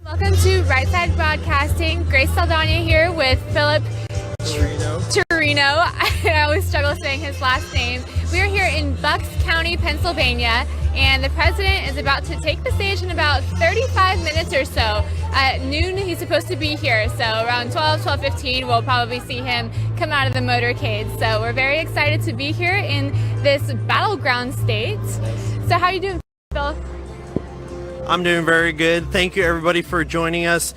Welcome to Right Side Broadcasting. Grace Saldana here with Philip Torino. I always struggle saying his last name. We are here in Bucks County, Pennsylvania, and the president is about to take the stage in about 35 minutes or so. At noon, he's supposed to be here, so around 12:15, we'll probably see him come out of the motorcade. So we're very excited to be here in this battleground state. So how are you doing, Phil? I'm doing very good. Thank you everybody for joining us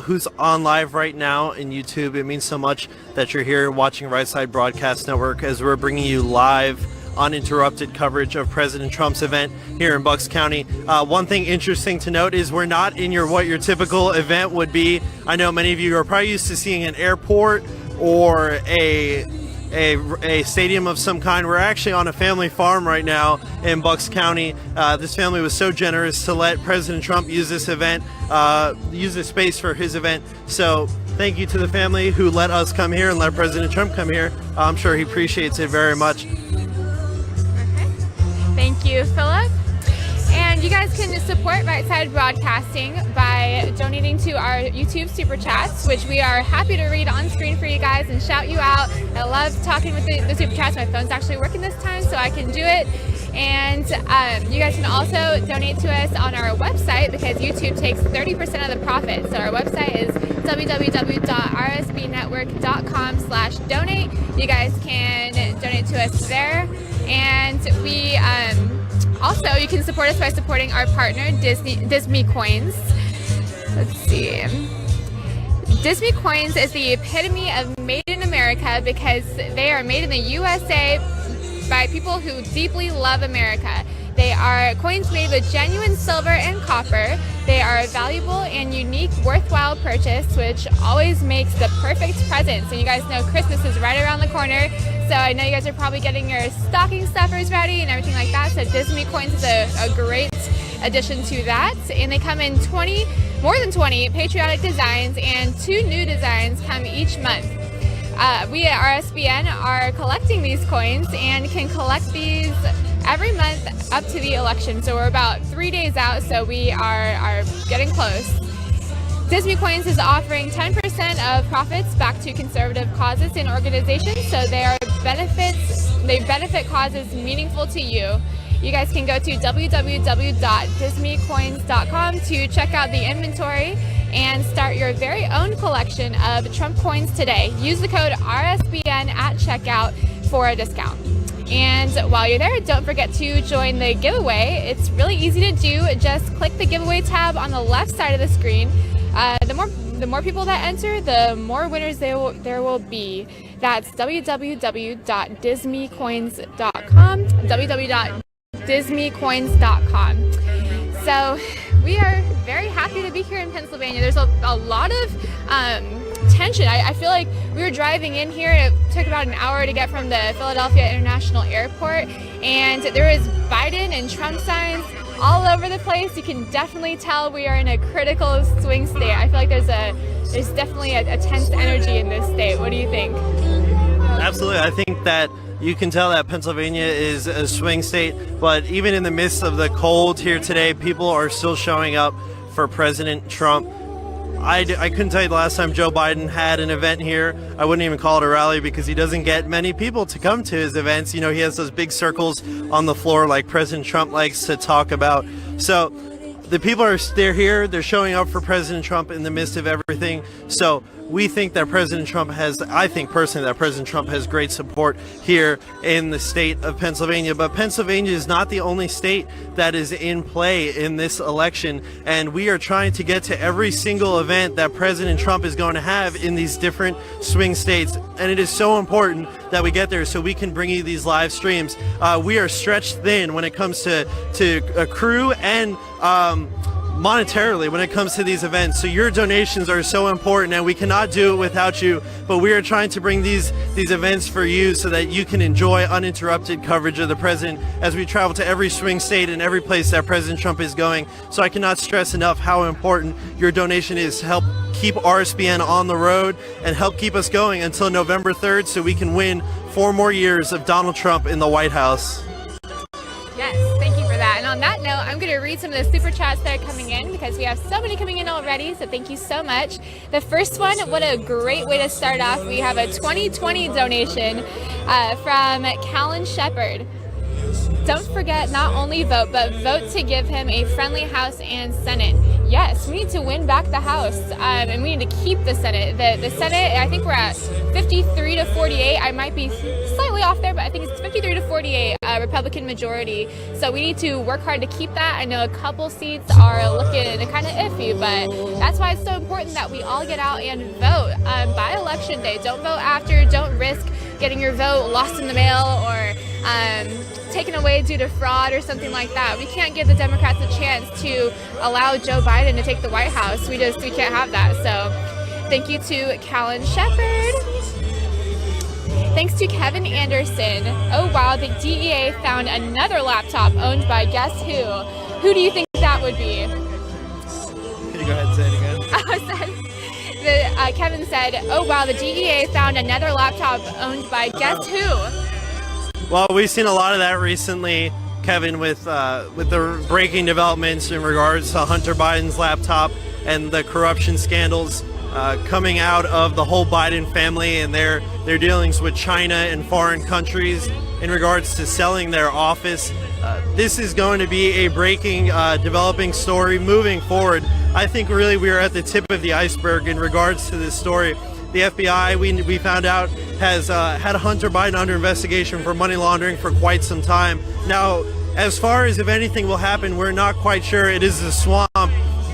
who's on live right now in YouTube. It means so much that you're here watching Right Side Broadcast Network as we're bringing you live uninterrupted coverage of President Trump's event here in Bucks County. One thing interesting to note is we're not in what your typical event would be. I know many of you are probably used to seeing an airport or a stadium of some kind. We're actually on a family farm right now in Bucks County. This family was so generous to let President Trump use this event, use this space for his event. So thank you to the family who let us come here and let President Trump come here. I'm sure he appreciates it very much. Thank you, Philip. And you guys can support Right Side Broadcasting by donating to our YouTube Super Chats, which we are happy to read on screen for you guys and shout you out. I love talking with the Super Chats. My phone's actually working this time, so I can do it. And you guys can also donate to us on our website because YouTube takes 30% of the profit. So our website is www.rsbnetwork.com/donate. You guys can donate to us there. And we also, you can support us by supporting our partner, Disney Coins. Let's see. Disney Coins is the epitome of made in America because they are made in the USA by people who deeply love America. They are coins made with genuine silver and copper. They are a valuable and unique, worthwhile purchase, which always makes the perfect present. So you guys know Christmas is right around the corner. So I know you guys are probably getting your stocking stuffers ready and everything like that. So Disney Coins is a great addition to that. And they come in more than 20 patriotic designs, and 2 new designs come each month. We at RSBN are collecting these coins and can collect these every month up to the election. So we're about 3 days out, so we are getting close. Disney Coins is offering 10% of profits back to conservative causes and organizations, so they benefit causes meaningful to you. You guys can go to www.disneycoins.com to check out the inventory and start your very own collection of Trump coins today. Use the code RSBN at checkout for a discount. And while you're there, don't forget to join the giveaway. It's really easy to do. Just click the giveaway tab on the left side of the screen. The more people that enter, the more winners there will be. That's www.disneycoins.com. www.disneycoins.com. So we are very happy to be here in Pennsylvania. There's a lot of tension. I feel like we were driving in here. It took about an hour to get from the Philadelphia International Airport, and there was Biden and Trump signs all over the place. You can definitely tell we are in a critical swing state. I feel like there's definitely a tense energy in this state. What do you think? Absolutely. I think that you can tell that Pennsylvania is a swing state, but even in the midst of the cold here today, people are still showing up for President Trump. I couldn't tell you the last time Joe Biden had an event here. I wouldn't even call it a rally because he doesn't get many people to come to his events. You know, he has those big circles on the floor like President Trump likes to talk about. So the people they're here, they're showing up for President Trump in the midst of everything. So we think that I think personally that President Trump has great support here in the state of Pennsylvania. But Pennsylvania is not the only state that is in play in this election. And we are trying to get to every single event that President Trump is going to have in these different swing states. And it is so important that we get there so we can bring you these live streams. We are stretched thin when it comes to a crew and monetarily when it comes to these events. So your donations are so important, and we cannot do it without you. But we are trying to bring these events for you so that you can enjoy uninterrupted coverage of the president as we travel to every swing state and every place that President Trump is going. So I cannot stress enough how important your donation is to help keep RSBN on the road and help keep us going until November 3rd so we can win 4 more years of Donald Trump in the White House. Yes, thank you for that. And on that note, I'm going to read some of the super chats that are coming in because we have so many coming in already, so thank you so much. The first one, what a great way to start off. We have a 2020 donation from Callan Shepherd. Don't forget, not only vote, but vote to give him a friendly House and Senate. Yes, we need to win back the House, and we need to keep the Senate. The Senate, I think we're at 53 to 48. I might be slightly off there, but I think it's 53 to 48 Republican majority. So we need to work hard to keep that. I know a couple seats are looking kind of iffy, but that's why it's so important that we all get out and vote by election day. Don't vote after. Don't risk getting your vote lost in the mail or taken away due to fraud or something like that. We can't give the Democrats a chance to allow Joe Biden to take the White House. We can't have that. So thank you to Callan Shepherd. Thanks to Kevin Anderson. Oh wow, the DEA found another laptop owned by guess who? Who do you think that would be? Can you go ahead and say it again? Kevin said, oh wow, the DEA found another laptop owned by guess who? Well, we've seen a lot of that recently, Kevin, with the breaking developments in regards to Hunter Biden's laptop and the corruption scandals coming out of the whole Biden family and their dealings with China and foreign countries in regards to selling their office. This is going to be a breaking, developing story moving forward. I think really we are at the tip of the iceberg in regards to this story. The FBI, we found out, has had Hunter Biden under investigation for money laundering for quite some time. Now, as far as if anything will happen, we're not quite sure. It is a swamp.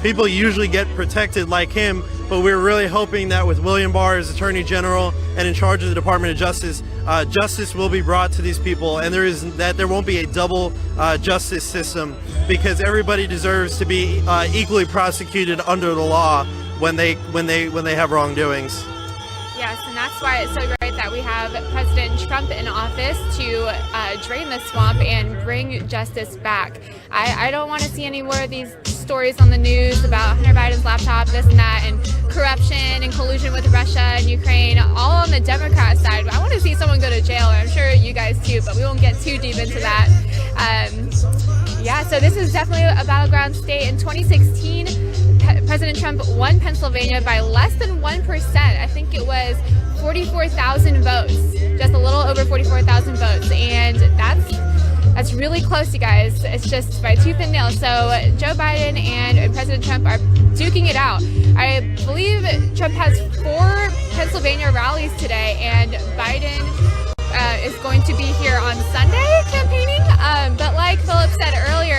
People usually get protected like him, but we're really hoping that with William Barr as Attorney General and in charge of the Department of Justice, justice will be brought to these people, and there won't be a double justice system, because everybody deserves to be equally prosecuted under the law when they have wrongdoings. Yes, and that's why it's so great that we have President Trump in office to drain the swamp and bring justice back. I don't want to see any more of these stories on the news about Hunter Biden's laptop, this and that, and corruption and collusion with Russia and Ukraine, all on the Democrat side. I want to see someone go to jail, and I'm sure you guys too, but we won't get too deep into that. Yeah, so this is definitely a battleground state. In 2016, President Trump won Pennsylvania by less than 1%. I think it was 44,000 votes, just a little over 44,000 votes, and that's really close, you guys. It's just by tooth and nail. So Joe Biden and President Trump are duking it out. I believe Trump has 4 Pennsylvania rallies today, and Biden is going to be here on Sunday campaigning. But like Philip said earlier,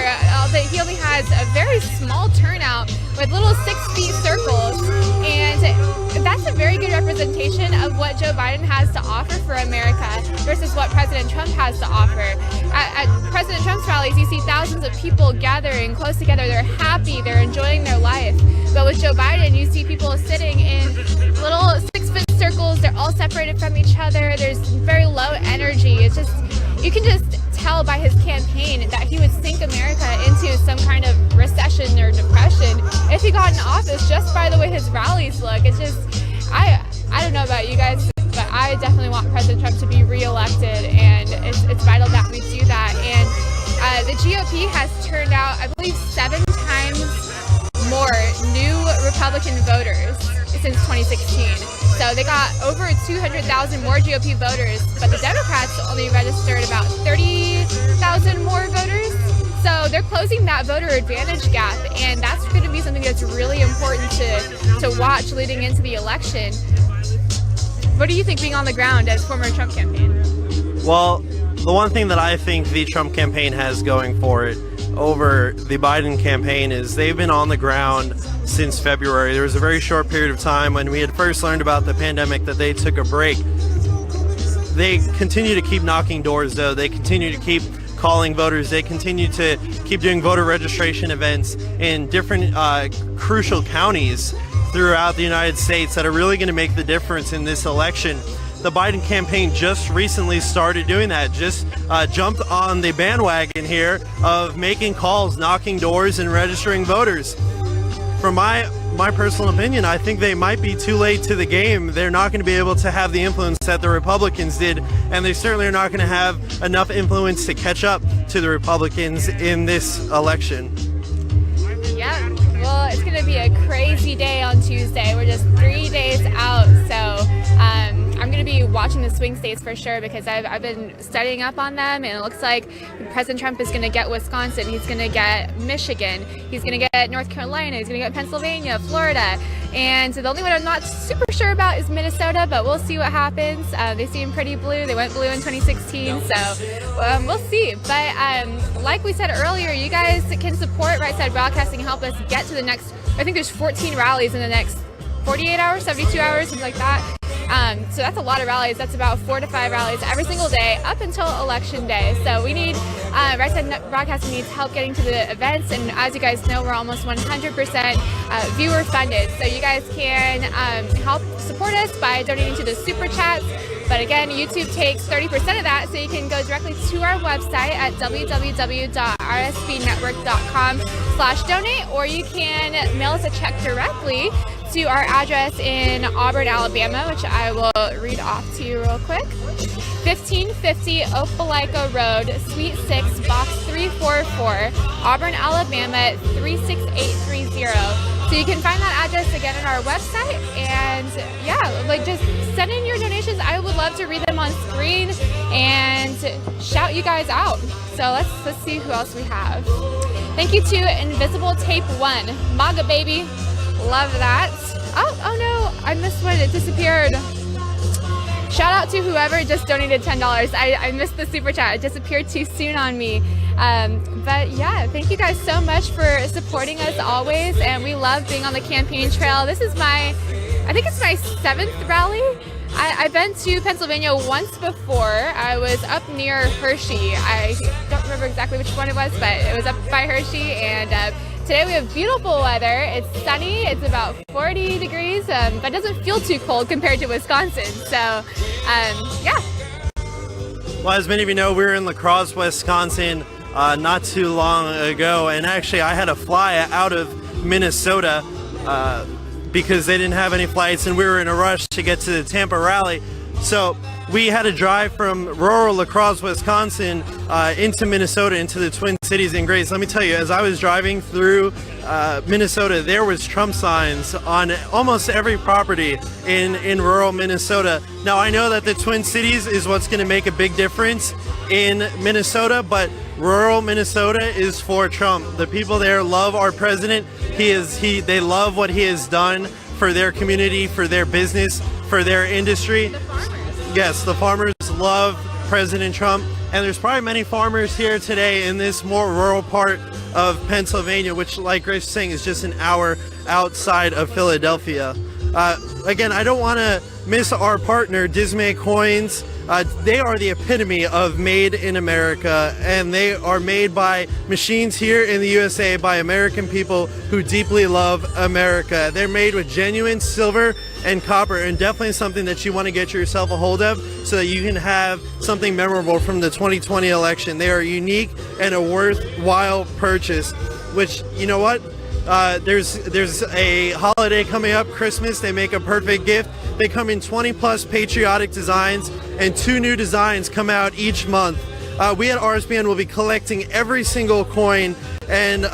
he only has a very small turnout with little 6-feet circles, and that's a very good representation of what Joe Biden has to offer for America versus what President Trump has to offer. At President Trump's rallies, you see thousands of people gathering close together. They're happy, they're enjoying their life. But with Joe Biden, you see people sitting in little 6-foot circles. They're all separated from each other. There's very low energy. It's just, you can just tell by his campaign that he would sink America into some kind of recession or depression if he got in office, just by the way his rallies look. It's just, I don't know about you guys, but I definitely want President Trump to be reelected, and it's vital that we do that. And the GOP has turned out, I believe, 7 times more new Republican voters since 2016. So they got over 200,000 more GOP voters, but the Democrats only registered about 30,000 more voters. So they're closing that voter advantage gap, and that's going to be something that's really important to watch leading into the election. What do you think, being on the ground as former Trump campaign? Well, the one thing that I think the Trump campaign has going for it over the Biden campaign is they've been on the ground since February. There was a very short period of time when we had first learned about the pandemic that they took a break. They continue to keep knocking doors, though. They continue to keep calling voters. They continue to keep doing voter registration events in different crucial counties throughout the United States that are really going to make the difference in this election. The Biden campaign just recently started doing that, just jumped on the bandwagon here of making calls, knocking doors, and registering voters. from my personal opinion, I think they might be too late to the game. They're not going to be able to have the influence that the Republicans did, and they certainly are not going to have enough influence to catch up to the Republicans in this election. Yeah, well, it's going to be a crazy day on Tuesday. We're just 3 days out, so I'm going to be watching the swing states for sure because I've been studying up on them, and it looks like President Trump is going to get Wisconsin, he's going to get Michigan, he's going to get North Carolina, he's going to get Pennsylvania, Florida, and the only one I'm not super sure about is Minnesota, but we'll see what happens. They seem pretty blue. They went blue in 2016, so we'll see. But like we said earlier, you guys can support Right Side Broadcasting and help us get to the next, I think there's 14 rallies in the next 48 hours, 72 hours, something like that. So that's a lot of rallies. That's about 4 to 5 rallies every single day up until election day. So we need, Right Side Broadcasting needs help getting to the events. And as you guys know, we're almost 100% viewer funded. So you guys can help support us by donating to the Superchats. But again, YouTube takes 30% of that, so you can go directly to our website at www.rsbnetwork.com/donate, or you can mail us a check directly to our address in Auburn, Alabama, which I will read off to you real quick. 1550 Opelika Road, Suite 6, Box 344, Auburn, Alabama 36830. So you can find that address again on our website, and yeah, like just send in your donations. I would love to read them on screen and shout you guys out. So let's see who else we have. Thank you to Invisible Tape 1, MAGA baby, love that. Oh no, I missed one, it disappeared. Shout out to whoever just donated $10. I missed the super chat. It disappeared too soon on me. But yeah, thank you guys so much for supporting us always. And we love being on the campaign trail. This is I think it's my 7th rally. I've been to Pennsylvania once before. I was up near Hershey. I don't remember exactly which one it was, but it was up by Hershey. And today we have beautiful weather. It's sunny. It's about 40 degrees, but it doesn't feel too cold compared to Wisconsin. So, yeah. Well, as many of you know, we were in La Crosse, Wisconsin not too long ago, and actually I had to fly out of Minnesota because they didn't have any flights, and we were in a rush to get to the Tampa rally. So we had to drive from rural La Crosse, Wisconsin into Minnesota, into the Twin Cities and Grace. Let me tell you, as I was driving through Minnesota, there was Trump signs on almost every property in rural Minnesota. Now, I know that the Twin Cities is what's going to make a big difference in Minnesota, but rural Minnesota is for Trump. The people there love our president. They love what he has done for their community, for their business, for their industry. The farmers. Yes, the farmers love President Trump, and there's probably many farmers here today in this more rural part of Pennsylvania, which, like Grace was saying, is just an hour outside of Philadelphia. Again, I don't want to miss our partner, Dismay Coins. They are the epitome of made in America, and they are made by machines here in the USA by American people who deeply love America. They're made with genuine silver and copper, and definitely something that you want to get yourself a hold of so that you can have something memorable from the 2020 election. They are unique and a worthwhile purchase, which, you know what? There's a holiday coming up, Christmas. They make a perfect gift. They come in 20 plus patriotic designs, and 2 new designs come out each month. We at RSBN will be collecting every single coin, and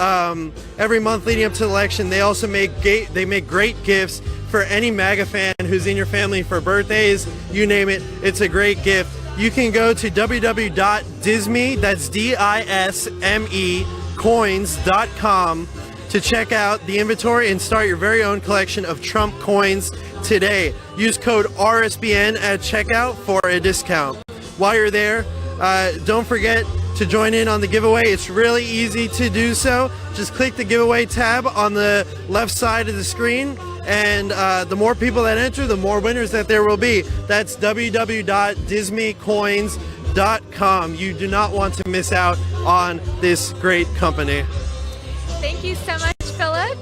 every month leading up to the election, they also make great gifts for any MAGA fan who's in your family for birthdays, you name it. It's a great gift. You can go to www.disme, that's DISME, coins.com to check out the inventory and start your very own collection of Trump coins today. Use code RSBN at checkout for a discount. While you're there, don't forget to join in on the giveaway. It's really easy to do so. Just click the giveaway tab on the left side of the screen, and the more people that enter, the more winners that there will be. That's www.dismecoins.com. You do not want to miss out on this great company. Thank you so much, Philip.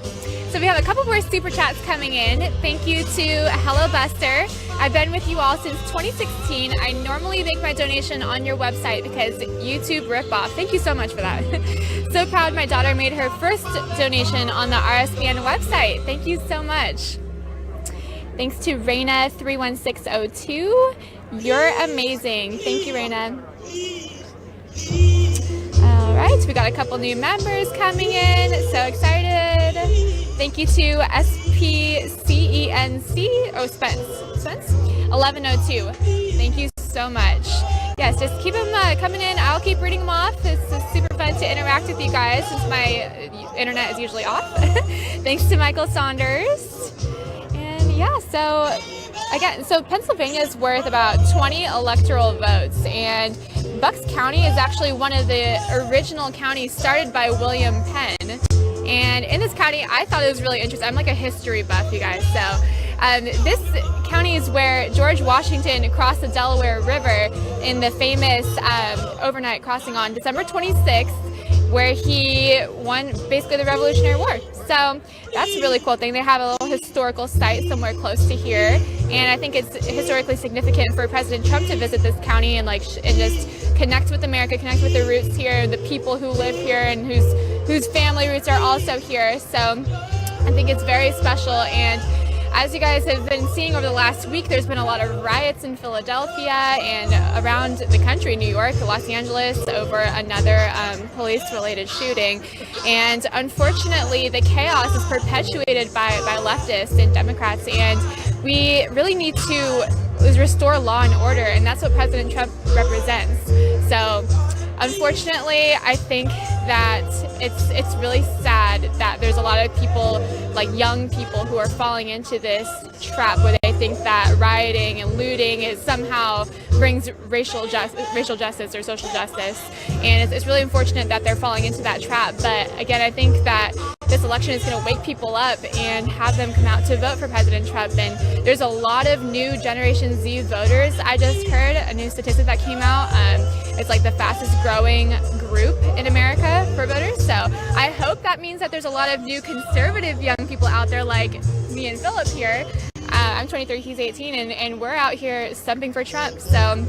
So we have a couple more super chats coming in. Thank you to Hello Buster. I've been with you all since 2016. I normally make my donation on your website because YouTube ripoff. Thank you so much for that. So proud my daughter made her first donation on the RSBN website. Thank you so much. Thanks to Raina31602. You're amazing. Thank you, Raina. All right, we got a couple new members coming in. So excited. Thank you to SPCENC. Oh, Spence 1102. Thank you so much. Yes, just keep them coming in. I'll keep reading them off. It's super fun to interact with you guys since my internet is usually off. Thanks to Michael Saunders. And yeah, so again, so Pennsylvania is worth about 20 electoral votes, and Bucks County is actually one of the original counties started by William Penn. And in this county, I thought it was really interesting. I'm like a history buff, you guys. So this county is where George Washington crossed the Delaware River in the famous overnight crossing on December 26th, where he won basically the Revolutionary War. So that's a really cool thing. They have a little historical site somewhere close to here, and I think it's historically significant for President Trump to visit this county and just connect with America, connect with the roots here, the people who live here and whose family roots are also here. So I think it's very special. And as you guys have been seeing over the last week, there's been a lot of riots in Philadelphia and around the country, New York, Los Angeles, over another police-related shooting. And unfortunately, the chaos is perpetuated by leftists and Democrats, and we really need to restore law and order, and that's what President Trump represents. So unfortunately, I think that it's really sad that there's a lot of people, like young people, who are falling into this trap where they think that rioting and looting is somehow brings racial justice or social justice. And it's really unfortunate that they're falling into that trap. But again, I think that this election is going to wake people up and have them come out to vote for President Trump. And there's a lot of new Generation Z voters. I just heard a new statistic that came out. It's like the fastest growing group in America for voters. So I hope that means that there's a lot of new conservative young people out there like me and Philip here. I'm 23, he's 18, and we're out here stumping for Trump. So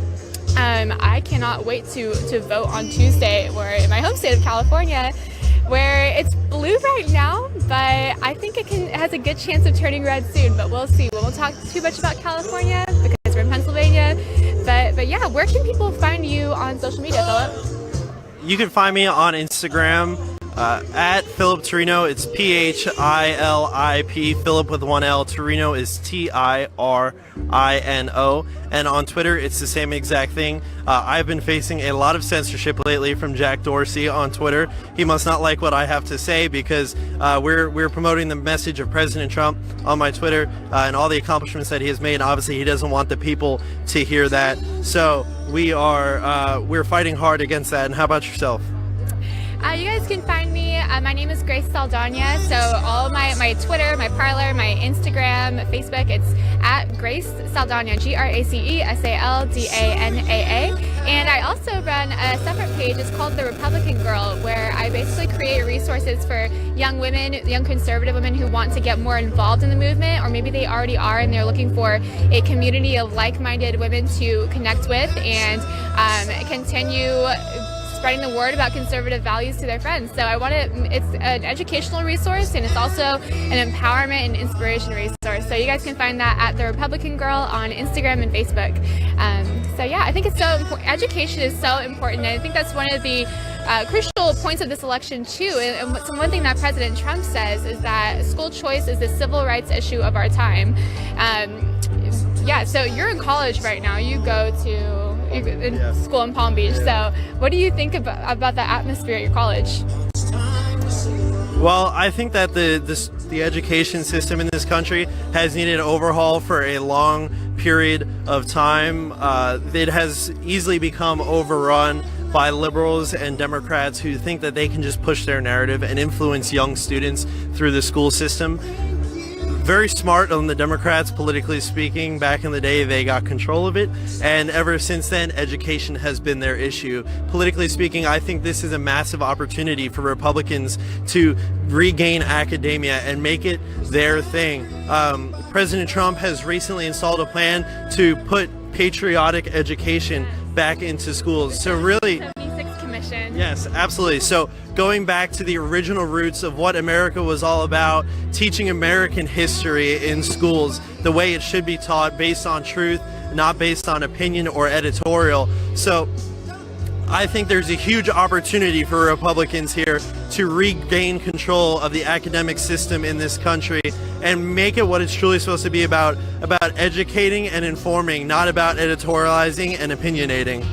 I cannot wait to vote on Tuesday, or in my home state of California, where it's blue right now, but I think it has a good chance of turning red soon, but we'll see. We won't talk too much about California because we're in Pennsylvania, but yeah, where can people find you on social media, Philip? You can find me on Instagram at Philip Torino. It's PHILIP, Philip with one L. Torino is TIRINO. And on Twitter, it's the same exact thing. I've been facing a lot of censorship lately from Jack Dorsey on Twitter. He must not like what I have to say because we're promoting the message of President Trump on my Twitter and all the accomplishments that he has made. Obviously, he doesn't want the people to hear that. So we're fighting hard against that. And how about yourself? You guys can find me. My name is Grace Saldana. So all my Twitter, my Parler, my Instagram, Facebook, it's at Grace Saldana, GraceSaldanaa. And I also run a separate page. It's called The Republican Girl, where I basically create resources for young women, young conservative women who want to get more involved in the movement, or maybe they already are and they're looking for a community of like-minded women to connect with and continue spreading the word about conservative values to their friends. So it's an educational resource, and it's also an empowerment and inspiration resource. So you guys can find that at The Republican Girl on Instagram and Facebook. So yeah, I think it's so important. Education is so important, and I think that's one of the crucial points of this election too. And one thing that President Trump says is that school choice is the civil rights issue of our time. Yeah, so you're in college right now. You go to school in Palm Beach. So what do you think about the atmosphere at your college? Well, I think that the education system in this country has needed an overhaul for a long period of time. It has easily become overrun by liberals and Democrats who think that they can just push their narrative and influence young students through the school system. very smart on the Democrats, politically speaking. Back in the day, they got control of it, and ever since then, education has been their issue. Politically speaking, I think this is a massive opportunity for Republicans to regain academia and make it their thing. President Trump has recently installed a plan to put patriotic education back into schools. So really, yes, absolutely. So going back to the original roots of what America was all about, teaching American history in schools the way it should be taught, based on truth, not based on opinion or editorial. So I think there's a huge opportunity for Republicans here to regain control of the academic system in this country and make it what it's truly supposed to be about educating and informing, not about editorializing and opinionating.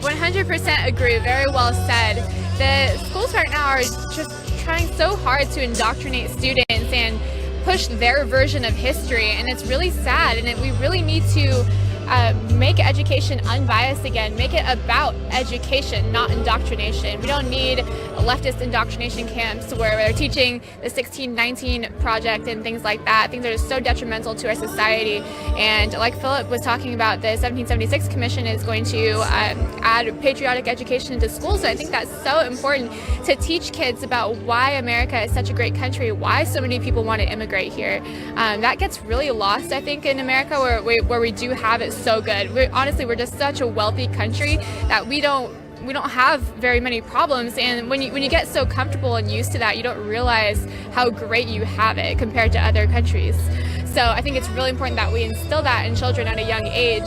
100% agree. Very well said. The schools right now are just trying so hard to indoctrinate students and push their version of history, and it's really sad. And we really need to make education unbiased again, make it about education, not indoctrination. We don't need leftist indoctrination camps where they're teaching the 1619 project and things like that, things that are so detrimental to our society. And like Philip was talking about, the 1776 Commission is going to add patriotic education into schools. So I think that's so important to teach kids about why America is such a great country, why so many people want to immigrate here. That gets really lost, I think, in America, where we do have it so good. We're just such a wealthy country that we don't have very many problems, and when you get so comfortable and used to that, you don't realize how great you have it compared to other countries. So I think it's really important that we instill that in children at a young age.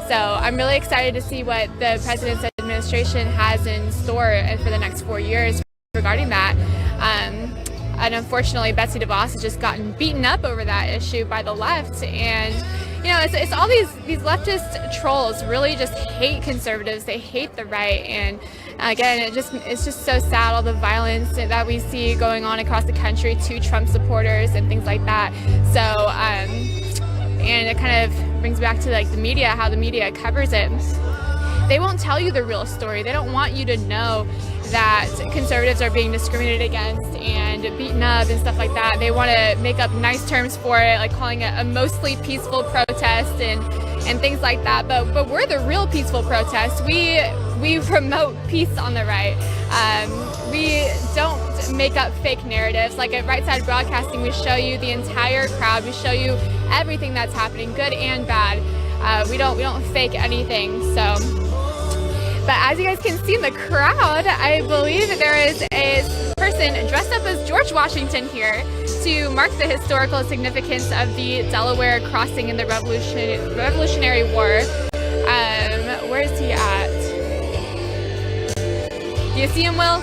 So I'm really excited to see what the president's administration has in store for the next 4 years regarding that. And unfortunately, Betsy DeVos has just gotten beaten up over that issue by the left. And you know, it's all these leftist trolls really just hate conservatives. They hate the right. And again, it's just so sad, all the violence that we see going on across the country to Trump supporters and things like that. So, and it kind of brings back to like the media, how the media covers it. They won't tell you the real story. They don't want you to know that conservatives are being discriminated against and beaten up and stuff like that. They want to make up nice terms for it, like calling it a mostly peaceful protest and things like that. But we're the real peaceful protest. We promote peace on the right. We don't make up fake narratives. Like at Right Side Broadcasting, we show you the entire crowd. We show you everything that's happening, good and bad. We don't fake anything. So. But as you guys can see in the crowd, I believe that there is a person dressed up as George Washington here to mark the historical significance of the Delaware crossing in the Revolutionary War. Where is he at? Do you see him, Will?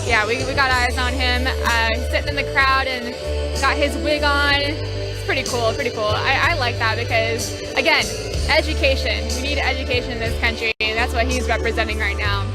Yeah, we got eyes on him. He's sitting in the crowd and got his wig on. It's pretty cool, pretty cool. I like that because, again, education. We need education in this country, and that's what he's representing right now.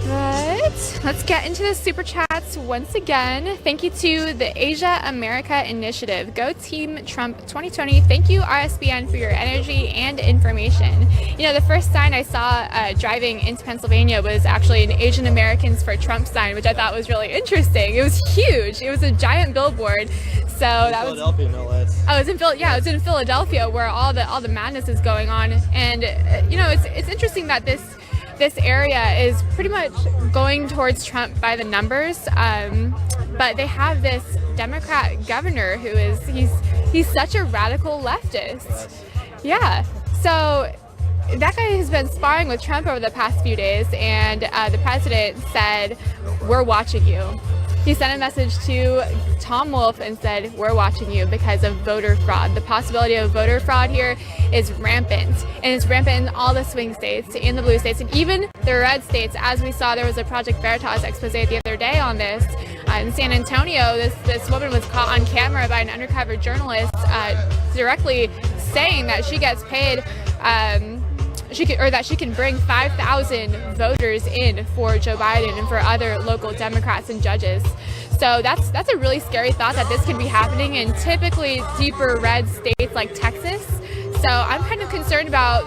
But let's get into the super chats once again. Thank you to the Asia America Initiative. Go Team Trump 2020. Thank you, RSBN, for your energy and information. You know, the first sign I saw driving into Pennsylvania was actually an Asian Americans for Trump sign, which I thought was really interesting. It was huge. It was a giant billboard. So that was Philadelphia, no less. I was in Philadelphia, where all the madness is going on. And you know, it's interesting that this area is pretty much going towards Trump by the numbers, but they have this Democrat governor who is he's such a radical leftist. Yeah, so that guy has been sparring with Trump over the past few days, and the president said, "We're watching you." He sent a message to Tom Wolf and said, "We're watching you because of voter fraud." The possibility of voter fraud here is rampant, and it's rampant in all the swing states, in the blue states, and even the red states. As we saw, there was a Project Veritas expose the other day on this. In San Antonio, this woman was caught on camera by an undercover journalist directly saying that she gets paid that she can bring 5,000 voters in for Joe Biden and for other local Democrats and judges. So that's a really scary thought that this could be happening in typically deeper red states like Texas. So I'm kind of concerned about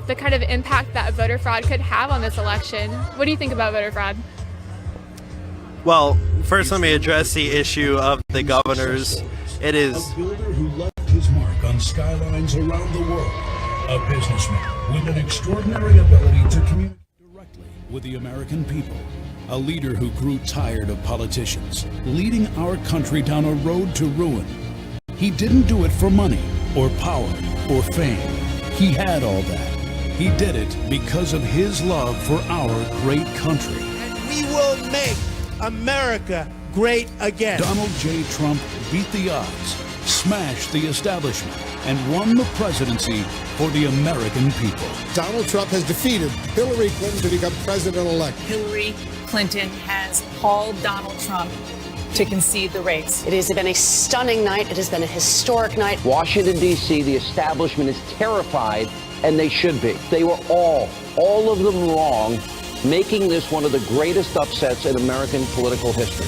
the kind of impact that voter fraud could have on this election. What do you think about voter fraud? Well, first let me address the issue of the governors. It is a builder who left his mark on skylines around the world, a businessman with an extraordinary ability to communicate directly with the American people, a leader who grew tired of politicians, leading our country down a road to ruin. He didn't do it for money or power or fame. He had all that. He did it because of his love for our great country. And we will make America great again. Donald J. Trump beat the odds, smashed the establishment, and won the presidency for the American people. Donald Trump has defeated Hillary Clinton to become president-elect. Hillary Clinton has called Donald Trump to concede the race. It has been a stunning night. It has been a historic night. Washington, D.C., the establishment is terrified, and they should be. They were all of them wrong, making this one of the greatest upsets in American political history.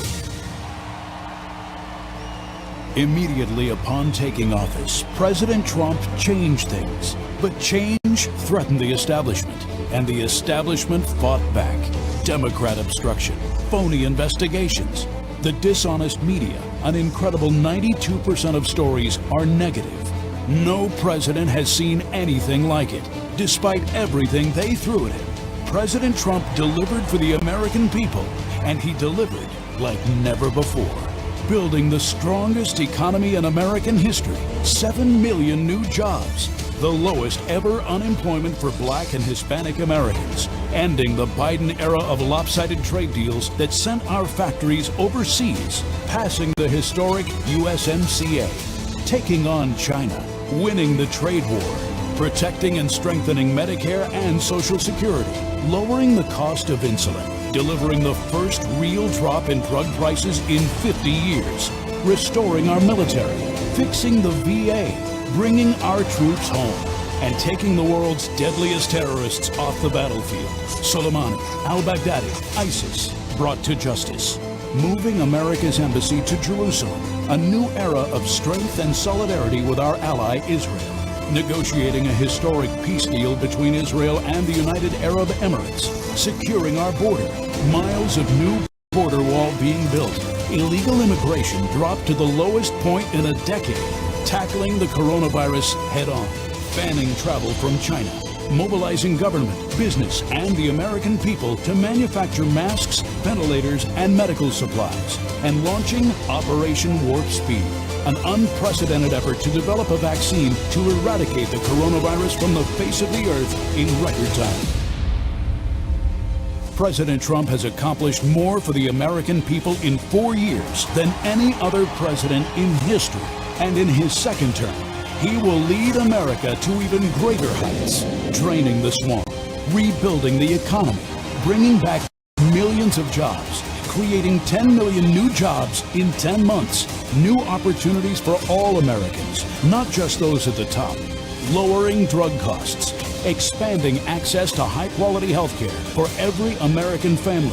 Immediately upon taking office, President Trump changed things. But change threatened the establishment, and the establishment fought back. Democrat obstruction, phony investigations, the dishonest media. An incredible 92% of stories are negative. No president has seen anything like it. Despite everything they threw at him, President Trump delivered for the American people, and he delivered like never before. Building the strongest economy in American history, 7 million new jobs, the lowest ever unemployment for Black and Hispanic Americans, ending the Biden era of lopsided trade deals that sent our factories overseas, passing the historic USMCA, taking on China, winning the trade war, protecting and strengthening Medicare and Social Security, lowering the cost of insulin, delivering the first real drop in drug prices in 50 years, restoring our military, fixing the VA, bringing our troops home, and taking the world's deadliest terrorists off the battlefield. Soleimani, al-Baghdadi, ISIS, brought to justice. Moving America's embassy to Jerusalem, a new era of strength and solidarity with our ally Israel. Negotiating a historic peace deal between Israel and the United Arab Emirates. Securing our border. Miles of new border wall being built. Illegal immigration dropped to the lowest point in a decade. Tackling the coronavirus head-on. Banning travel from China. Mobilizing government, business, and the American people to manufacture masks, ventilators, and medical supplies. And launching Operation Warp Speed, an unprecedented effort to develop a vaccine to eradicate the coronavirus from the face of the earth in record time. President Trump has accomplished more for the American people in 4 years than any other president in history. And in his second term, he will lead America to even greater heights, draining the swamp, rebuilding the economy, bringing back millions of jobs, creating 10 million new jobs in 10 months, new opportunities for all Americans, not just those at the top, lowering drug costs, expanding access to high-quality health care for every American family,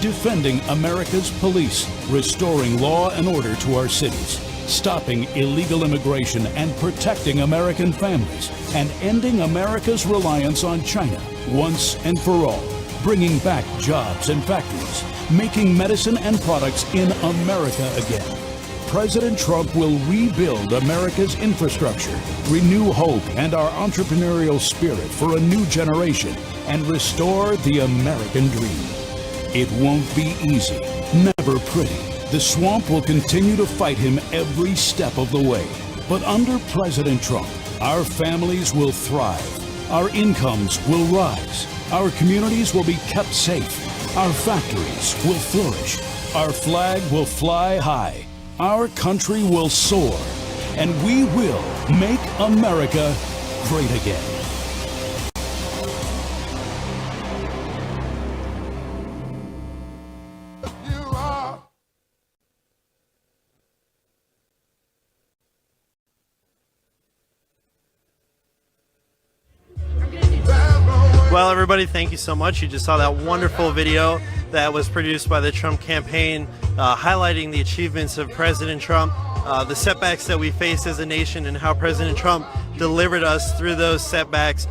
defending America's police, restoring law and order to our cities, stopping illegal immigration and protecting American families, and ending America's reliance on China once and for all, bringing back jobs and factories, making medicine and products in America again. President Trump will rebuild America's infrastructure, renew hope and our entrepreneurial spirit for a new generation, and restore the American dream. It won't be easy, never pretty. The swamp will continue to fight him every step of the way. But under President Trump, our families will thrive. Our incomes will rise. Our communities will be kept safe. Our factories will flourish. Our flag will fly high. Our country will soar. And we will make America great again. Well, everybody, thank you so much. You just saw that wonderful video that was produced by the Trump campaign highlighting the achievements of President Trump, the setbacks that we face as a nation, and how President Trump delivered us through those setbacks,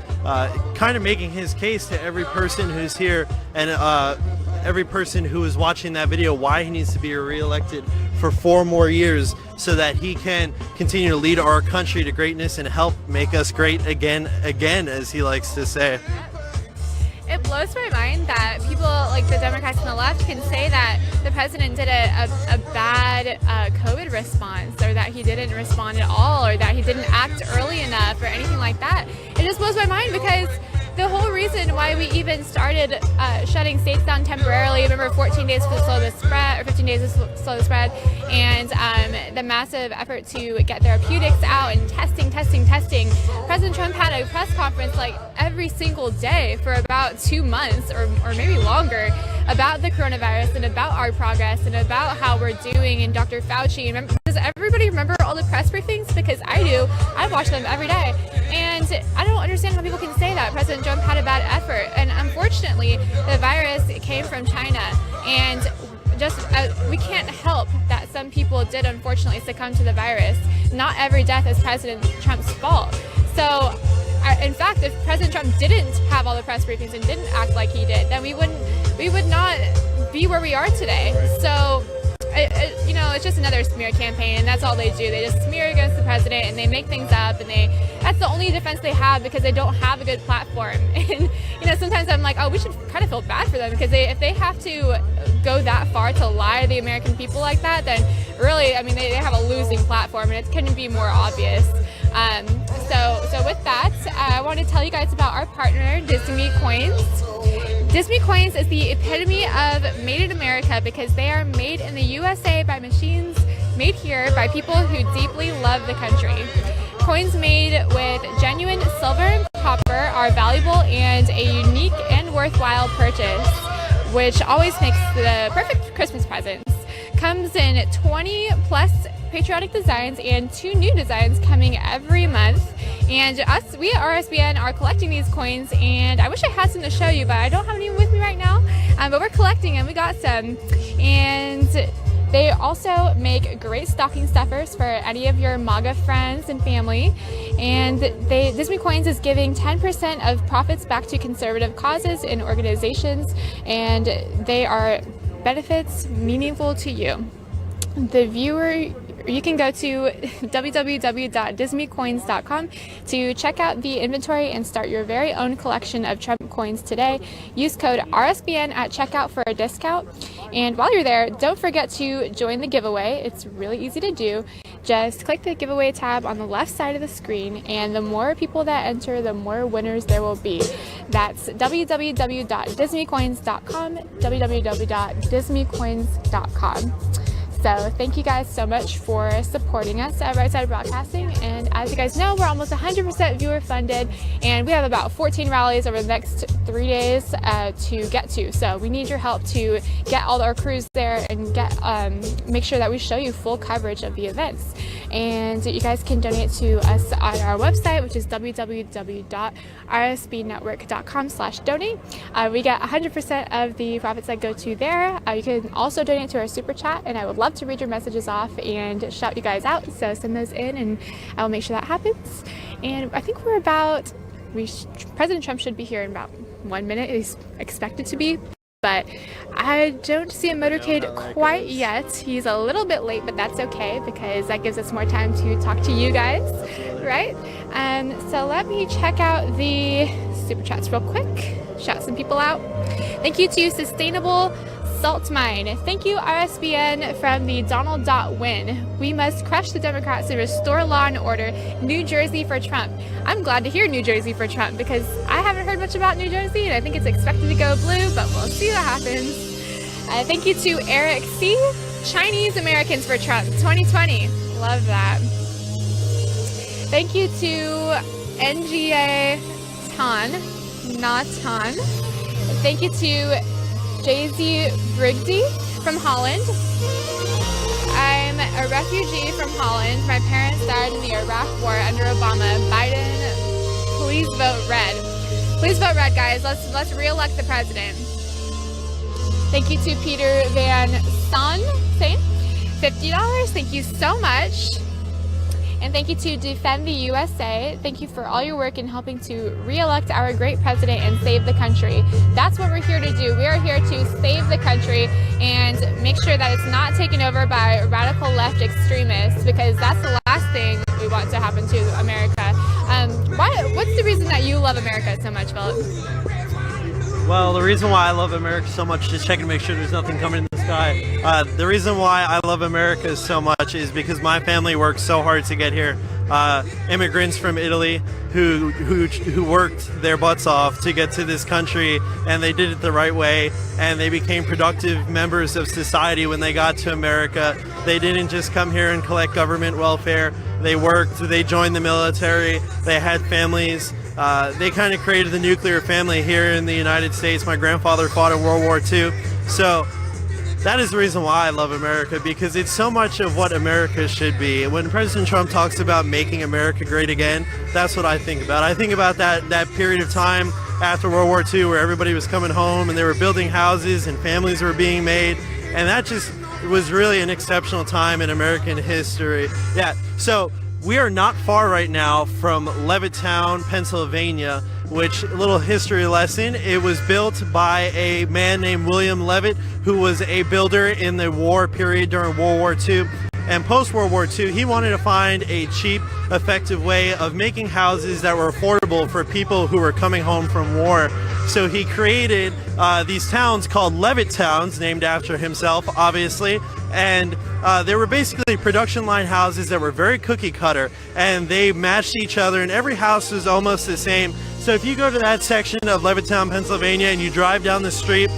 kind of making his case to every person who's here and every person who is watching that video why he needs to be reelected for 4 more years so that he can continue to lead our country to greatness and help make us great again, as he likes to say. It blows my mind that people like the Democrats on the left can say that the president did a bad COVID response, or that he didn't respond at all, or that he didn't act early enough, or anything like that. It just blows my mind, because the whole reason why we even started shutting states down temporarily, remember 14 days to slow the spread, or 15 days to slow the spread, and the massive effort to get therapeutics out and testing. President Trump had a press conference like every single day for about 2 months or maybe longer about the coronavirus and about our progress and about how we're doing, and Dr. Fauci. Does everybody remember all the press briefings? Because I do. I watch them every day. And I don't understand how people can say that President Trump had a bad effort. And unfortunately, the virus came from China. And just we can't help that some people did unfortunately succumb to the virus. Not every death is President Trump's fault. So, in fact, if President Trump didn't have all the press briefings and didn't act like he did, then we would not be where we are today. So, it's just another smear campaign, and that's all they do. They just smear against the president, and they make things up, and that's the only defense they have, because they don't have a good platform. And sometimes I'm like, oh, we should kind of feel bad for them, because if they have to go that far to lie to the American people like that, then really, they have a losing platform, and it couldn't be more obvious. So with that, I want to tell you guys about our partner, Disney Coins. Disney Coins is the epitome of made in America, because they are made in the USA by machines made here by people who deeply love the country. Coins made with genuine silver and copper are valuable and a unique and worthwhile purchase, which always makes the perfect Christmas presents. Comes in 20 plus patriotic designs and 2 new designs coming every month. And we at RSBN are collecting these coins, and I wish I had some to show you, but I don't have any with me right now. But we're collecting them. We got some. And they also make great stocking stuffers for any of your MAGA friends and family. And Disney Coins is giving 10% of profits back to conservative causes and organizations, and they are benefits meaningful to you. You can go to www.disneycoins.com to check out the inventory and start your very own collection of Trump coins today. Use code RSBN at checkout for a discount. And while you're there, don't forget to join the giveaway. It's really easy to do. Just click the giveaway tab on the left side of the screen, and the more people that enter, the more winners there will be. That's www.disneycoins.com, www.disneycoins.com. So thank you guys so much for supporting us at Right Side Broadcasting. And as you guys know, we're almost 100% viewer funded, and we have about 14 rallies over the next 3 days to get to. So we need your help to get all our crews there and make sure that we show you full coverage of the events. And you guys can donate to us on our website, which is www.rsbnetwork.com/donate. We get 100% of the profits that go to there. You can also donate to our super chat, and I would love to read your messages off and shout you guys out. So send those in, and I will make sure that happens. And I think President Trump should be here in about 1 minute. He's expected to be. But I don't see a motorcade quite yet. He's a little bit late, but that's okay, because that gives us more time to talk to you guys, right? So let me check out the super chats real quick. Shout some people out. Thank you to Sustainable Salt Mine. Thank you, RSBN, from the Donald.Win. We must crush the Democrats and restore law and order. New Jersey for Trump. I'm glad to hear New Jersey for Trump, because I haven't heard much about New Jersey, and I think it's expected to go blue, but we'll see what happens. Thank you to Eric C. Chinese Americans for Trump 2020. Love that. Thank you to NGA Natan. Thank you to Jay-Z Brigdy from Holland. I'm a refugee from Holland. My parents died in the Iraq War under Obama. Biden, please vote red. Please vote red, guys. Let's re-elect the president. Thank you to Peter Van Son, $50. Thank you so much. And thank you to Defend the USA. Thank you for all your work in helping to re-elect our great president and save the country. That's what we're here to do. We are here to save the country and make sure that it's not taken over by radical left extremists, because that's the last thing we want to happen to America. What's the reason that you love America so much, Philip? Well, the reason why I love America so much, just checking to make sure there's nothing coming in the sky. The reason why I love America so much is because my family worked so hard to get here. Immigrants from Italy who worked their butts off to get to this country, and they did it the right way, and they became productive members of society when they got to America. They didn't just come here and collect government welfare. They worked, they joined the military, they had families. They kind of created the nuclear family here in the United States. My grandfather fought in World War II. So that is the reason why I love America, because it's so much of what America should be. When President Trump talks about making America great again, that's what I think about. I think about that period of time after World War II where everybody was coming home and they were building houses and families were being made. And that just was really an exceptional time in American history. Yeah, so we are not far right now from Levittown, Pennsylvania, which, a little history lesson, it was built by a man named William Levitt, who was a builder in the war period during World War II. And post-World War II, he wanted to find a cheap, effective way of making houses that were affordable for people who were coming home from war. So he created these towns called Levittowns, named after himself, obviously. And they were basically production line houses that were very cookie cutter, and they matched each other, and every house was almost the same. So if you go to that section of Levittown, Pennsylvania, and you drive down the street,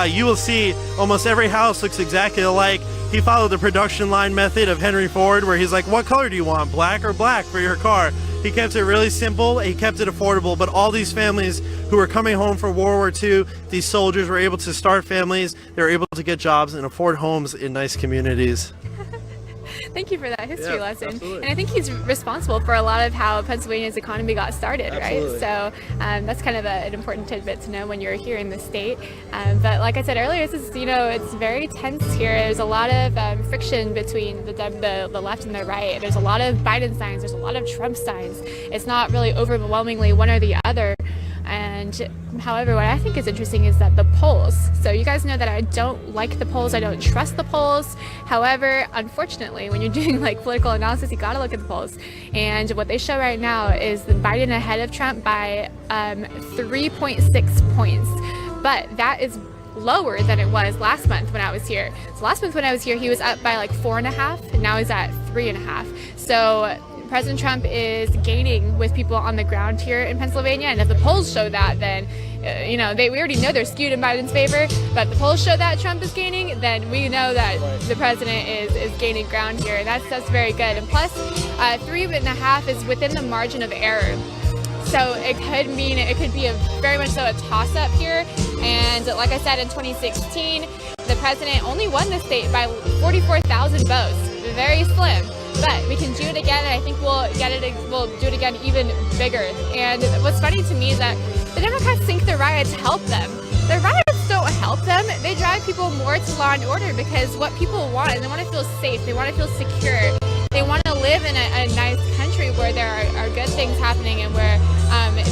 you will see almost every house looks exactly alike. He followed the production line method of Henry Ford, where he's like, what color do you want, black or black for your car? He kept it really simple, he kept it affordable, but all these families who were coming home from World War II, these soldiers were able to start families, they were able to get jobs and afford homes in nice communities. Thank you for that history lesson. Absolutely. And I think he's responsible for a lot of how Pennsylvania's economy got started, Absolutely. right? So that's kind of an important tidbit to know when you're here in the state. But like I said earlier, this is, it's very tense here. There's a lot of friction between the left and the right. There's a lot of Biden signs. There's a lot of Trump signs. It's not really overwhelmingly one or the other. And however, what I think is interesting is that the polls. So you guys know that I don't like the polls. I don't trust the polls. However, unfortunately, when you're doing like political analysis, you got to look at the polls. And what they show right now is Biden ahead of Trump by 3.6 points. But that is lower than it was last month when I was here. So last month when I was here, he was up by like 4.5, and now he's at 3.5. So President Trump is gaining with people on the ground here in Pennsylvania, and if the polls show that, then we already know they're skewed in Biden's favor, but if the polls show that Trump is gaining, then we know that the president is gaining ground here, and that's very good. And plus, 3.5 is within the margin of error. So it could be a very much so a toss-up here. And like I said, in 2016, the president only won the state by 44,000 votes. Very slim. But we can do it again, and I think we'll do it again even bigger. And what's funny to me is that the Democrats think the riots help them. The riots don't help them. They drive people more to law and order, because what people want is they want to feel safe. They want to feel secure. They want to live in a nice country where there are good things happening, and where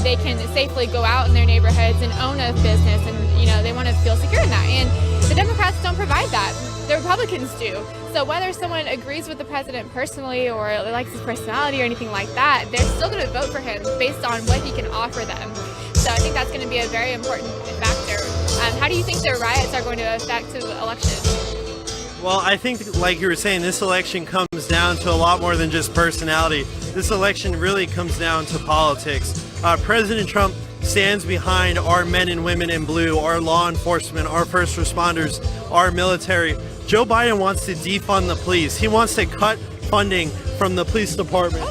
they can safely go out in their neighborhoods and own a business, and they want to feel secure in that. And the Democrats don't provide that. The Republicans do. So whether someone agrees with the president personally or likes his personality or anything like that, they're still going to vote for him based on what he can offer them. So I think that's going to be a very important factor. How do you think the riots are going to affect the election? Well, I think, like you were saying, this election comes down to a lot more than just personality. This election really comes down to politics. President Trump stands behind our men and women in blue, our law enforcement, our first responders, our military. Joe Biden wants to defund the police. He wants to cut funding from the police department.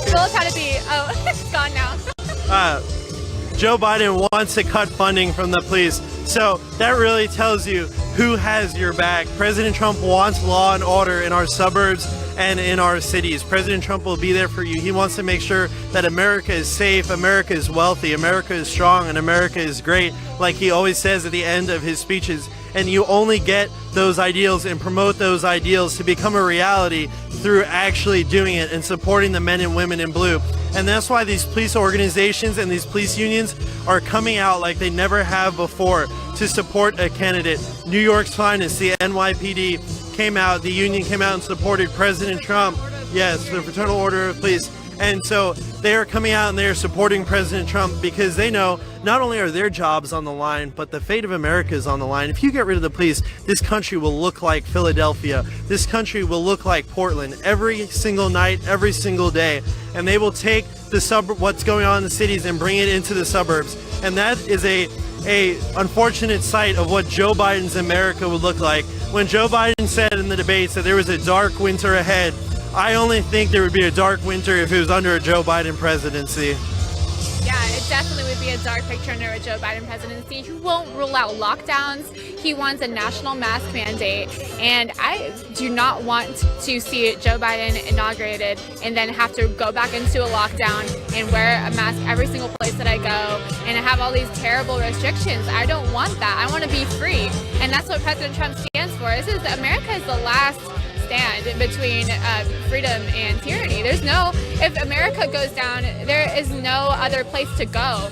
Philip had to be, it's gone now. Joe Biden wants to cut funding from the police. So that really tells you who has your back. President Trump wants law and order in our suburbs and in our cities. President Trump will be there for you. He wants to make sure that America is safe, America is wealthy, America is strong, and America is great, like he always says at the end of his speeches. And you only get those ideals and promote those ideals to become a reality through actually doing it and supporting the men and women in blue. And that's why these police organizations and these police unions are coming out like they never have before to support a candidate. New York's finest, the NYPD, came out, the union came out and supported President Trump. Yes, the Fraternal Order of Police. And so they are coming out and they are supporting President Trump because they know not only are their jobs on the line, but the fate of America is on the line. If you get rid of the police, this country will look like Philadelphia. This country will look like Portland every single night, every single day. And they will take the what's going on in the cities and bring it into the suburbs. And that is a unfortunate sight of what Joe Biden's America would look like. When Joe Biden said in the debates that there was a dark winter ahead, I only think there would be a dark winter if it was under a Joe Biden presidency. Yeah, it definitely would be a dark picture under a Joe Biden presidency. He won't rule out lockdowns. He wants a national mask mandate. And I do not want to see Joe Biden inaugurated and then have to go back into a lockdown and wear a mask every single place that I go and have all these terrible restrictions. I don't want that. I want to be free. And that's what President Trump stands for. America is the last stand in between freedom and tyranny. If America goes down, there is no other place to go.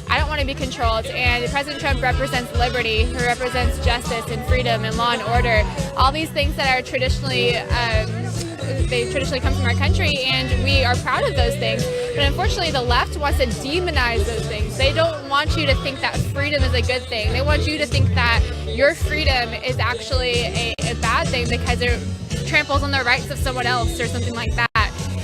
I don't want to be controlled, and President Trump represents liberty, he represents justice and freedom and law and order, all these things that are traditionally come from our country, and we are proud of those things. But unfortunately, the left wants to demonize those things. They don't want you to think that freedom is a good thing. They want you to think that your freedom is actually a bad thing because it tramples on the rights of someone else or something like that.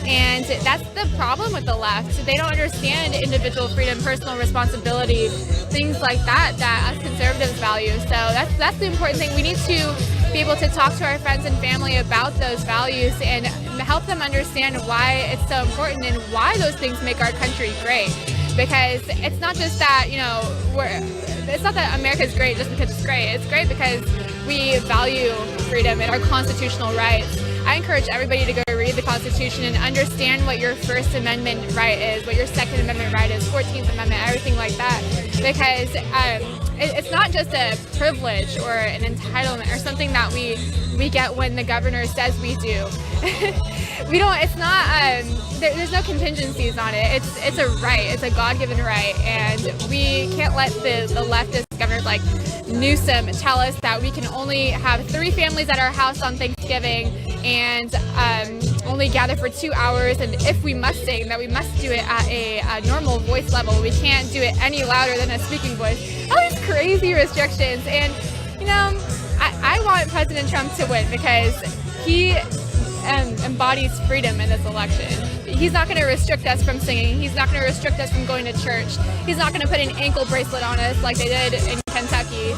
And that's the problem with the left. They don't understand individual freedom, personal responsibility, things like that us conservatives value. So that's the important thing. We need to be able to talk to our friends and family about those values and help them understand why it's so important and why those things make our country great. Because it's not just that, it's not that America is great just because it's great. It's great because we value freedom and our constitutional rights. I encourage everybody to go read the Constitution and understand what your First Amendment right is, what your Second Amendment right is, 14th Amendment, everything like that. Because it's not just a privilege or an entitlement or something that we get when the governor says we do. There's no contingencies on it. It's a right. It's a God-given right. And we can't let the leftist governors like Newsom tell us that we can only have 3 families at our house on Thanksgiving and only gather for 2 hours, and if we must sing, that we must do it at a normal voice level. We can't do it any louder than a speaking voice. All these crazy restrictions, and I want President Trump to win because he embodies freedom in this election. He's not going to restrict us from singing. He's not going to restrict us from going to church. He's not going to put an ankle bracelet on us like they did in Kentucky.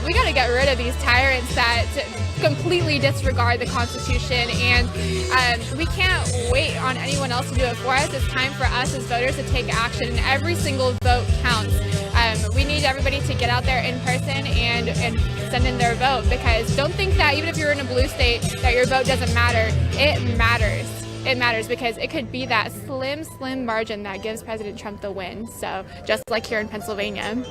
We got to get rid of these tyrants that completely disregard the Constitution, and we can't wait on anyone else to do it for us. It's time for us as voters to take action, and every single vote counts. We need everybody to get out there in person and send in their vote, because don't think that even if you're in a blue state that your vote doesn't matter. It matters. It matters because it could be that slim margin that gives President Trump the win. So just like here in Pennsylvania.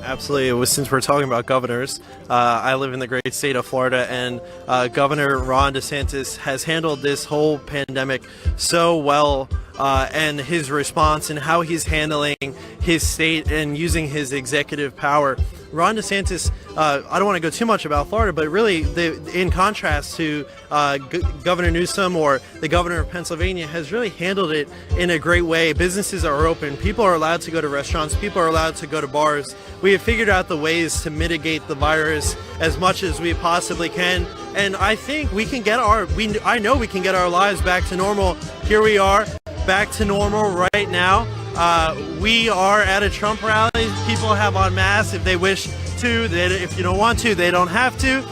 Absolutely. Since we're talking about governors, I live in the great state of Florida, and Governor Ron DeSantis has handled this whole pandemic so well, and his response and how he's handling his state and using his executive power. Ron DeSantis, I don't want to go too much about Florida, but really, in contrast to Governor Newsom or the governor of Pennsylvania, has really handled it in a great way. Businesses are open. People are allowed to go to restaurants. People are allowed to go to bars. We have figured out the ways to mitigate the virus as much as we possibly can. And I think we can get I know we can get our lives back to normal. Here we are, back to normal right now. We are at a Trump rally. People have on masks if they wish to. If you don't want to, they don't have to.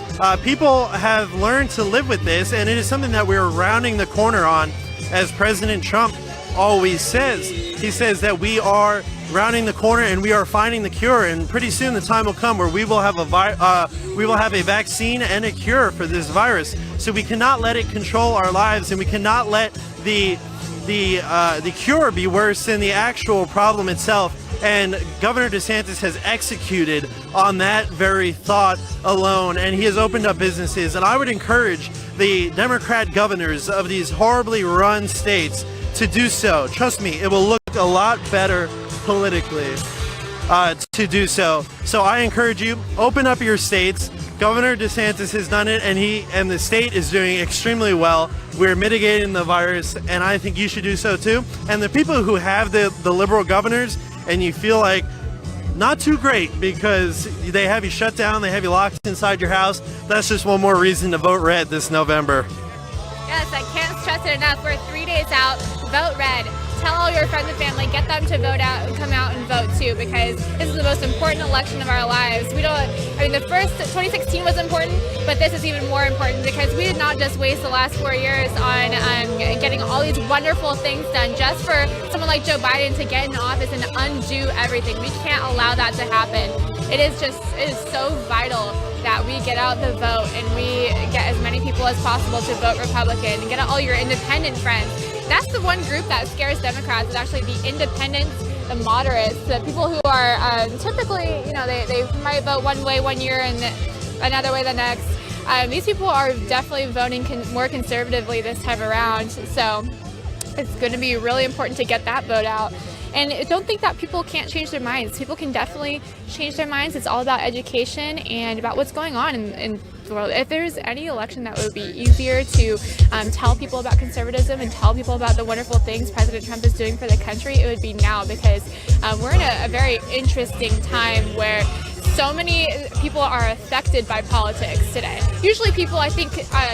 People have learned to live with this, and it is something that we're rounding the corner on as President Trump always says. He says that we are rounding the corner and we are finding the cure, and pretty soon the time will come where we will have a vaccine and a cure for this virus. So we cannot let it control our lives, and we cannot let the cure be worse than the actual problem itself. And Governor DeSantis has executed on that very thought alone, and he has opened up businesses. And I would encourage the Democrat governors of these horribly run states to do so. Trust me, it will look a lot better politically to do so. So I encourage you, open up your states. Governor DeSantis has done it, and the state is doing extremely well. We're mitigating the virus, and I think you should do so too. And the people who have the liberal governors and you feel like not too great because they have you shut down, they have you locked inside your house, that's just one more reason to vote red this November. Yes, I can't stress it enough. We're 3 days out. Vote red. Tell all your friends and family, get them to vote out and come out and vote too, because this is the most important election of our lives. The first 2016 was important, but this is even more important because we did not just waste the last 4 years on getting all these wonderful things done just for someone like Joe Biden to get in office and undo everything. We can't allow that to happen. It is so vital that we get out the vote and we get as many people as possible to vote Republican and get out all your independent friends. That's the one group that scares Democrats, is actually the independents, the moderates, the people who are typically, they might vote one way one year and another way the next. These people are definitely voting more conservatively this time around. So it's going to be really important to get that vote out. And don't think that people can't change their minds. People can definitely change their minds. It's all about education and about what's going on in the world. If there's any election that would be easier to tell people about conservatism and tell people about the wonderful things President Trump is doing for the country, it would be now, because we're in a very interesting time where so many people are affected by politics today. Usually people, I think,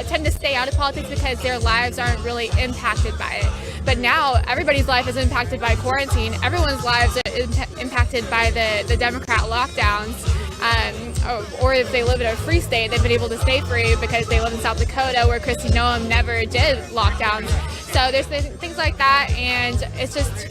tend to stay out of politics because their lives aren't really impacted by it. But now everybody's life is impacted by quarantine. Everyone's lives are impacted by the Democrat lockdowns. Or if they live in a free state, they've been able to stay free because they live in South Dakota, where Kristi Noem never did lockdowns. So there's things like that, and it's just,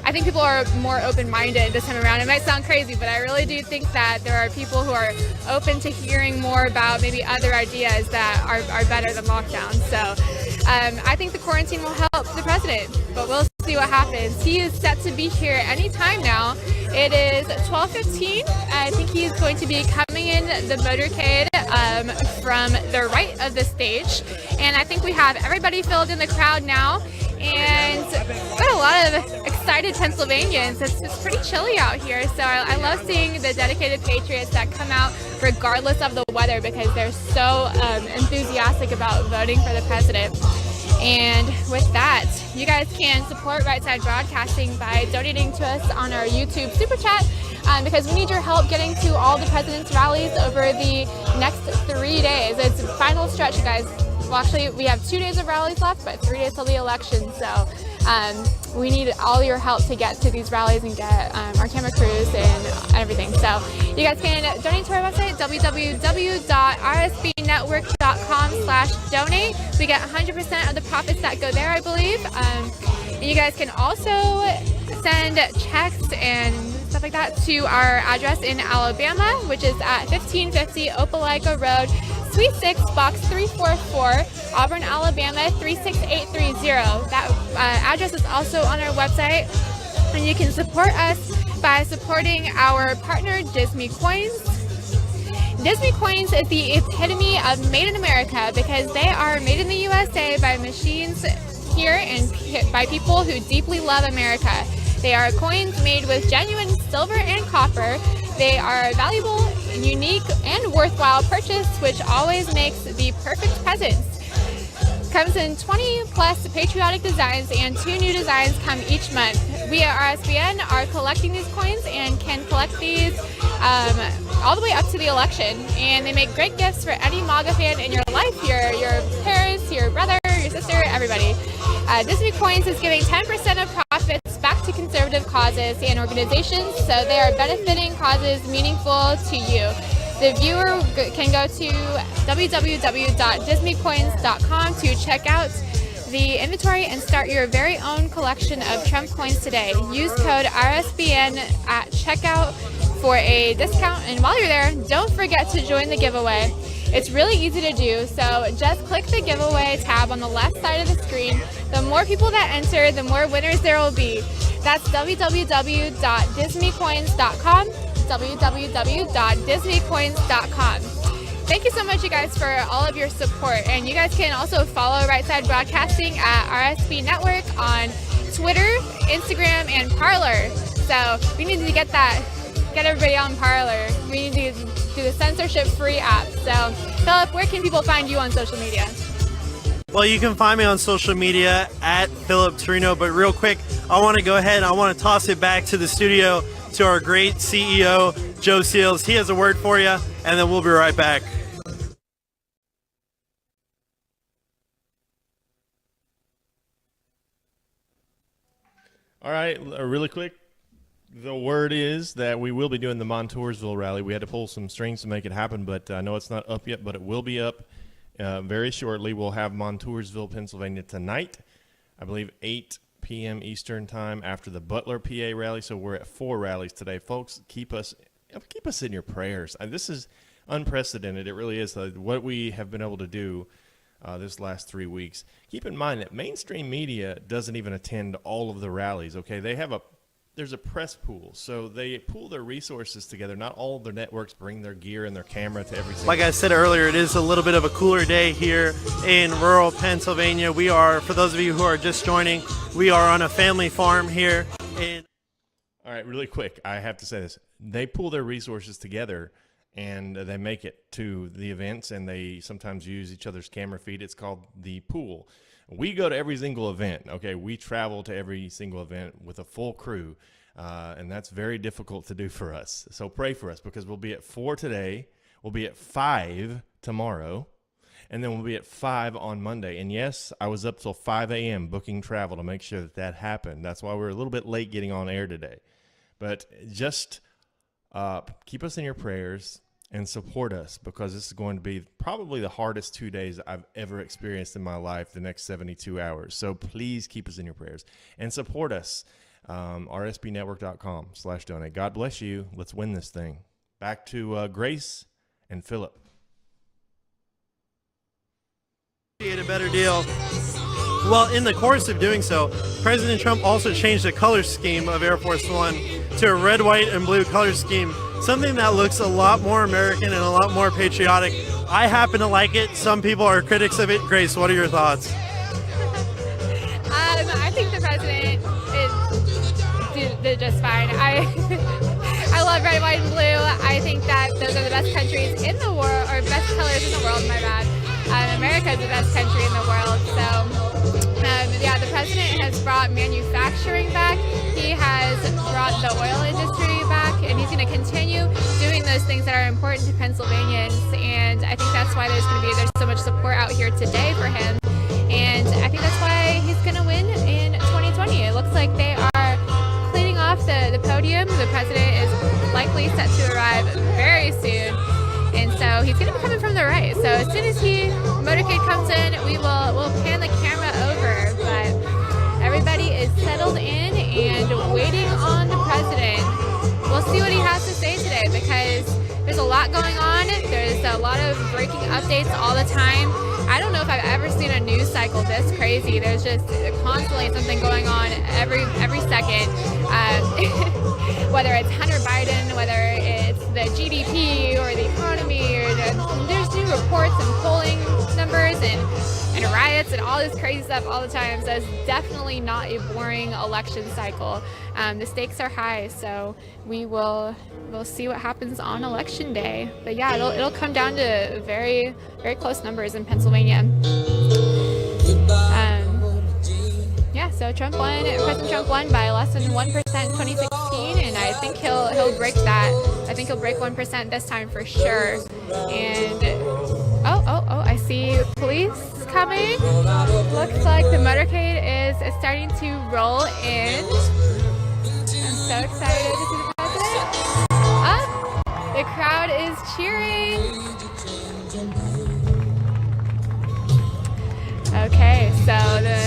I think people are more open-minded this time around. It might sound crazy, but I really do think that there are people who are open to hearing more about maybe other ideas that are better than lockdowns. So I think the quarantine will help the president, but we'll see what happens. He is set to be here any time now. It is 12:15. I think he's going to be coming in the motorcade from the right of the stage. And I think we have everybody filled in the crowd now. And got a lot of excited Pennsylvanians. It's pretty chilly out here, so I love seeing the dedicated patriots that come out regardless of the weather, because they're so enthusiastic about voting for the president. And with that, you guys can support Right Side Broadcasting by donating to us on our YouTube Superchat, because we need your help getting to all the president's rallies over the next 3 days. It's the final stretch, you guys. Well, actually, we have 2 days of rallies left, but 3 days till the election. So we need all your help to get to these rallies and get our camera crews and everything. So you guys can donate to our website, www.rsbnetwork.com/donate. We get 100% of the profits that go there, I believe. You guys can also send checks and stuff like that to our address in Alabama, which is at 1550 Opelika Road, Suite 6, Box 344, Auburn, Alabama 36830. That address is also on our website, and you can support us by supporting our partner, Disney Coins. Disney Coins is the epitome of Made in America, because they are made in the USA by machines here and by people who deeply love America. They are coins made with genuine silver and copper. They are valuable, unique, and worthwhile purchase, which always makes the perfect presents. Comes in 20 plus patriotic designs, and 2 new designs come each month. We at RSBN are collecting these coins and can collect these all the way up to the election. And they make great gifts for any MAGA fan in your life, your parents, your brother, your sister, everybody. Disney Coins is giving 10% of profits back to conservative causes and organizations, so they are benefiting causes meaningful to you. The viewer can go to www.disneycoins.com to check out the inventory and start your very own collection of Trump coins today. Use code RSBN at checkout for a discount, and while you're there, don't forget to join the giveaway. It's really easy to do, so just click the giveaway tab on the left side of the screen. The more people that enter, the more winners there will be. That's www.disneycoins.com, www.disneycoins.com. Thank you so much, you guys, for all of your support. And you guys can also follow Right Side Broadcasting at RSB Network on Twitter, Instagram, and Parler. So we need to get everybody on Parler. We need to do the censorship-free app. So, Philip, where can people find you on social media? Well, you can find me on social media at Philip Torino, but real quick, I want to go ahead and I want to toss it back to the studio to our great CEO, Joe Seals. He has a word for you, and then we'll be right back. All right, really quick. The word is that we will be doing the Montoursville Rally. We had to pull some strings to make it happen, but I know it's not up yet, but it will be up very shortly. We'll have Montoursville, Pennsylvania tonight, I believe 8 p.m. Eastern time after the Butler, PA rally. So we're at 4 rallies today. Folks, keep us in your prayers. This is unprecedented. It really is. What we have been able to do this last 3 weeks. Keep in mind that mainstream media doesn't even attend all of the rallies, okay? There's a press pool, so they pool their resources together. Not all of their networks bring their gear and their camera to every single. Like I said earlier, it is a little bit of a cooler day here in rural Pennsylvania. We are, for those of you who are just joining, we are on a family farm here. All right, really quick, I have to say this. They pool their resources together, and they make it to the events, and they sometimes use each other's camera feed. It's called the pool. We go to every single event, okay? We travel to every single event with a full crew, and that's very difficult to do for us. So pray for us, because we'll be at 4 today, we'll be at 5 tomorrow, and then we'll be at 5 on Monday. And yes, I was up till 5 a.m. booking travel to make sure that happened. That's why we're a little bit late getting on air today. But just keep us in your prayers and support us, because this is going to be probably the hardest 2 days I've ever experienced in my life, the next 72 hours. So please keep us in your prayers and support us. rsbnetwork.com/donate. God bless you. Let's win this thing. Back to Grace and Philip. A better deal. Well, in the course of doing so, President Trump also changed the color scheme of Air Force One to a red, white, and blue color scheme, something that looks a lot more American and a lot more patriotic. I happen to like it. Some people are critics of it. Grace, what are your thoughts? I think the president did just fine. I love red, white, and blue. I think that those are the best countries in the world, or best colors in the world, my bad. America is the best country in the world. So, yeah, the president has brought manufacturing back. He has brought the oil industry back, and he's going to continue doing those things that are important to Pennsylvanians. And I think that's why there's so much support out here today for him. And I think that's why he's going to win in 2020. It looks like they are cleaning off the podium. The president is likely set to arrive very soon. And so he's going to be coming from the right. So as soon as motorcade comes in, we'll pan the camera over. But everybody is settled in and waiting on the president. We'll see what he has to say today, because there's a lot going on. There's a lot of breaking updates all the time. I don't know if I've ever seen a news cycle this crazy. There's just constantly something going on every second. Whether it's Hunter Biden, whether it's the GDP or the economy, or there's new reports and polling numbers and riots and all this crazy stuff all the time. So it's definitely not a boring election cycle. The stakes are high, so we'll see what happens on election day. But yeah, it'll come down to very, very close numbers in Pennsylvania. Yeah, so President Trump won by less than 1% in 2016, and I think he'll break that. I think he'll break 1% this time for sure. And I see police coming. Looks like the motorcade is starting to roll in. I'm so excited to see the president. The crowd is cheering. Okay, so the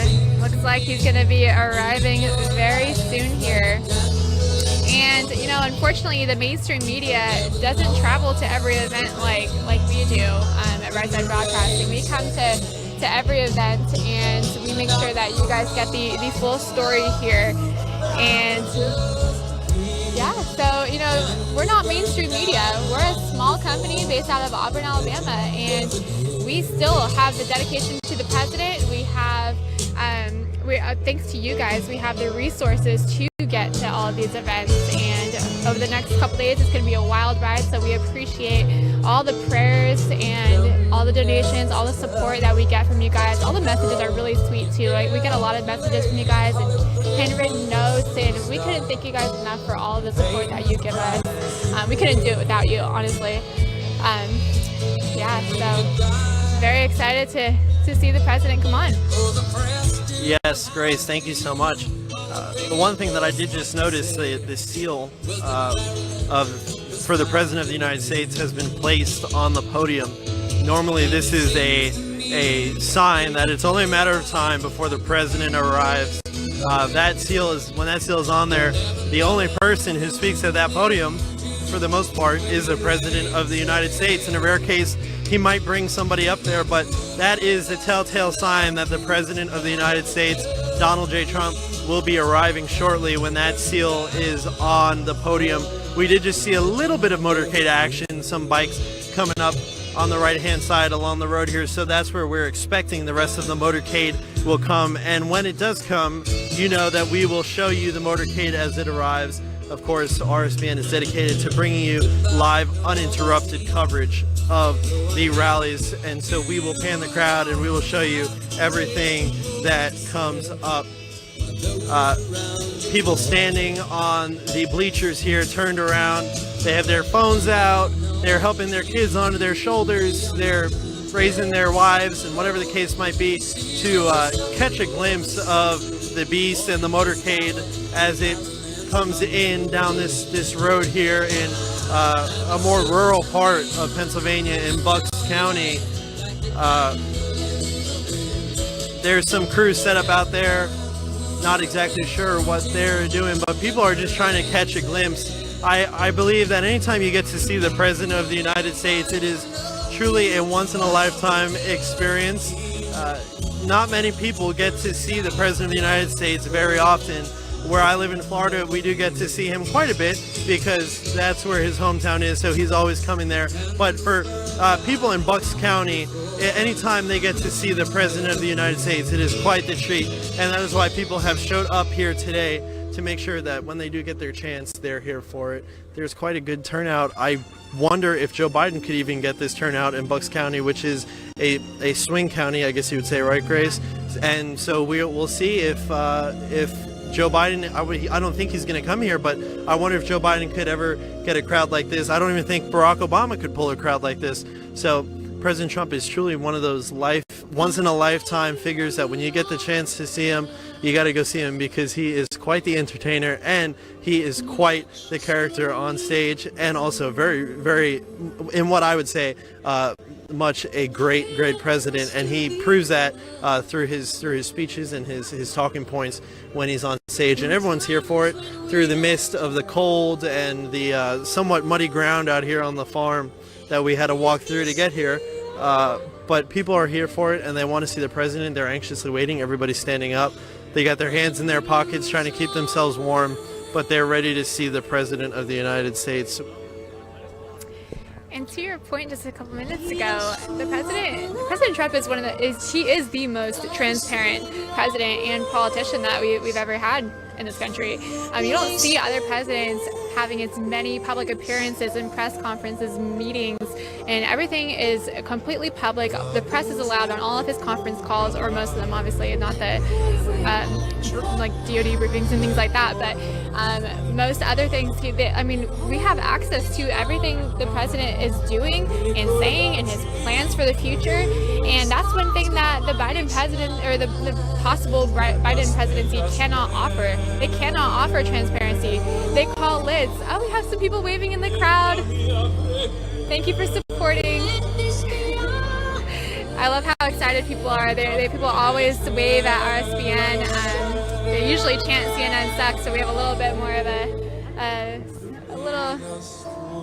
looks like he's going to be arriving very soon here. And, you know, unfortunately, the mainstream media doesn't travel to every event like we do at Right Side Broadcasting. We come to every event, and we make sure that you guys get the full story here. And yeah, so, you know, we're not mainstream media. We're a small company based out of Auburn, Alabama, and we still have the dedication to the president. We have, thanks to you guys, we have the resources to get to all of these events. And over the next couple days, it's going to be a wild ride. So we appreciate all the prayers and all the donations, all the support that we get from you guys. All the messages are really sweet too. Like, we get a lot of messages from you guys and handwritten notes, and we couldn't thank you guys enough for all of the support that you give us. We couldn't do it without you, honestly. Yeah, so very excited to see the president come on. Yes, Grace, thank you so much. The one thing that I did just notice, the seal for the President of the United States has been placed on the podium. Normally this is a sign that it's only a matter of time before the President arrives. When that seal is on there, the only person who speaks at that podium, for the most part, is the President of the United States. In a rare case, he might bring somebody up there, but that is a telltale sign that the President of the United States, Donald J. Trump, will be arriving shortly when that seal is on the podium. We did just see a little bit of motorcade action, some bikes coming up on the right-hand side along the road here, so that's where we're expecting the rest of the motorcade will come. And when it does come, you know that we will show you the motorcade as it arrives. Of course, RSBN is dedicated to bringing you live, uninterrupted coverage of the rallies, and so we will pan the crowd and we will show you everything that comes up. People standing on the bleachers here turned around. They have their phones out. They're helping their kids onto their shoulders. They're raising their wives and whatever the case might be to catch a glimpse of the beast and the motorcade as it comes in down this road here in a more rural part of Pennsylvania in Bucks County. There's some crews set up out there. Not exactly sure what they're doing, but people are just trying to catch a glimpse. I believe that anytime you get to see the President of the United States, it is truly a once-in-a-lifetime experience. Not many people get to see the President of the United States very often. Where I live in Florida, we do get to see him quite a bit because that's where his hometown is, so he's always coming there. But for people in Bucks County, anytime they get to see the President of the United States, it is quite the treat. And that is why people have showed up here today to make sure that when they do get their chance, they're here for it. There's quite a good turnout. I wonder if Joe Biden could even get this turnout in Bucks County, which is a swing county, I guess you would say, right, Grace? And so we'll see if Joe Biden, I don't think he's going to come here, but I wonder if Joe Biden could ever get a crowd like this. I don't even think Barack Obama could pull a crowd like this. So President Trump is truly one of those once-in-a-lifetime figures that when you get the chance to see him, you got to go see him because he is quite the entertainer and he is quite the character on stage, and also very, very, in what I would say, much a great president, and he proves that through his speeches and his talking points when he's on stage, and everyone's here for it through the midst of the cold and the somewhat muddy ground out here on the farm that we had to walk through to get here. But people are here for it and they want to see the president. They're anxiously waiting. Everybody's standing up. They got their hands in their pockets trying to keep themselves warm, but they're ready to see the President of the United States. And to your point just a couple minutes ago, President Trump is the most transparent president and politician that we've ever had in this country. You don't see other presidents having as many public appearances and press conferences, meetings, and everything is completely public. The press is allowed on all of his conference calls, or most of them, obviously, not the like DOD briefings and things like that, but most other things, we have access to everything the president is doing and saying and his plans for the future. And that's one thing that the Biden president, or the possible Biden presidency, cannot offer. They cannot offer transparency. They call lids. Oh, we have some people waving in the crowd. Thank you for supporting. I love how excited people are. People always wave at RSBN. They usually chant CNN sucks, so we have a little bit more of a little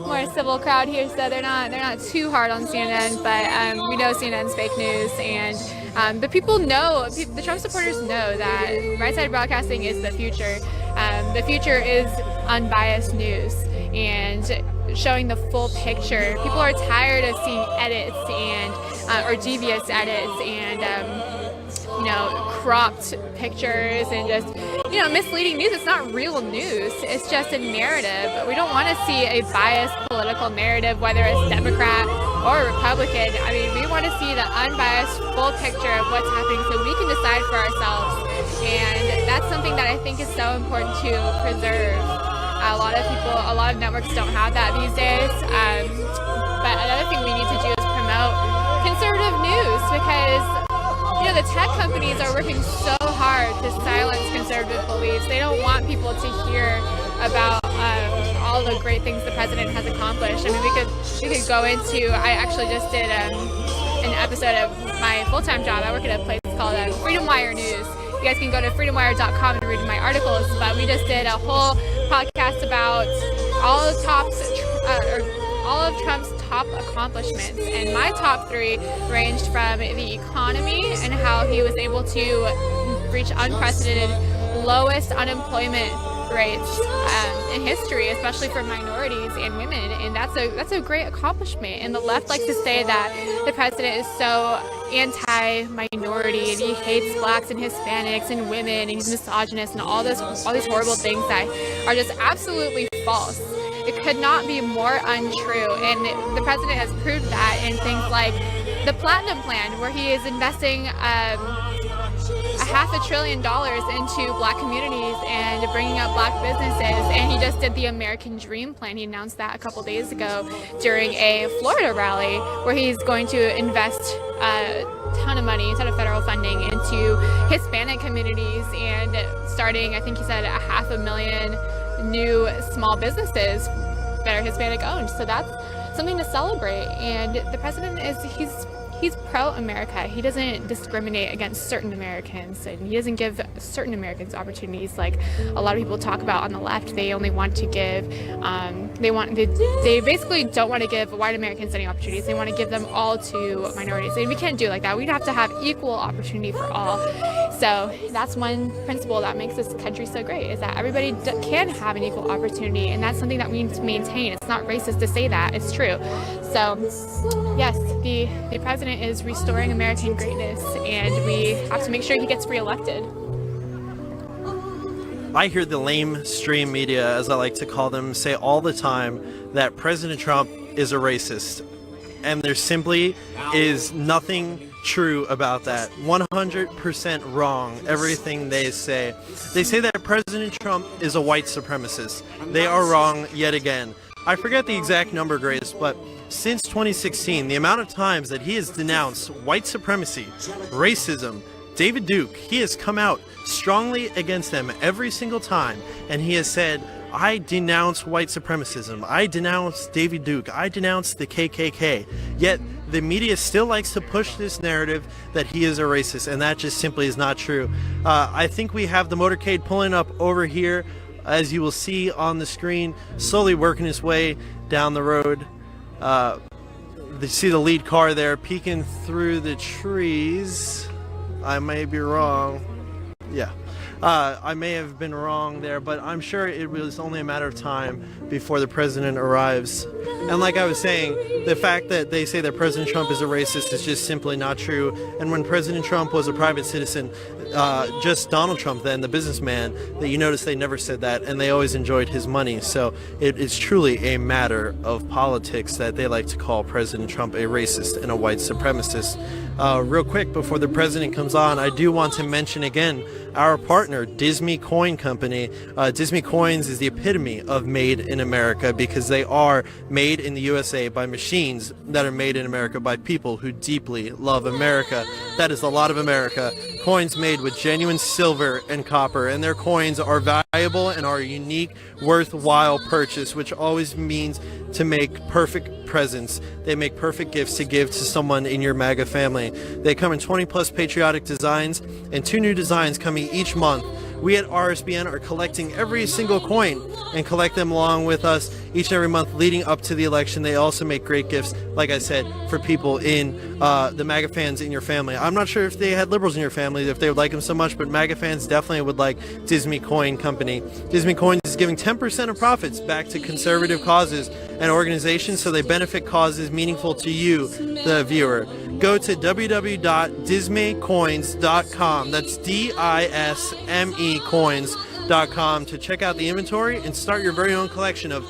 more civil crowd here. So they're not too hard on CNN, but we know CNN's fake news, and but people know, the Trump supporters know that right-side broadcasting is the future. The future is unbiased news and showing the full picture. People are tired of seeing edits and or devious edits and cropped pictures and just misleading news. It's not real news. It's just a narrative. We don't want to see a biased political narrative, whether it's Democrat or Republican. I mean, we want to see the unbiased full picture of what's happening so we can decide for ourselves. And that's something that I think is so important to preserve. A lot of networks don't have that these days. But another thing we need to do is promote conservative news, because the tech companies are working so hard to silence conservative beliefs. They don't want people to hear about all the great things the president has accomplished. I mean, we could go into. I actually just did an episode of my full-time job. I work at a place called Freedom Wire News. You guys can go to freedomwire.com and read my articles. But we just did a whole podcast about all of Trump's top accomplishments, and my top 3 ranged from the economy and how he was able to reach unprecedented lowest unemployment rates in history, especially for minorities and women, and that's a great accomplishment. And the left likes to say that the president is so anti-minority and he hates blacks and Hispanics and women and he's misogynist and all these horrible things that are just absolutely false. It could not be more untrue, and the president has proved that in things like the Platinum Plan, where he is investing $500 billion into black communities and bringing up black businesses. And he just did the American Dream Plan. He announced that a couple days ago during a Florida rally, where he's going to invest a ton of federal funding into Hispanic communities and starting, I think he said, 500,000 new small businesses that are Hispanic owned. So that's something to celebrate. And the president he's pro-America. He doesn't discriminate against certain Americans, and he doesn't give certain Americans opportunities like a lot of people talk about on the left. They only want to give, they basically don't want to give white Americans any opportunities. They want to give them all to minorities. And we can't do it like that. We'd have to have equal opportunity for all. So that's one principle that makes this country so great, is that everybody can have an equal opportunity, and that's something that we need to maintain. It's not racist to say that. It's true. So yes, the president is restoring American greatness, and we have to make sure he gets reelected. I hear the lamestream media, as I like to call them, say all the time that President Trump is a racist. And there simply is nothing true about that. 100% wrong, everything they say. They say that President Trump is a white supremacist. They are wrong yet again. I forget the exact number, Grace, but since 2016, the amount of times that he has denounced white supremacy, racism, David Duke, he has come out strongly against them every single time, and he has said, I denounce white supremacism, I denounce David Duke, I denounce the KKK. Yet the media still likes to push this narrative that he is a racist, and that just simply is not true. I think we have the motorcade pulling up over here, as you will see on the screen, slowly working its way down the road. You see the lead car there peeking through the trees. I may be wrong. Yeah. I may have been wrong there, but I'm sure it was only a matter of time before the president arrives. And like I was saying, the fact that they say that President Trump is a racist is just simply not true. And when President Trump was a private citizen, just Donald Trump then, the businessman, that you notice they never said that, and they always enjoyed his money. So it is truly a matter of politics that they like to call President Trump a racist and a white supremacist. Real quick, before the president comes on, I do want to mention again our partner, Disney Coin Company. Disney Coins is the epitome of made in America, because they are made in the USA by machines that are made in America by people who deeply love America. That is a lot of America. Coins made with genuine silver and copper, and their coins are valued valuable and are a unique, worthwhile purchase, which always means to make perfect presents. They make perfect gifts to give to someone in your MAGA family. They come in 20 plus patriotic designs and 2 new designs coming each month. We at RSBN are collecting every single coin and collect them along with us each and every month leading up to the election. They also make great gifts, like I said, for people in the MAGA fans in your family. I'm not sure if they had liberals in your family, if they would like them so much, but MAGA fans definitely would like Disney Coin Company. Disney Coins is giving 10% of profits back to conservative causes and organizations, so they benefit causes meaningful to you, the viewer. Go to www.dismecoins.com. That's DISME coins.com to check out the inventory and start your very own collection of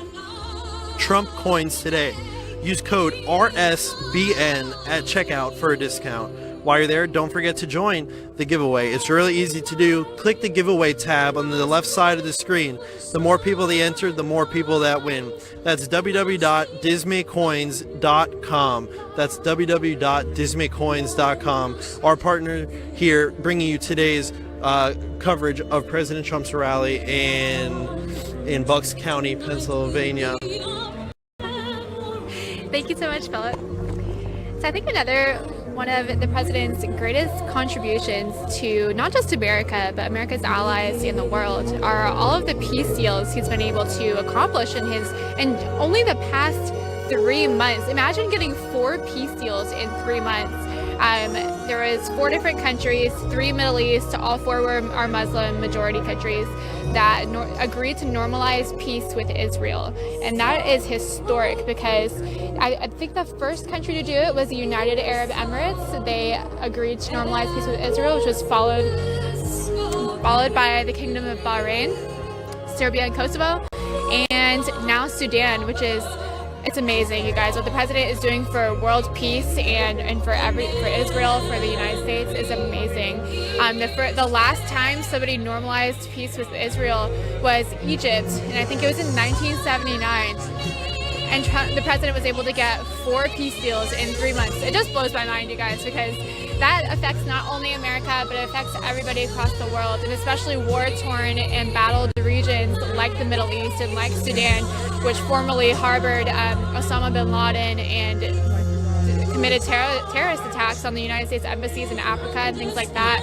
Trump coins today. Use code RSBN at checkout for a discount. While you're there, don't forget to join the giveaway. It's really easy to do. Click the giveaway tab on the left side of the screen. The more people they enter, the more people that win. That's www.dismecoins.com. That's www.dismecoins.com. Our partner here bringing you today's coverage of President Trump's rally in Bucks County, Pennsylvania. Thank you so much, Philip. So I think one of the president's greatest contributions to not just America, but America's allies in the world are all of the peace deals he's been able to accomplish in only the past 3 months. Imagine getting 4 peace deals in 3 months. There was 4 different countries, 3 Middle East, all 4 are Muslim majority countries that agreed to normalize peace with Israel. And that is historic because I think the first country to do it was the United Arab Emirates. They agreed to normalize peace with Israel, which was followed by the Kingdom of Bahrain, Serbia and Kosovo, and now Sudan, which is it's amazing, you guys. What the president is doing for world peace and for Israel, for the United States is amazing. The last time somebody normalized peace with Israel was Egypt, and I think it was in 1979. And the president was able to get 4 peace deals in 3 months. It just blows my mind, you guys, because that affects not only America, but it affects everybody across the world, and especially war-torn and battled regions like the Middle East and like Sudan, which formerly harbored Osama bin Laden and committed terrorist attacks on the United States embassies in Africa and things like that.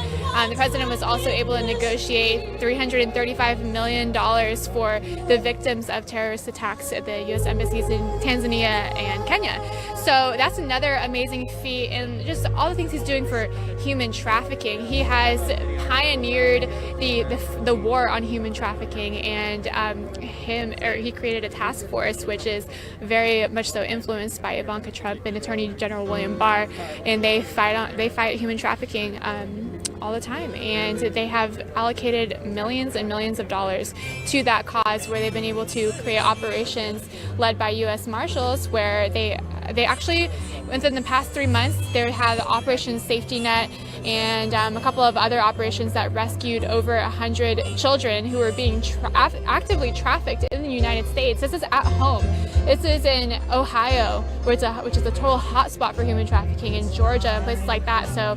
The president was also able to negotiate $335 million for the victims of terrorist attacks at the U.S. embassies in Tanzania and Kenya. So that's another amazing feat, and just all the things he's doing for human trafficking. He has pioneered the war on human trafficking, and he created a task force which is very much so influenced by Ivanka Trump and Attorney General William Barr, and they fight human trafficking all the time, and they have allocated millions and millions of dollars to that cause, where they've been able to create operations led by U.S. Marshals, where they actually, within the past 3 months, they had Operation Safety Net and a couple of other operations that rescued over 100 children who were being actively trafficked in the United States. This is at home. This is in Ohio, which is a total hotspot for human trafficking, in Georgia and places like that. So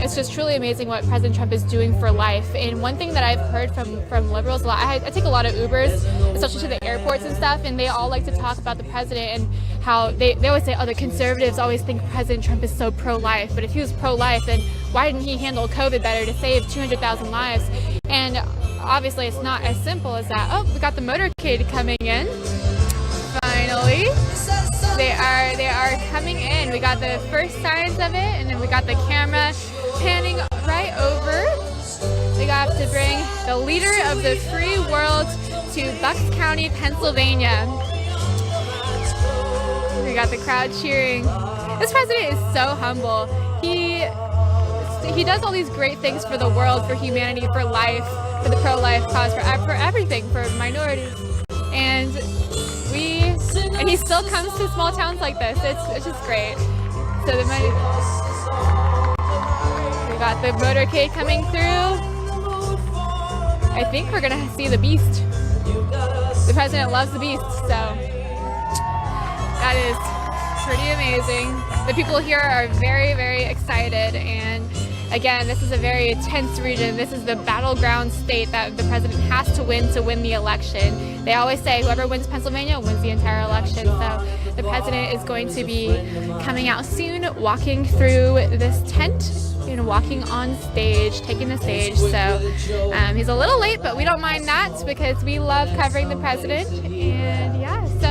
it's just truly amazing what President Trump is doing for life. And one thing that I've heard from liberals a lot, I take a lot of Ubers, especially to the airports and stuff, and they all like to talk about the president and how they always say, oh, the conservatives always think President Trump is so pro-life. But if he was pro-life, then why didn't he handle COVID better to save 200,000 lives? And obviously it's not as simple as that. Oh, we got the motorcade coming in. Finally. They are coming in. We got the first signs of it, and then we got the camera panning right over. We got to bring the leader of the free world to Bucks County, Pennsylvania. We got the crowd cheering. This president is so humble. He does all these great things for the world, for humanity, for life, for the pro-life cause, for everything, for minorities. And he still comes to small towns like this. It's just great. So we got the motorcade coming through. I think we're gonna see the beast. The president loves the beast, so that is pretty amazing. The people here are very, very excited, and again, this is a very tense region. This is the battleground state that the president has to win the election. They always say whoever wins Pennsylvania wins the entire election. So the president is going to be coming out soon, walking through this tent and walking on stage, taking the stage. So he's a little late, but we don't mind that because we love covering the president. And yeah, so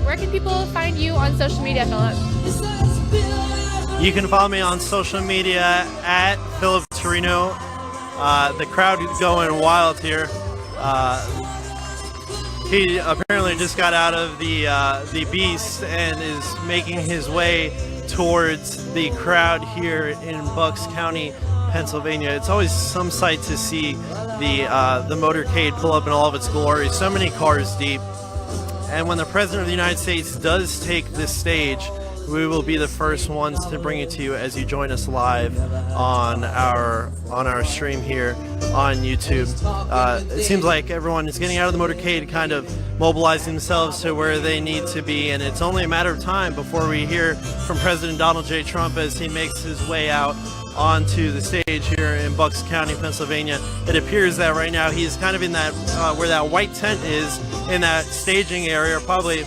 where can people find you on social media, Philip? You can follow me on social media at Philip Torino. The crowd is going wild here. He apparently just got out of the Beast and is making his way towards the crowd here in Bucks County, Pennsylvania. It's always some sight to see the motorcade pull up in all of its glory, so many cars deep. And when the President of the United States does take this stage, we will be the first ones to bring it to you as you join us live on our stream here on YouTube. It seems like everyone is getting out of the motorcade, kind of mobilizing themselves to where they need to be, and it's only a matter of time before we hear from President Donald J. Trump as he makes his way out onto the stage here in Bucks County, Pennsylvania. It appears that right now he's kind of in that where that white tent is, in that staging area, probably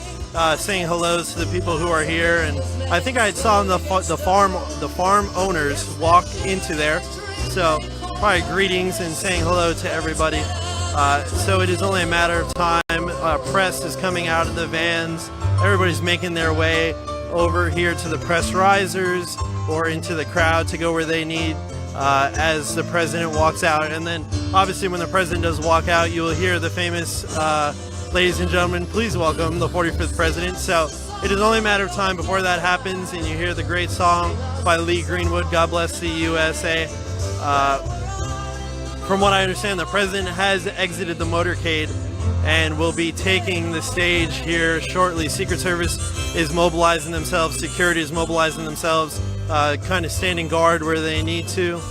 saying hellos to the people who are here. And I think I saw the farm owners walk into there, so probably greetings and saying hello to everybody. So it is only a matter of time. Press is coming out of the vans. Everybody's making their way over here to the press risers or into the crowd to go where they need as the president walks out. And then obviously when the president does walk out, you will hear the famous ladies and gentlemen, please welcome the 45th president. So it is only a matter of time before that happens, and you hear the great song by Lee Greenwood, God Bless the USA. From what I understand, the president has exited the motorcade and will be taking the stage here shortly. Secret Service is mobilizing themselves, security is mobilizing themselves, kind of standing guard where they need to.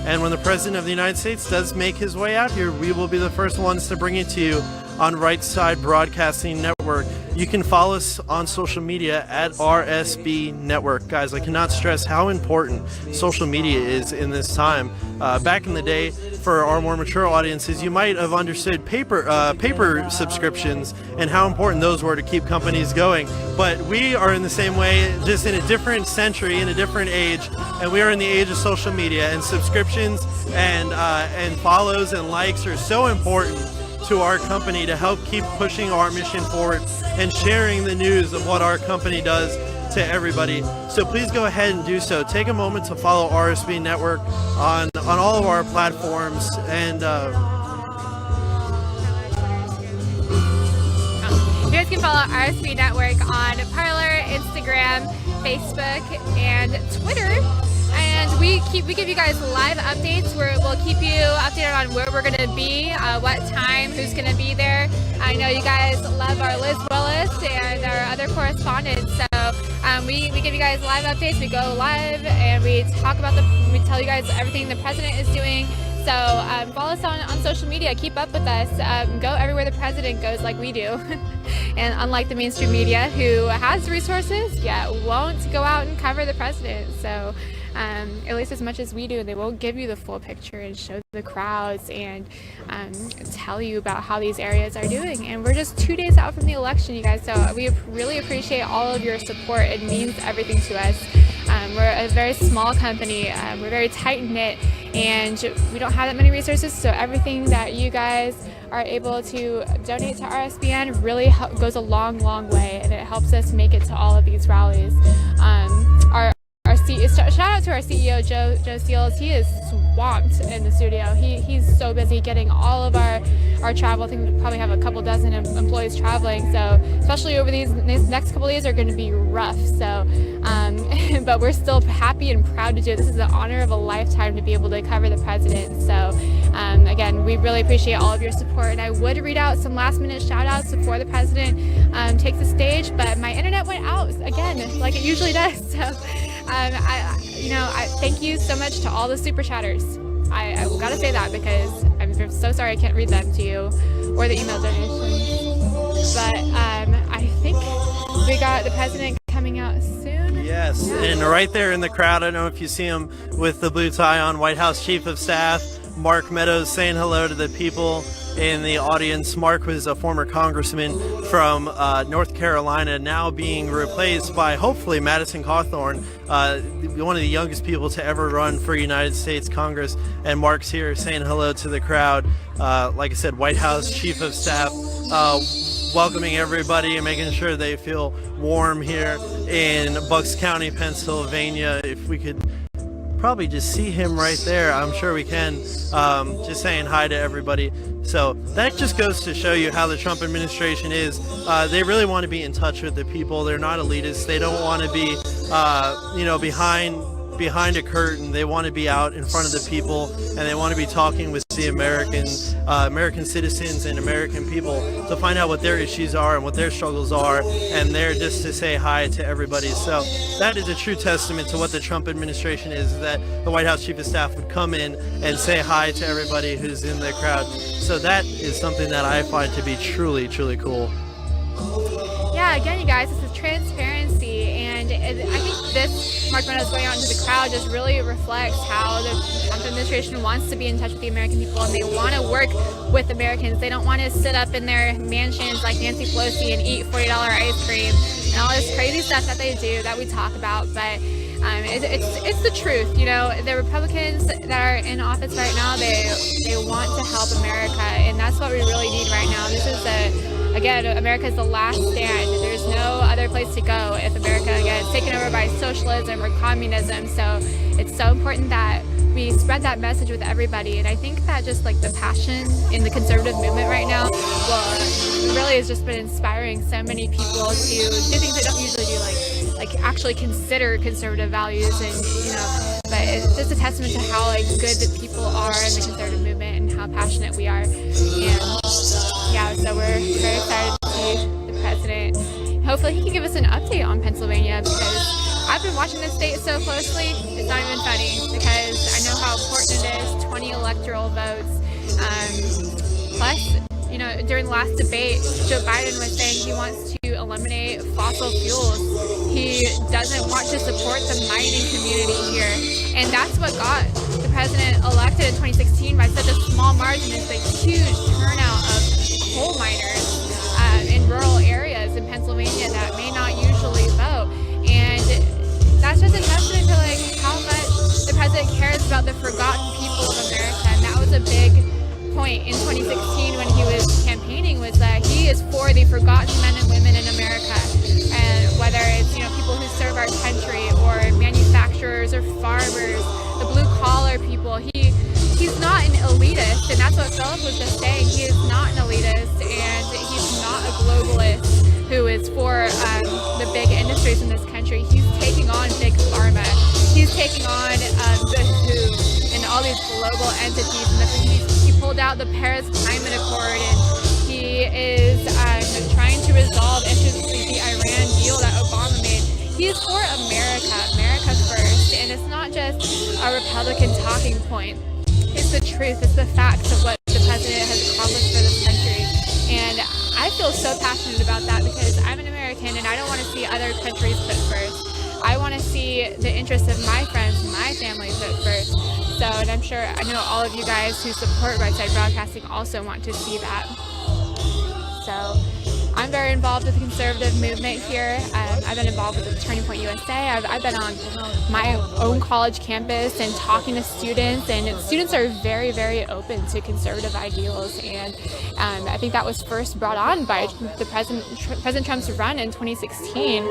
And when the President of the United States does make his way out here, we will be the first ones to bring it to you on Right Side Broadcasting Network. You can follow us on social media at RSB Network. Guys, I cannot stress how important social media is in this time. Back in the day, for our more mature audiences, you might have understood paper subscriptions and how important those were to keep companies going. But we are in the same way, just in a different century, in a different age, and we are in the age of social media, and subscriptions and follows and likes are so important to our company to help keep pushing our mission forward and sharing the news of what our company does to everybody. So please go ahead and do so. Take a moment to follow RSB Network on all of our platforms, and you guys can follow RSB Network on Parler, Instagram, Facebook, and Twitter. And we give you guys live updates where we'll keep you updated on where we're going to be, what time, who's going to be there. I know you guys love our Liz Willis and our other correspondents, so we give you guys live updates. We go live and we talk about we tell you guys everything the president is doing. So follow us on social media. Keep up with us. Go everywhere the president goes, like we do. And unlike the mainstream media, who has resources, yet won't go out and cover the president. So at least as much as we do, they won't give you the full picture and show the crowds and tell you about how these areas are doing. And we're just 2 days out from the election, you guys. So we really appreciate all of your support. It means everything to us. We're a very small company. We're very tight-knit, and we don't have that many resources. So everything that you guys are able to donate to RSBN really goes a long, long way, and it helps us make it to all of these rallies. Shout out to our CEO, Joe Seals. He is swamped in the studio. He's so busy getting all of our travel. I think we probably have a couple dozen employees traveling. So especially over these next couple of days are going to be rough. So, but we're still happy and proud to do it. This is the honor of a lifetime to be able to cover the president. So again, we really appreciate all of your support. And I would read out some last minute shout outs before the president takes the stage, but my internet went out again, like it usually does. So. I thank you so much to all the super chatters. I gotta say that because I'm so sorry I can't read them to you or the email donations. But I think we got the president coming out soon. Yeah, Yes, and right there in the crowd, I don't know if you see him with the blue tie on, White House Chief of Staff Mark Meadows saying hello to the people in the audience. Mark was a former congressman from North Carolina, now being replaced by hopefully Madison Cawthorn, one of the youngest people to ever run for United States Congress. And Mark's here saying hello to the crowd. Like I said, White House Chief of Staff, welcoming everybody and making sure they feel warm here in Bucks County, Pennsylvania. If we could probably just see him right there, I'm sure we can, just saying hi to everybody. So that just goes to show you how the Trump administration is. They really want to be in touch with the people. They're not elitists. They don't want to be behind a curtain. They want to be out in front of the people, and they want to be talking with the American citizens and American people to find out what their issues are and what their struggles are, and they're just to say hi to everybody. So that is a true testament to what the Trump administration is, that the White House Chief of Staff would come in and say hi to everybody who's in the crowd. So that is something that I find to be truly, truly cool. Yeah, again, you guys, this is transparency, and I think this Mark Meadows going out into the crowd just really reflects how the Trump administration wants to be in touch with the American people, and they want to work with Americans. They don't want to sit up in their mansions like Nancy Pelosi and eat $40 ice cream and all this crazy stuff that they do that we talk about, but it's the truth. You know, the Republicans that are in office right now, they want to help America, and that's what we really need right now. This is again, America is the last stand. There's no other place to go if America, again, is taken over by socialism or communism. So it's so important that we spread that message with everybody. And I think that just like the passion in the conservative movement right now, well, really has just been inspiring so many people to do things they don't usually do, like actually consider conservative values, and but it's just a testament to how good the people are in the conservative movement and how passionate we are. And yeah, so we're very excited to see the president. Hopefully he can give us an update on Pennsylvania, because I've been watching this state so closely, it's not even funny, because I know how important it is, 20 electoral votes. Plus, during the last debate, Joe Biden was saying he wants to eliminate fossil fuels. He doesn't want to support the mining community here. And that's what got the president elected in 2016 by such a small margin, is the huge turnout of coal miners in rural areas in Pennsylvania that may not usually vote. And that's just a testament to how much the president cares about the forgotten people of America. And that was a big point in 2016 when he was campaigning, was that he is for the forgotten men and women in America. And whether it's people who serve our country, or manufacturers, or farmers, the blue collar people, he's not an elitist, and that's what Philip was just saying. He is not an elitist, and he's not a globalist who is for the big industries in this country. He's taking on big pharma. He's taking on the WHO and all these global entities. And he pulled out the Paris Climate Accord, and he is trying to resolve issues with the Iran deal that Obama made. He is for America first, and it's not just a Republican talking point. It's the truth. It's the facts of what the president has accomplished for this country. And I feel so passionate about that, because I'm an American and I don't want to see other countries put first. I want to see the interests of my friends, my family put first. So, and I know all of you guys who support Right Side Broadcasting also want to see that. So I'm very involved with the conservative movement here. I've been involved with the Turning Point USA. I've been on my own college campus and talking to students, and students are very, very open to conservative ideals. And I think that was first brought on by the President Trump's run in 2016.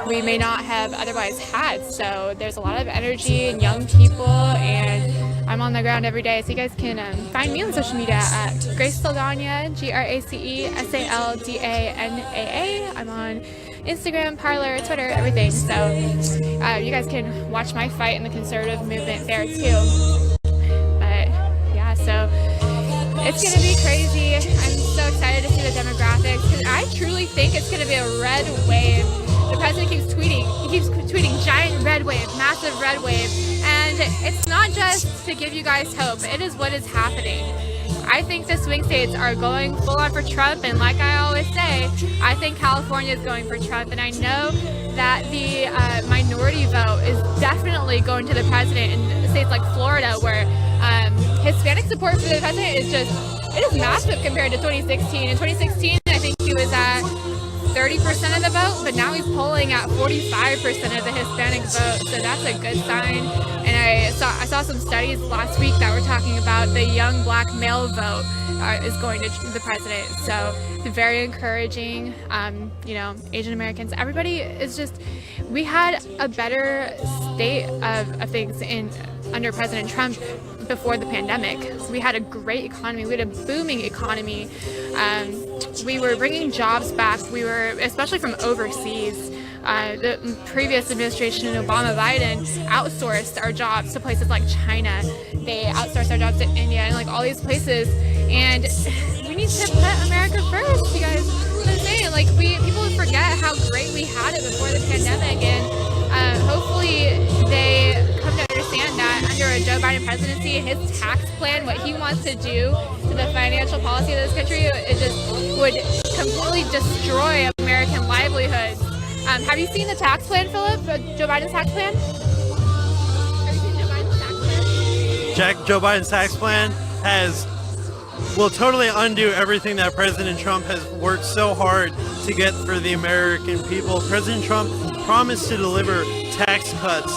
We may not have otherwise had. So there's a lot of energy and young people, and I'm on the ground every day. So you guys can find me on social media at Grace Saldana, GraceSaldanaa. I'm on Instagram, Parler, Twitter, everything. So you guys can watch my fight in the conservative movement there too. But yeah, so it's going to be crazy. I'm so excited to see the demographics, because I truly think it's going to be a red wave. The president keeps tweeting. He keeps tweeting giant red wave, massive red wave. And it's not just to give you guys hope. It is what is happening. I think the swing states are going full on for Trump, and like I always say, I think California is going for Trump, and I know that the minority vote is definitely going to the president in states like Florida, where Hispanic support for the president is it is massive compared to 2016. In 2016, I think he was at 30% of the vote, but now he's polling at 45% of the Hispanic vote, so that's a good sign. And I saw some studies last week that were talking about the young black male vote is going to the president, so it's very encouraging. Asian Americans, everybody is we had a better state of things under President Trump before the pandemic. We had a great economy. We had a booming economy. We were bringing jobs back. We were, especially from overseas. The previous administration, Obama-Biden, outsourced our jobs to places like China. They outsourced our jobs to India and like all these places. And we need to put America first, you guys. I'm saying, people forget how great we had it before the pandemic, and hopefully they come to understand that under a Joe Biden presidency, his tax plan, what he wants to do to the financial policy of this country, it just would completely destroy American livelihoods. Have you seen the tax plan, Philip? Joe Biden's tax plan? Have you seen Joe Biden's tax plan? Joe Biden's tax plan will totally undo everything that President Trump has worked so hard to get for the American people. President Trump promised to deliver tax cuts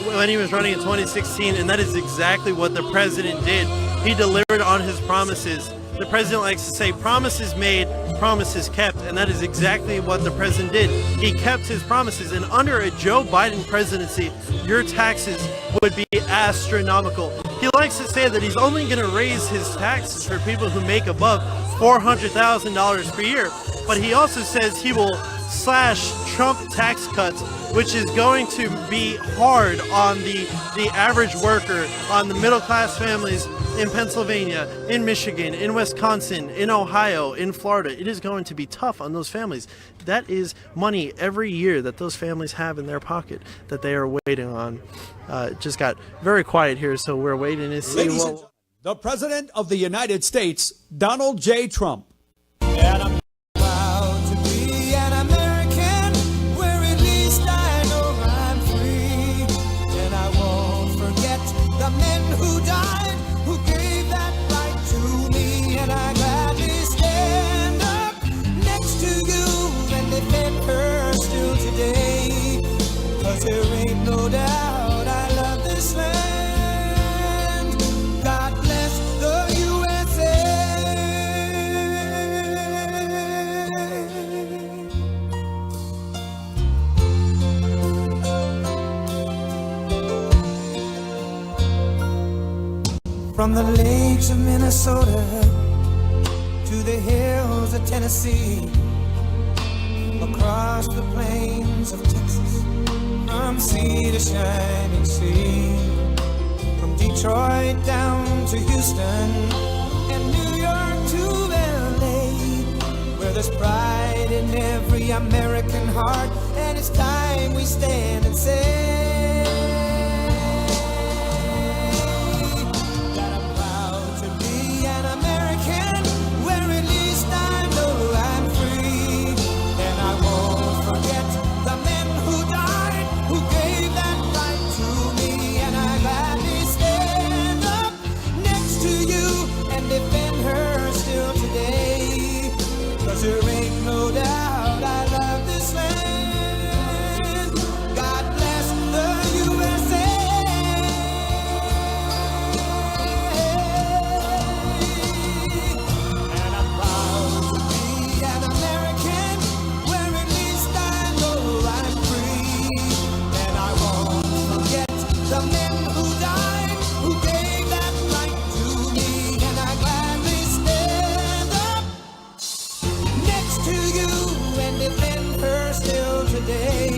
when he was running in 2016, and that is exactly what the president did. He delivered on his promises. The president likes to say, promises made, promises kept, and that is exactly what the president did. He kept his promises, and under a Joe Biden presidency, your taxes would be astronomical. He likes to say that he's only going to raise his taxes for people who make above $400,000 per year, but he also says he will slash Trump tax cuts, which is going to be hard on the average worker, on the middle class families in Pennsylvania, in Michigan, in Wisconsin, in Ohio, in Florida. It is going to be tough on those families. That is money every year that those families have in their pocket that they are waiting on. It just got very quiet here, so we're waiting to see. The President of the United States, Donald J. Trump. And I'm proud to be an American, where at least I know I'm free. And I won't forget the men who died, who gave that right to me. And I gladly stand up next to you and defend her still today. 'Cause there ain't no doubt I love this land. God bless the USA. From the lakes of Minnesota to the hills of Tennessee, across the plains of Texas, from sea to shining sea, from Detroit down to Houston and New York to LA, where there's pride in every American heart, and it's time we stand and say that I'm proud to be an American, where at least I know I'm free. And I won't forget the men who died, who gave that right to me. And I gladly stand up next to you and defend her still today. 'Cause there ain't no doubt I love this land. God bless the USA. And I'm proud to be an American, where at least I know I'm free. And I won't forget the men who died, who gave that right to me. And I gladly stand up next to you and defend her still today.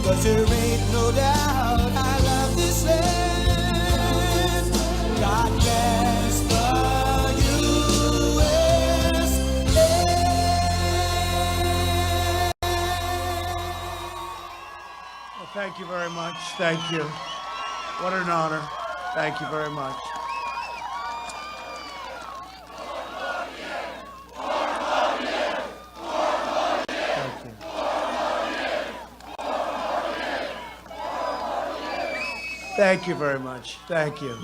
'Cause there ain't no doubt I love this land. God bless the USA. Well, thank you very much. Thank you. What an honor. Thank you very much. Thank you very much. Thank you.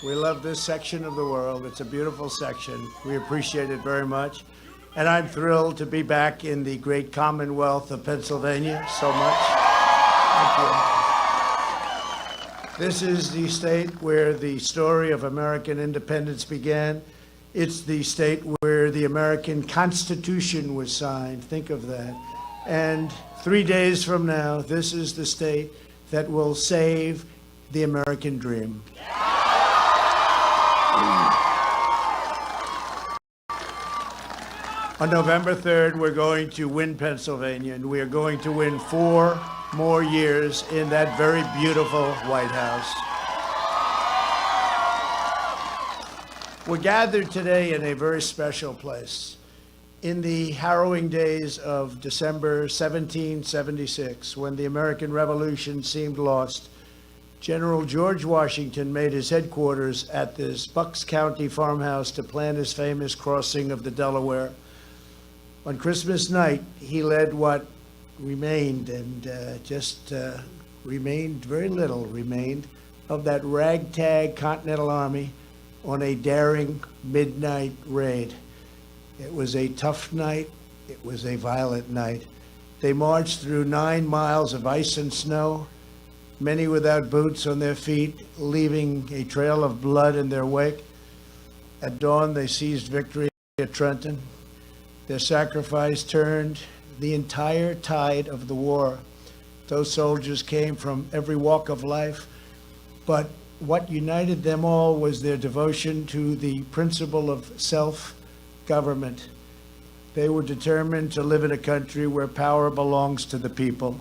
We love this section of the world. It's a beautiful section. We appreciate it very much. And I'm thrilled to be back in the great Commonwealth of Pennsylvania so much. Thank you. This is the state where the story of American independence began. It's the state where the American Constitution was signed. Think of that. And 3 days from now, this is the state that will save the American dream. On November 3rd, we're going to win Pennsylvania, and we are going to win 4 more years in that very beautiful White House. We're gathered today in a very special place. In the harrowing days of December 1776, when the American Revolution seemed lost, General George Washington made his headquarters at this Bucks County farmhouse to plan his famous crossing of the Delaware. On Christmas night, he led what remained, and remained, very little remained, of that ragtag Continental Army on a daring midnight raid. It was a tough night. It was a violent night. They marched through 9 miles of ice and snow, many without boots on their feet, leaving a trail of blood in their wake. At dawn, they seized victory at Trenton. Their sacrifice turned the entire tide of the war. Those soldiers came from every walk of life, but what united them all was their devotion to the principle of self-government. They were determined to live in a country where power belongs to the people.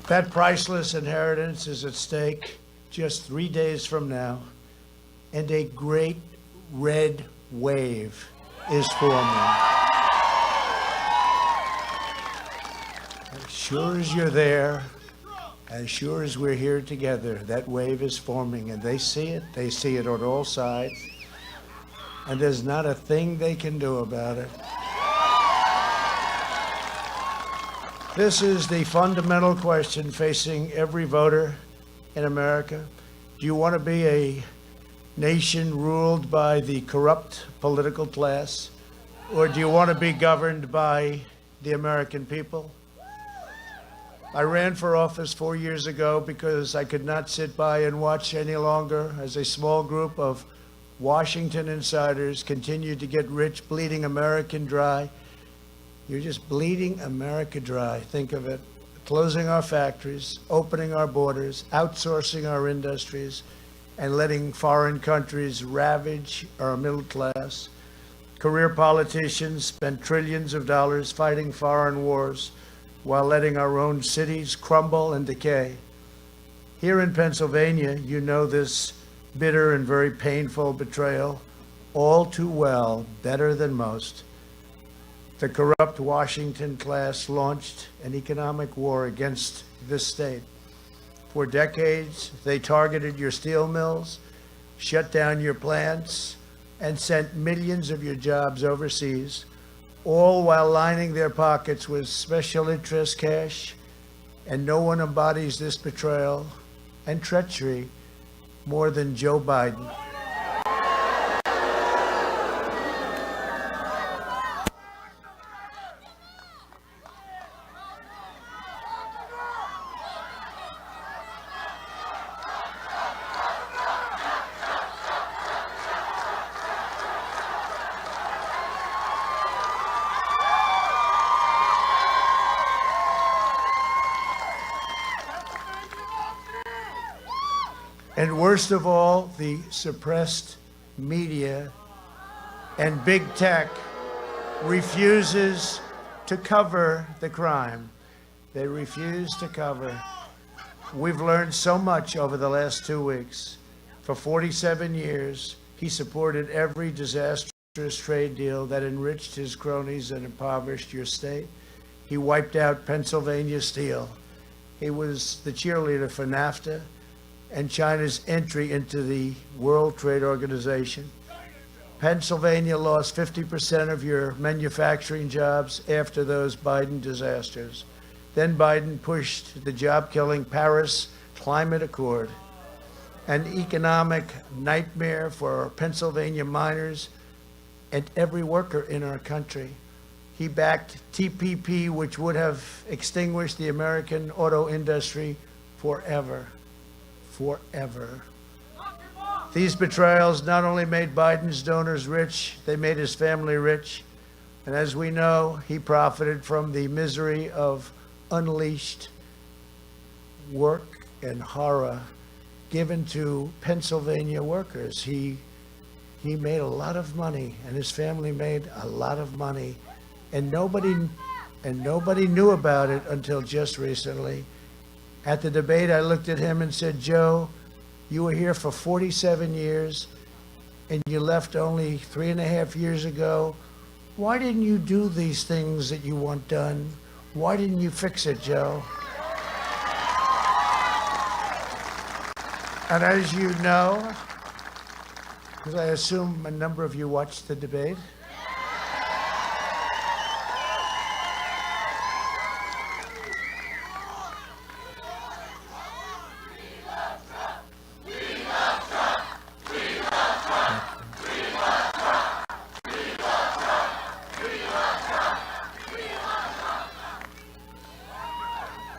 That priceless inheritance is at stake just 3 days from now, and a great red wave is forming. As sure as you're there, as sure as we're here together, that wave is forming, and they see it on all sides, and there's not a thing they can do about it. This is the fundamental question facing every voter in America. Do you want to be a nation ruled by the corrupt political class, or do you want to be governed by the American people? I ran for office 4 years ago because I could not sit by and watch any longer as a small group of Washington insiders continued to get rich, bleeding American dry. You're just bleeding America dry. Think of it. Closing our factories, opening our borders, outsourcing our industries, and letting foreign countries ravage our middle class. Career politicians spend trillions of dollars fighting foreign wars while letting our own cities crumble and decay. Here in Pennsylvania, you know this bitter and very painful betrayal all too well, better than most. The corrupt Washington class launched an economic war against this state. For decades, they targeted your steel mills, shut down your plants, and sent millions of your jobs overseas, all while lining their pockets with special interest cash. And no one embodies this betrayal and treachery more than Joe Biden. And worst of all, the suppressed media and big tech refuses to cover the crime. They refuse to cover. We've learned so much over the last 2 weeks. For 47 years, he supported every disastrous trade deal that enriched his cronies and impoverished your state. He wiped out Pennsylvania steel. He was the cheerleader for NAFTA and China's entry into the World Trade Organization. Pennsylvania lost 50% of your manufacturing jobs after those Biden disasters. Then Biden pushed the job-killing Paris Climate Accord, an economic nightmare for Pennsylvania miners and every worker in our country. He backed TPP, which would have extinguished the American auto industry forever. Forever. These betrayals not only made Biden's donors rich, they made his family rich. And as we know, he profited from the misery of unleashed work and horror given to Pennsylvania workers. He made a lot of money, and his family made a lot of money, and nobody knew about it until just recently. At the debate, I looked at him and said, Joe, you were here for 47 years, and you left only 3.5 years ago. Why didn't you do these things that you want done? Why didn't you fix it, Joe? And as you know, because I assume a number of you watched the debate,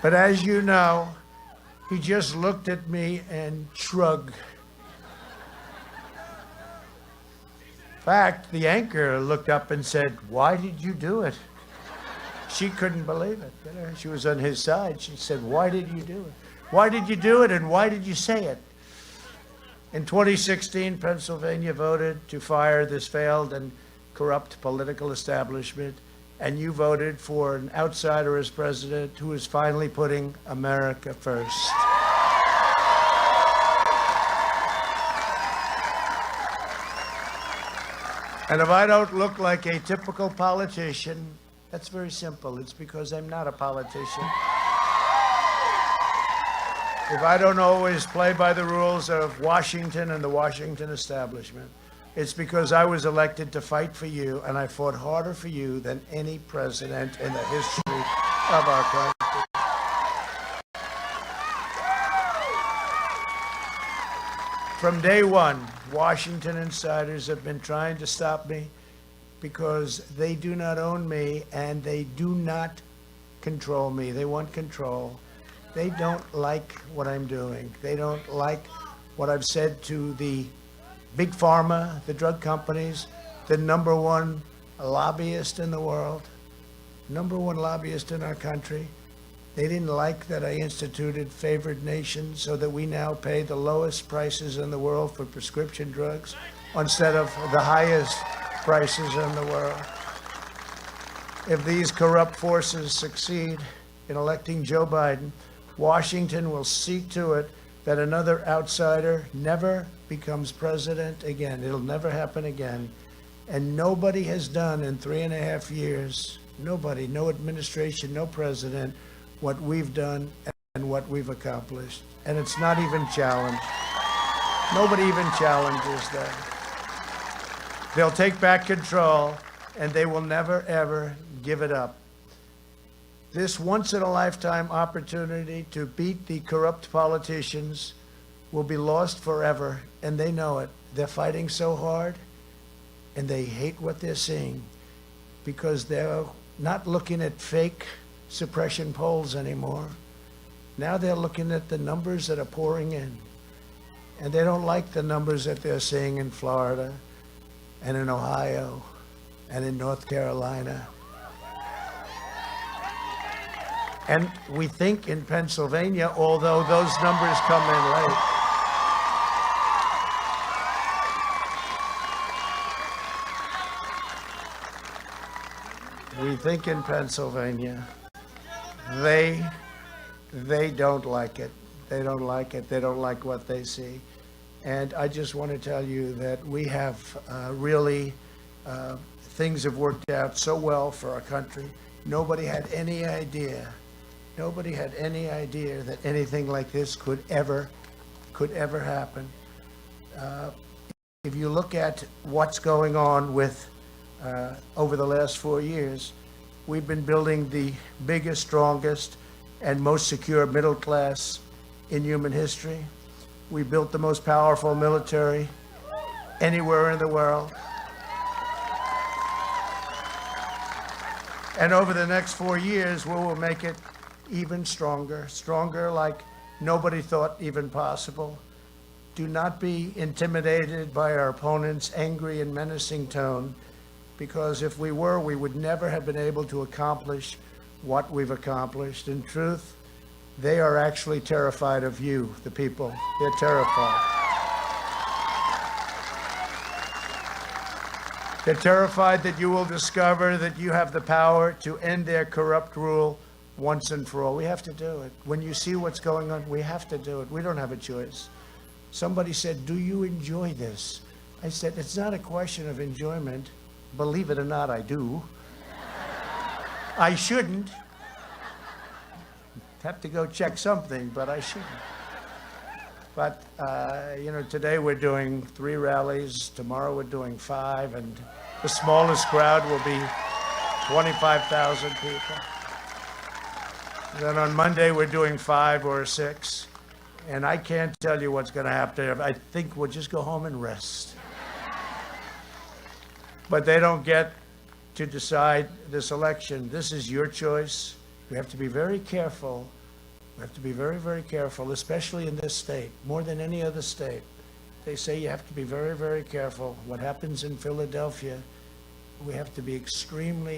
but as you know, he just looked at me and shrugged. In fact, the anchor looked up and said, why did you do it? She couldn't believe it. You know, she was on his side. She said, why did you do it? Why did you do it, and why did you say it? In 2016, Pennsylvania voted to fire this failed and corrupt political establishment, and you voted for an outsider as president who is finally putting America first. And if I don't look like a typical politician, that's very simple. It's because I'm not a politician. If I don't always play by the rules of Washington and the Washington establishment, it's because I was elected to fight for you, and I fought harder for you than any president in the history of our country. From day one, Washington insiders have been trying to stop me because they do not own me and they do not control me. They want control. They don't like what I'm doing. They don't like what I've said to the big pharma, the drug companies, the #1 lobbyist in the world, #1 lobbyist in our country. They didn't like that I instituted favored nations so that we now pay the lowest prices in the world for prescription drugs instead of the highest prices in the world. If these corrupt forces succeed in electing Joe Biden, Washington will see to it that another outsider never becomes president again. It'll never happen again. And nobody has done in 3.5 years, nobody, no administration, no president, what we've done and what we've accomplished. And it's not even challenged. Nobody even challenges that. They'll take back control, and they will never, ever give it up. This once-in-a-lifetime opportunity to beat the corrupt politicians will be lost forever, and they know it. They're fighting so hard, and they hate what they're seeing because they're not looking at fake suppression polls anymore. Now they're looking at the numbers that are pouring in, and they don't like the numbers that they're seeing in Florida and in Ohio and in North Carolina. And we think in Pennsylvania, although those numbers come in late. We think in Pennsylvania, they don't like it. They don't like it. They don't like what they see. And I just want to tell you that we have really, things have worked out so well for our country. Nobody had any idea that anything like this could ever happen. if you look at what's going on with, over the last 4 years, we've been building the biggest, strongest, and most secure middle class in human history. We built the most powerful military anywhere in the world. And over the next 4 years, we will make it even stronger, stronger like nobody thought even possible. Do not be intimidated by our opponent's angry and menacing tone, because if we were, we would never have been able to accomplish what we've accomplished. In truth, they are actually terrified of you, the people. They're terrified. They're terrified that you will discover that you have the power to end their corrupt rule once and for all. We have to do it. When you see what's going on, we have to do it. We don't have a choice. Somebody said, do you enjoy this? I said, it's not a question of enjoyment. Believe it or not, I do. I shouldn't. Have to go check something, but I shouldn't. But, today we're doing 3 rallies. Tomorrow we're doing 5, and the smallest crowd will be 25,000 people. And then on Monday we're doing 5 or 6. And I can't tell you what's going to happen. I think we'll just go home and rest. But they don't get to decide this election. This is your choice. We have to be very careful. We have to be very, very careful, especially in this state, more than any other state. They say you have to be very, very careful. What happens in Philadelphia, we have to be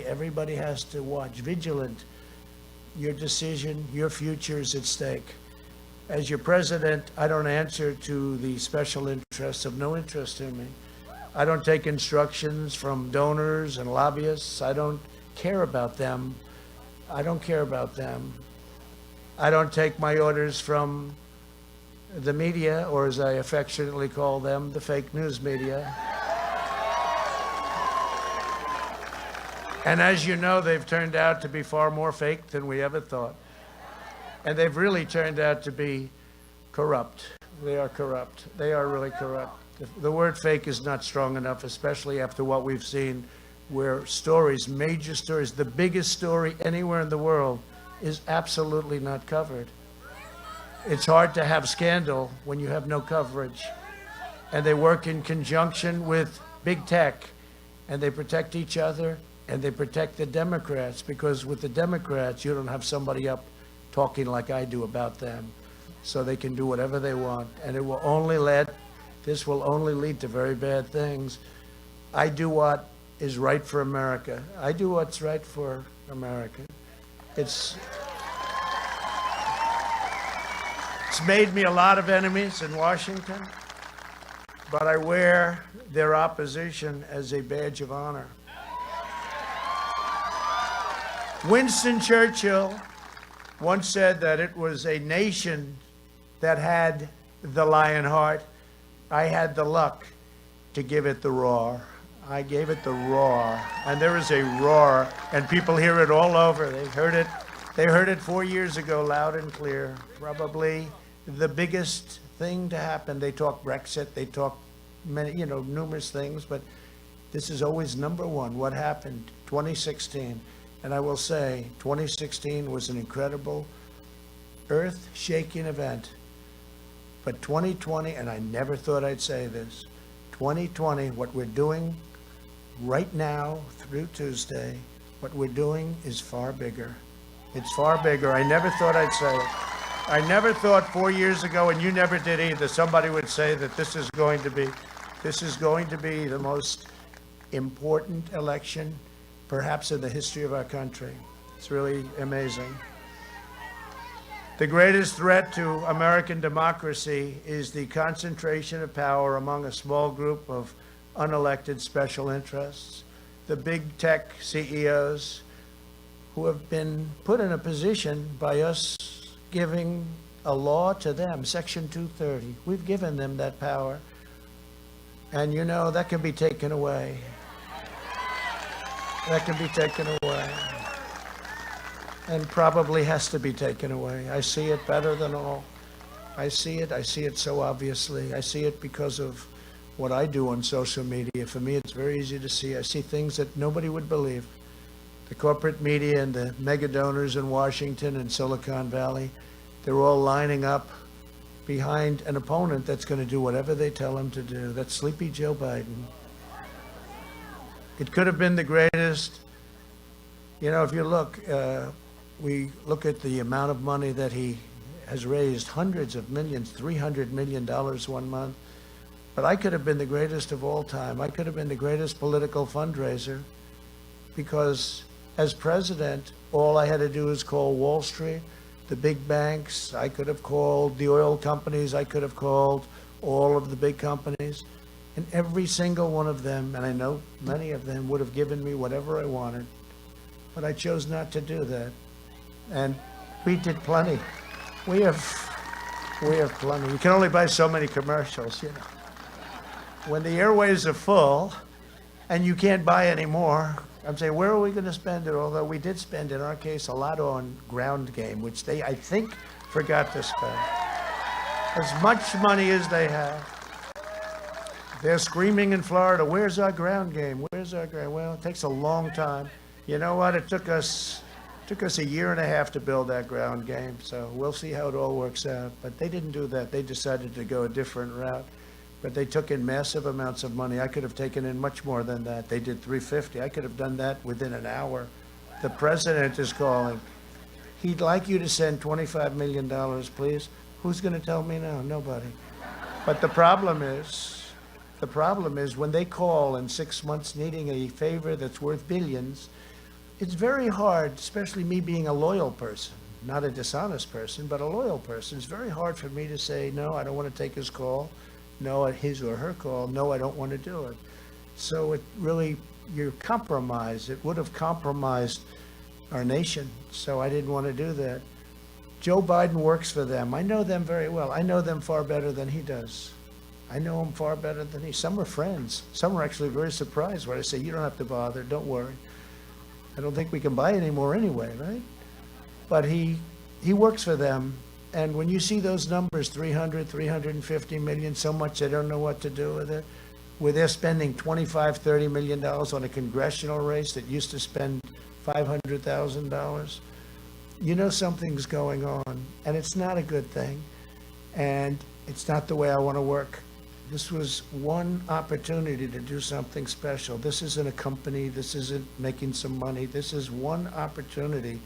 everybody has to watch, vigilant. Your decision, your future is at stake. As your president, I don't answer to the special interests of no interest in me. I don't take instructions from donors and lobbyists. I don't care about them. I don't care about them. I don't take my orders from the media, or as I affectionately call them, the fake news media. And as you know, they've turned out to be far more fake than we ever thought. And they've really turned out to be corrupt. They are corrupt. They are really corrupt. The word fake is not strong enough, especially after what we've seen, where stories, major stories, the biggest story anywhere in the world is absolutely not covered. It's hard to have scandal when you have no coverage. And they work in conjunction with big tech, and they protect each other, and they protect the Democrats, because with the Democrats, you don't have somebody up talking like I do about them. So they can do whatever they want, and this will only lead to very bad things. I do what is right for America. I do what's right for America. It's made me a lot of enemies in Washington, but I wear their opposition as a badge of honor. Winston Churchill once said that it was a nation that had the lion heart. I had the luck to give it the roar. I gave it the roar, and there is a roar, and people hear it all over. They heard it 4 years ago, loud and clear. Probably the biggest thing to happen. They talk Brexit, they talk many, numerous things, but this is always number one. What happened? 2016, and I will say, 2016 was an incredible, earth-shaking event. But 2020, and I never thought I'd say this, 2020, what we're doing right now through Tuesday, what we're doing is far bigger. It's far bigger. I never thought I'd say it. I never thought 4 years ago, and you never did either, somebody would say that this is going to be the most important election perhaps in the history of our country. It's really amazing. The greatest threat to American democracy is the concentration of power among a small group of unelected special interests. The big tech CEOs who have been put in a position by us giving a law to them, Section 230. We've given them that power. And that can be taken away. That can be taken away. And probably has to be taken away. I see it better than all. I see it so obviously. I see it because of what I do on social media. For me, it's very easy to see. I see things that nobody would believe. The corporate media and the mega donors in Washington and Silicon Valley, they're all lining up behind an opponent that's going to do whatever they tell him to do. That's sleepy Joe Biden. It could have been the greatest. You know, if you look, we look at the amount of money that he has raised, hundreds of millions, $300 million one month. But I could have been the greatest of all time. I could have been the greatest political fundraiser because as president, all I had to do was call Wall Street, the big banks. I could have called the oil companies. I could have called all of the big companies. And every single one of them, and I know many of them, would have given me whatever I wanted. But I chose not to do that. And we did plenty. We have plenty. You can only buy so many commercials, you know. When the airways are full and you can't buy any more, I'm saying, where are we going to spend it? Although we did spend, in our case, a lot on ground game, which they, I think, forgot to spend. As much money as they have. They're screaming in Florida, where's our ground game? Where's our ground? Well, it takes a long time. You know what? It took us a year and a half to build that ground game, so we'll see how it all works out. But they didn't do that. They decided to go a different route. But they took in massive amounts of money. I could have taken in much more than that. They did 350. I could have done that within an hour. The president is calling. He'd like you to send $25 million, please. Who's going to tell me no? Nobody. But the problem is when they call in 6 months needing a favor that's worth billions, it's very hard, especially me being a loyal person, not a dishonest person, but a loyal person. It's very hard for me to say, no, I don't want to take his call. No, his or her call. No, I don't want to do it. So it really, you're compromised. It would have compromised our nation. So I didn't want to do that. Joe Biden works for them. I know them very well. I know them far better than he does. I know him far better than he. Some are friends. Some are actually very surprised when I say, you don't have to bother. Don't worry. I don't think we can buy any more anyway, right? But he works for them. And when you see those numbers, 300, 350 million, so much they don't know what to do with it, where they're spending $25, $30 million on a congressional race that used to spend $500,000, you know something's going on, and it's not a good thing, and it's not the way I want to work. This was one opportunity to do something special. This isn't a company. This isn't making some money. This is one opportunity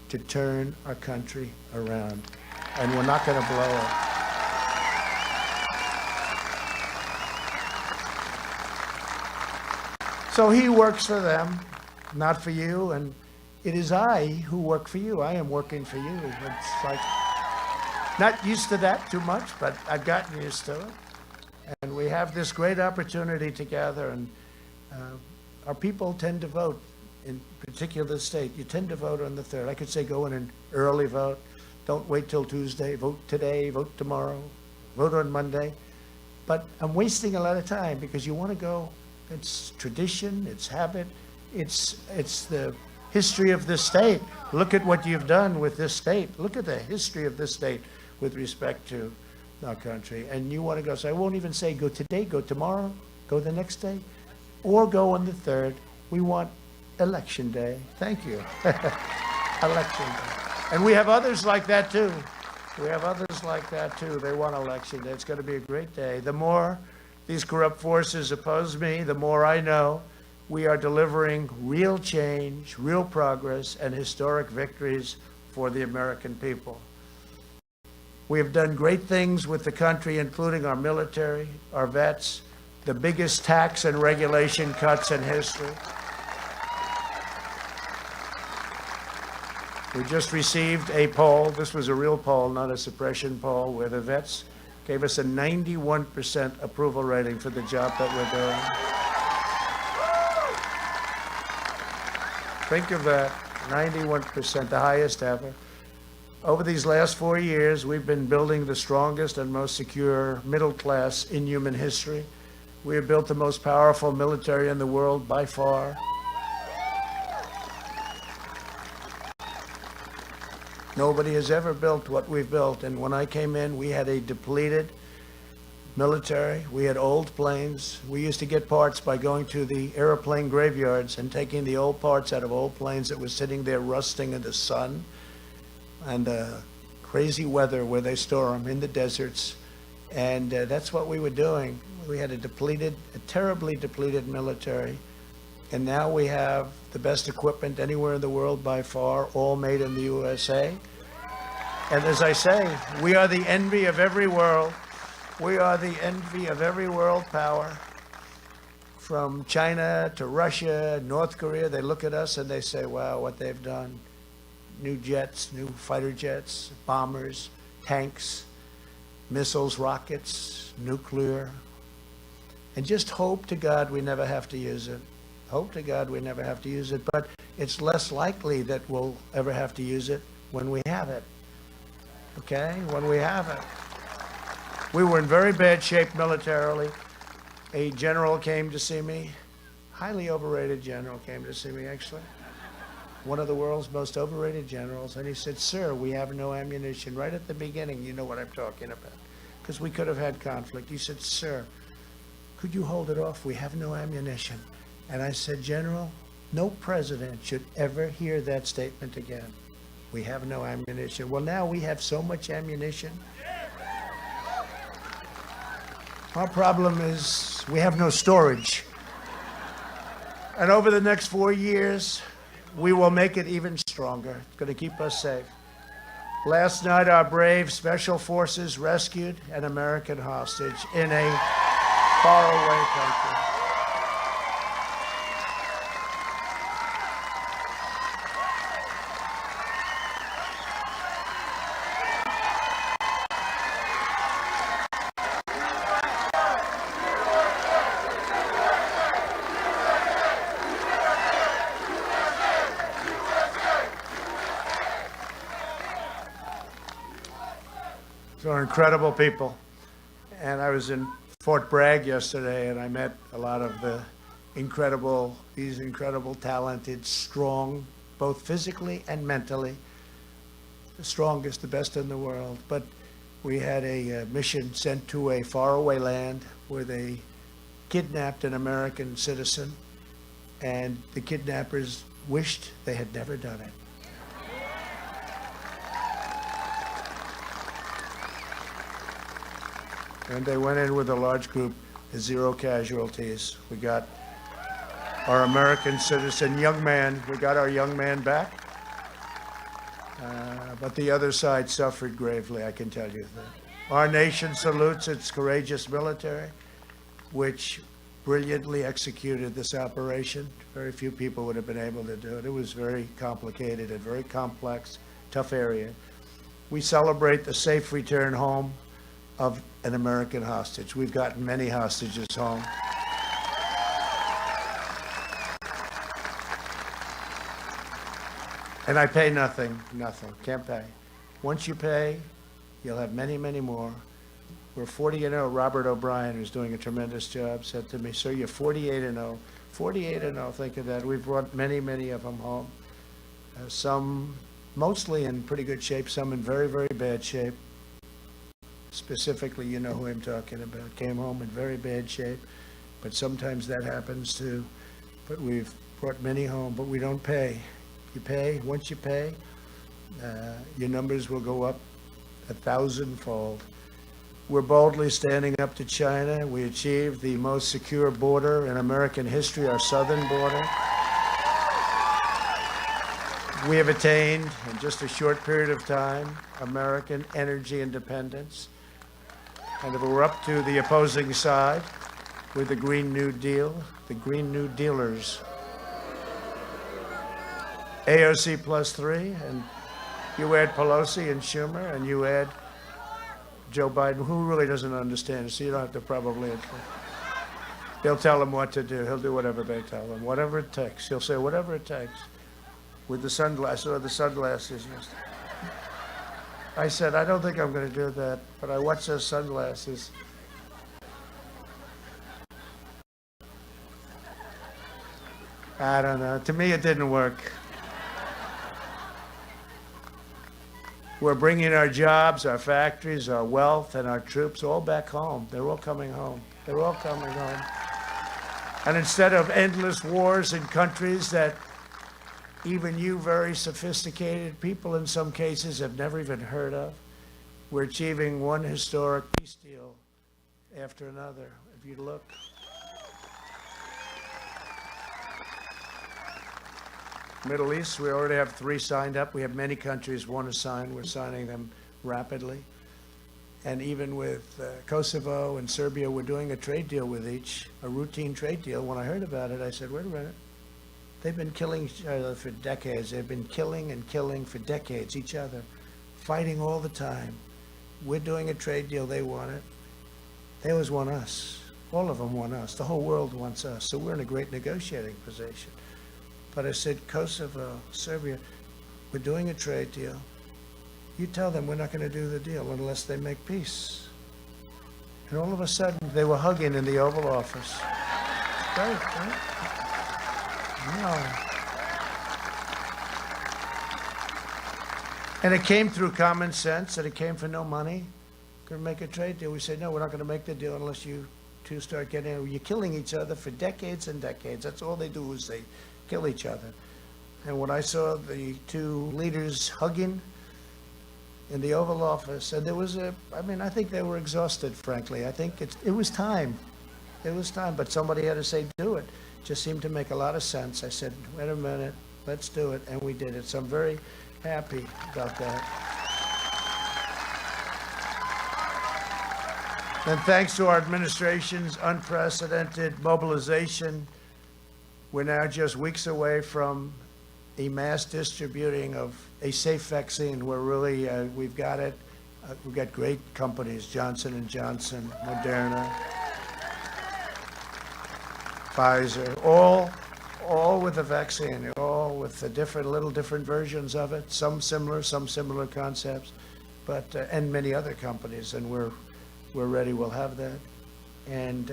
to turn our country around. And we're not going to blow it. So he works for them, not for you, and it is I who work for you. I am working for you. It's like, not used to that too much, but I've gotten used to it. And we have this great opportunity together, and our people tend to vote in particular state. You tend to vote on the 3rd. I could say go in an early vote. Don't wait till Tuesday. Vote today, vote tomorrow, vote on Monday. But I'm wasting a lot of time because you want to go. It's tradition, it's habit, it's the history of this state. Look at what you've done with this state. Look at the history of this state with respect to our country. And you want to go, so I won't even say go today, go tomorrow, go the next day, or go on the 3rd. We want election day. Thank you. Election day. And we have others like that too. We have others like that too. They want election day. It's going to be a great day. The more these corrupt forces oppose me, the more I know we are delivering real change, real progress, and historic victories for the American people. We have done great things with the country, including our military, our vets, the biggest tax and regulation cuts in history. We just received a poll. This was a real poll, not a suppression poll, where the vets gave us a 91% approval rating for the job that we're doing. Think of that, 91%, the highest ever. Over these last 4 years, we've been building the strongest and most secure middle class in human history. We have built the most powerful military in the world by far. Nobody has ever built what we've built. And when I came in, we had a depleted, military. We had old planes. We used to get parts by going to the airplane graveyards and taking the old parts out of old planes that were sitting there rusting in the sun and crazy weather where they store them in the deserts. And that's what we were doing. We had a terribly depleted military. And now we have the best equipment anywhere in the world by far, all made in the USA. And as I say, we are the envy of every world. We are the envy of every world power. From China to Russia, North Korea, they look at us and they say, wow, what they've done. New jets, new fighter jets, bombers, tanks, missiles, rockets, nuclear. And just hope to God we never have to use it. Hope to God we never have to use it, but it's less likely that we'll ever have to use it when we have it. Okay? When we have it. We were in very bad shape militarily. A general came to see me, highly overrated general came to see me actually. One of the world's most overrated generals, and he said, sir, we have no ammunition. Right at the beginning, you know what I'm talking about, because we could have had conflict. He said, sir, could you hold it off? We have no ammunition. And I said, General, no president should ever hear that statement again. We have no ammunition. Well, now we have so much ammunition. Our problem is we have no storage. And over the next 4 years, we will make it even stronger. It's going to keep us safe. Last night, our brave special forces rescued an American hostage in a faraway country. They're incredible people. And I was in Fort Bragg yesterday, and I met a lot of these incredible, talented, strong, both physically and mentally, the strongest, the best in the world. But we had a mission sent to a faraway land where they kidnapped an American citizen, and the kidnappers wished they had never done it. And they went in with a large group, 0 casualties. We got our American citizen, young man, we got our young man back. But the other side suffered gravely, I can tell you that. Our nation salutes its courageous military, which brilliantly executed this operation. Very few people would have been able to do it. It was very complicated and very complex, tough area. We celebrate the safe return home of an American hostage. We've gotten many hostages home. And I pay nothing, can't pay. Once you pay, you'll have many, many more. We're 40-0. Robert O'Brien, who's doing a tremendous job, said to me, sir, you're 48-0. 48-0, think of that. We've brought many, many of them home. Some mostly in pretty good shape, some in very, very bad shape. Specifically, you know who I'm talking about. Came home in very bad shape, but sometimes that happens too. But we've brought many home, but we don't pay. You pay, once you pay, your numbers will go up 1,000-fold. We're boldly standing up to China. We achieved the most secure border in American history, our southern border. We have attained, in just a short period of time, American energy independence. And if we're up to the opposing side with the Green New Deal, the Green New Dealers, AOC +3, and you add Pelosi and Schumer, and you add Joe Biden, who really doesn't understand, so you don't have to probably explain. They'll tell him what to do. He'll do whatever they tell him, whatever it takes. He'll say whatever it takes. With the sunglasses, or the sunglasses. I said, I don't think I'm going to do that, but I watched those sunglasses. I don't know. To me, it didn't work. We're bringing our jobs, our factories, our wealth, and our troops all back home. They're all coming home. They're all coming home. And instead of endless wars in countries that even you very sophisticated people in some cases have never even heard of, we're achieving one historic peace deal after another. If you look. Middle East, we already have 3 signed up. We have many countries want to sign. We're signing them rapidly. And even with Kosovo and Serbia, we're doing a trade deal with each, a routine trade deal. When I heard about it, I said, wait a minute. They've been killing each other for decades. They've been killing and killing for decades, each other, fighting all the time. We're doing a trade deal. They want it. They always want us. All of them want us. The whole world wants us. So we're in a great negotiating position. But I said, Kosovo, Serbia, we're doing a trade deal. You tell them we're not going to do the deal unless they make peace. And all of a sudden, they were hugging in the Oval Office. Right? No. And it came through common sense, and it came for no money. Going to make a trade deal. We said, no, we're not going to make the deal unless you two start getting in. You're killing each other for decades and decades. That's all they do is they kill each other. And when I saw the 2 leaders hugging in the Oval Office, and there was I think they were exhausted, frankly. I think it was time. It was time, but somebody had to say, do it. Just seemed to make a lot of sense. I said, wait a minute, let's do it, and we did it. So I'm very happy about that. And thanks to our administration's unprecedented mobilization, we're now just weeks away from a mass distributing of a safe vaccine. We're really, we've got it. We've got great companies, Johnson & Johnson, Moderna, Pfizer, all with a vaccine, all with the different versions of it, some similar concepts, but, and many other companies, and we're ready, we'll have that. And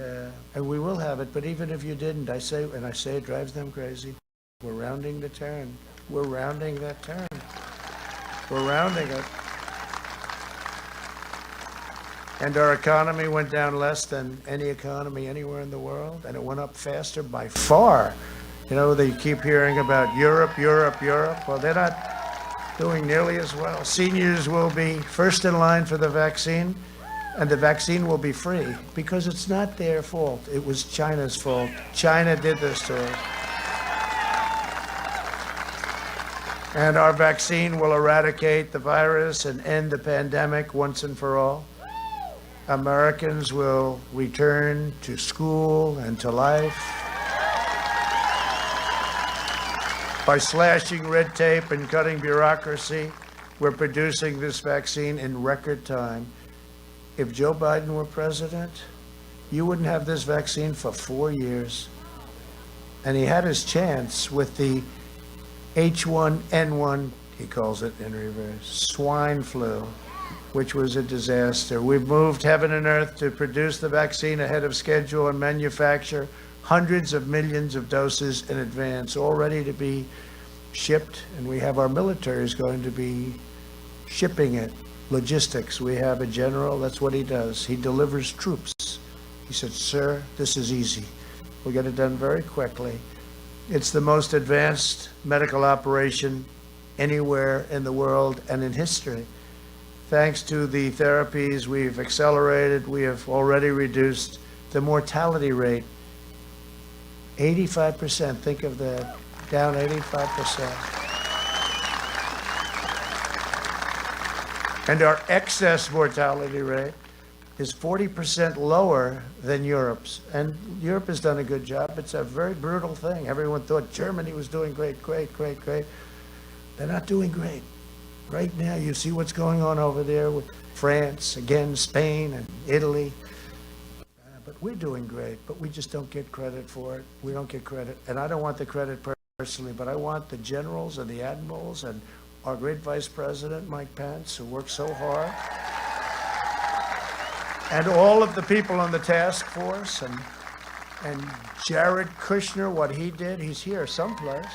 we will have it, but even if you didn't, I say it drives them crazy. We're rounding the turn. We're rounding that turn. We're rounding it. And our economy went down less than any economy anywhere in the world, and it went up faster by far. You know, they keep hearing about Europe. Well, they're not doing nearly as well. Seniors will be first in line for the vaccine, and the vaccine will be free because it's not their fault. It was China's fault. China did this to us. And our vaccine will eradicate the virus and end the pandemic once and for all. Americans will return to school and to life. By slashing red tape and cutting bureaucracy, we're producing this vaccine in record time. If Joe Biden were president, you wouldn't have this vaccine for 4 years. And he had his chance with the H1N1, he calls it in reverse, swine flu, which was a disaster. We've moved heaven and earth to produce the vaccine ahead of schedule and manufacture hundreds of millions of doses in advance, all ready to be shipped. And we have our military is going to be shipping it. Logistics, we have a general, that's what he does. He delivers troops. He said, sir, this is easy. We'll get it done very quickly. It's the most advanced medical operation anywhere in the world and in history. Thanks to the therapies we've accelerated, we have already reduced the mortality rate 85%. Think of that, down 85%. And our excess mortality rate is 40% lower than Europe's. And Europe has done a good job. It's a very brutal thing. Everyone thought Germany was doing great. They're not doing great. Right now, you see what's going on over there with France, again, Spain and Italy. But we're doing great, but we just don't get credit for it. We don't get credit. And I don't want the credit personally, but I want the generals and the admirals and our great Vice President, Mike Pence, who worked so hard, and all of the people on the task force, and Jared Kushner, what he did, he's here someplace.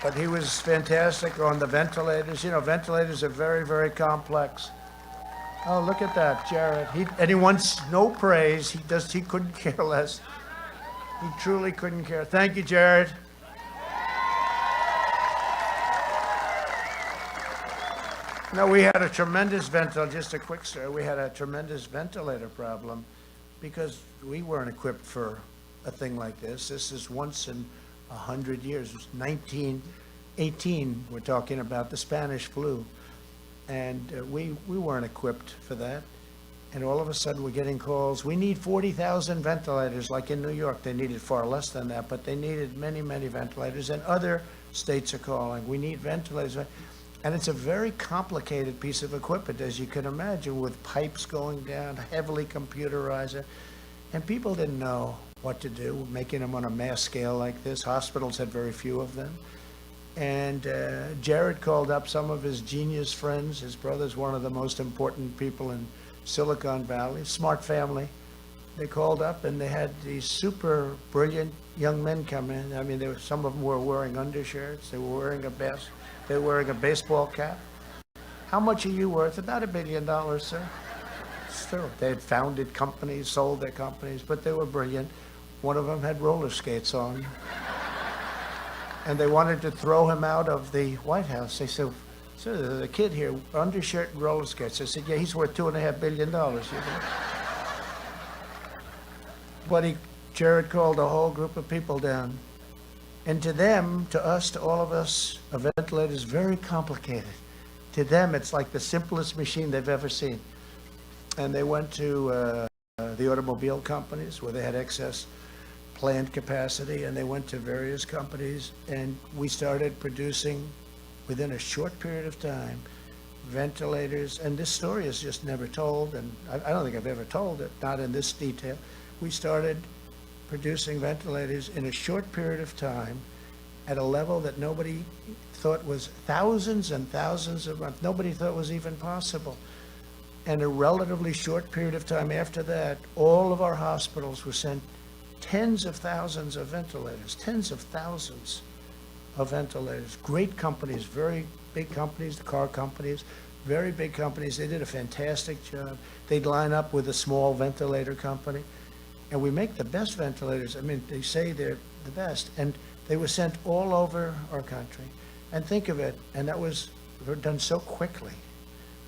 But he was fantastic on the ventilators. You know, ventilators are very, very complex. Oh, look at that, Jared. And he wants no praise. He couldn't care less. He truly couldn't care. Thank you, Jared. No, we had a tremendous just a quick story. We had a tremendous ventilator problem because we weren't equipped for a thing like this. This is once in 100 years. It was 1918. We're talking about the Spanish flu. And we weren't equipped for that. And all of a sudden we're getting calls. We need 40,000 ventilators, like in New York. They needed far less than that, but they needed many, many ventilators. And other states are calling. We need ventilators. And it's a very complicated piece of equipment, as you can imagine, with pipes going down, heavily computerized. And people didn't know what to do, making them on a mass scale like this. Hospitals had very few of them. And Jared called up some of his genius friends. His brother's one of the most important people in Silicon Valley, smart family. They called up and they had these super brilliant young men come in. I mean, some of them were wearing undershirts. They were wearing a baseball cap. How much are you worth? About $1 billion, sir. Still, they had founded companies, sold their companies, but they were brilliant. One of them had roller skates on. And they wanted to throw him out of the White House. They said, sir, there's a kid here, undershirt and roller skates. I said, yeah, he's worth $2.5 billion. You know? But Jared called a whole group of people down. And to them, to us, to all of us, a ventilator is very complicated. To them, it's like the simplest machine they've ever seen. And they went to the automobile companies where they had excess plant capacity, and they went to various companies, and we started producing, within a short period of time, ventilators. And this story is just never told, and I don't think I've ever told it, not in this detail. We started producing ventilators in a short period of time at a level that nobody thought was thousands and thousands of months. Nobody thought was even possible. And a relatively short period of time after that, all of our hospitals were sent tens of thousands of ventilators, tens of thousands of ventilators. Great companies, very big companies, the car companies, very big companies. They did a fantastic job. They'd line up with a small ventilator company. And we make the best ventilators. I mean, they say they're the best. And they were sent all over our country. And think of it, and that was done so quickly.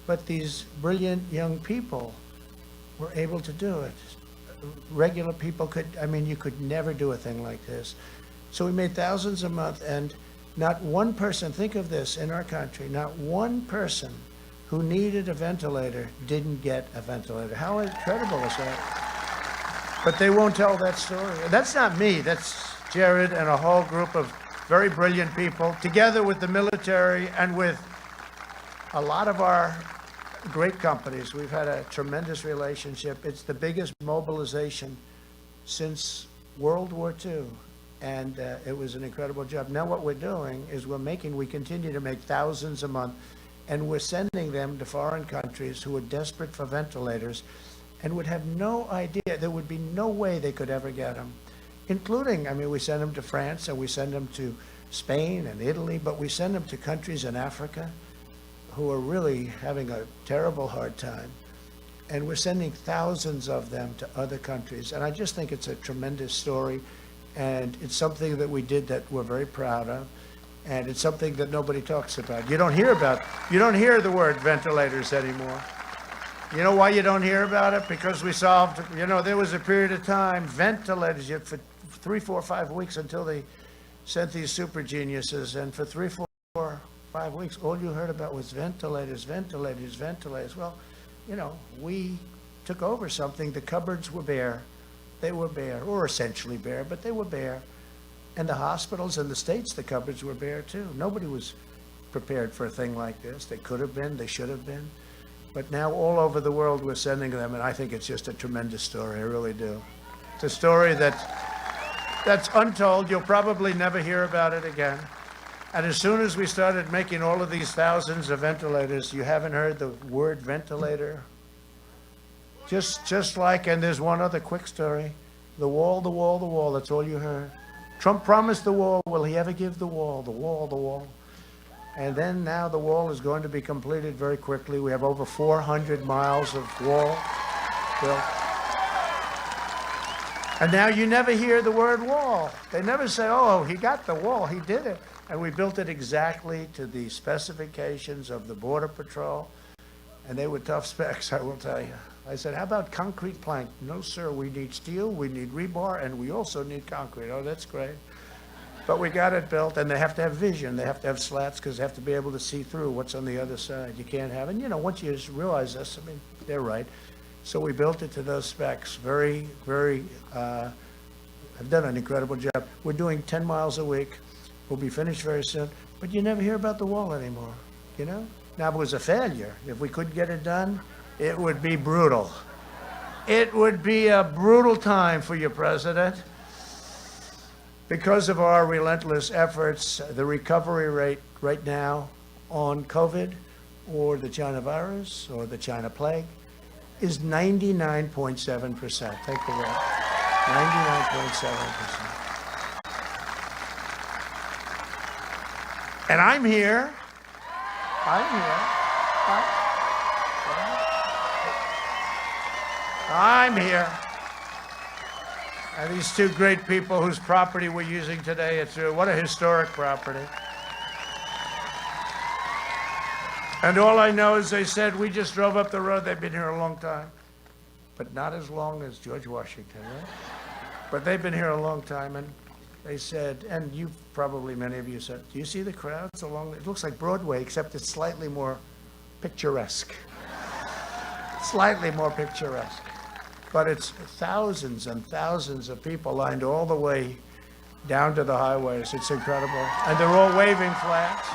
But these brilliant young people were able to do it. Regular people you could never do a thing like this. So we made thousands a month, and not one person, think of this, in our country, not one person who needed a ventilator didn't get a ventilator. How incredible is that? But they won't tell that story. And that's not me, that's Jared and a whole group of very brilliant people, together with the military and with a lot of our great companies. We've had a tremendous relationship. It's the biggest mobilization since World War II. And it was an incredible job. Now what we're doing is we continue to make thousands a month, and we're sending them to foreign countries who are desperate for ventilators and would have no idea, there would be no way they could ever get them. Including, we send them to France, and we send them to Spain and Italy, but we send them to countries in Africa who are really having a terrible hard time. And we're sending thousands of them to other countries. And I just think it's a tremendous story. And it's something that we did that we're very proud of. And it's something that nobody talks about. You don't hear the word ventilators anymore. You know why you don't hear about it? Because we solved, there was a period of time, ventilators, for 3, 4, 5 weeks until they sent these super geniuses. And for 3, 4, 5 weeks, all you heard about was ventilators, ventilators, ventilators. Well, we took over something. The cupboards were bare. They were bare, or essentially bare, but they were bare. And the hospitals in the States, the cupboards were bare too. Nobody was prepared for a thing like this. They could have been, they should have been. But now all over the world we're sending them, and I think it's just a tremendous story, I really do. It's a story that's untold. You'll probably never hear about it again. And as soon as we started making all of these thousands of ventilators, you haven't heard the word ventilator. Just like, and there's one other quick story, the wall, that's all you heard. Trump promised the wall. Will he ever give the wall? The wall, the wall. And then now the wall is going to be completed very quickly. We have over 400 miles of wall built. And now you never hear the word wall. They never say, oh, he got the wall, he did it. And we built it exactly to the specifications of the Border Patrol. And they were tough specs, I will tell you. I said, how about concrete plank? No, sir, we need steel, we need rebar, and we also need concrete. Oh, that's great. But we got it built, and they have to have vision. They have to have slats because they have to be able to see through what's on the other side. You can't have, and you know, once you just realize this, I mean, they're right. So we built it to those specs. Very, very, I've done an incredible job. We're doing 10 miles a week. We'll be finished very soon. But you never hear about the wall anymore, you know? Now, if it was a failure, if we couldn't get it done, it would be brutal. It would be a brutal time for you, President. Because of our relentless efforts, the recovery rate right now on COVID or the China virus or the China plague is 99.7%. Take the Lord. 99.7%. And I'm here. I'm here. And these two great people whose property we're using today, it's what a historic property. And all I know is they said, we just drove up the road, they've been here a long time. But not as long as George Washington, right? But they've been here a long time, and they said, and you probably, many of you said, do you see the crowds along, it looks like Broadway, except it's slightly more picturesque. Slightly more picturesque. But it's thousands and thousands of people lined all the way down to the highways. It's incredible. And they're all waving flags.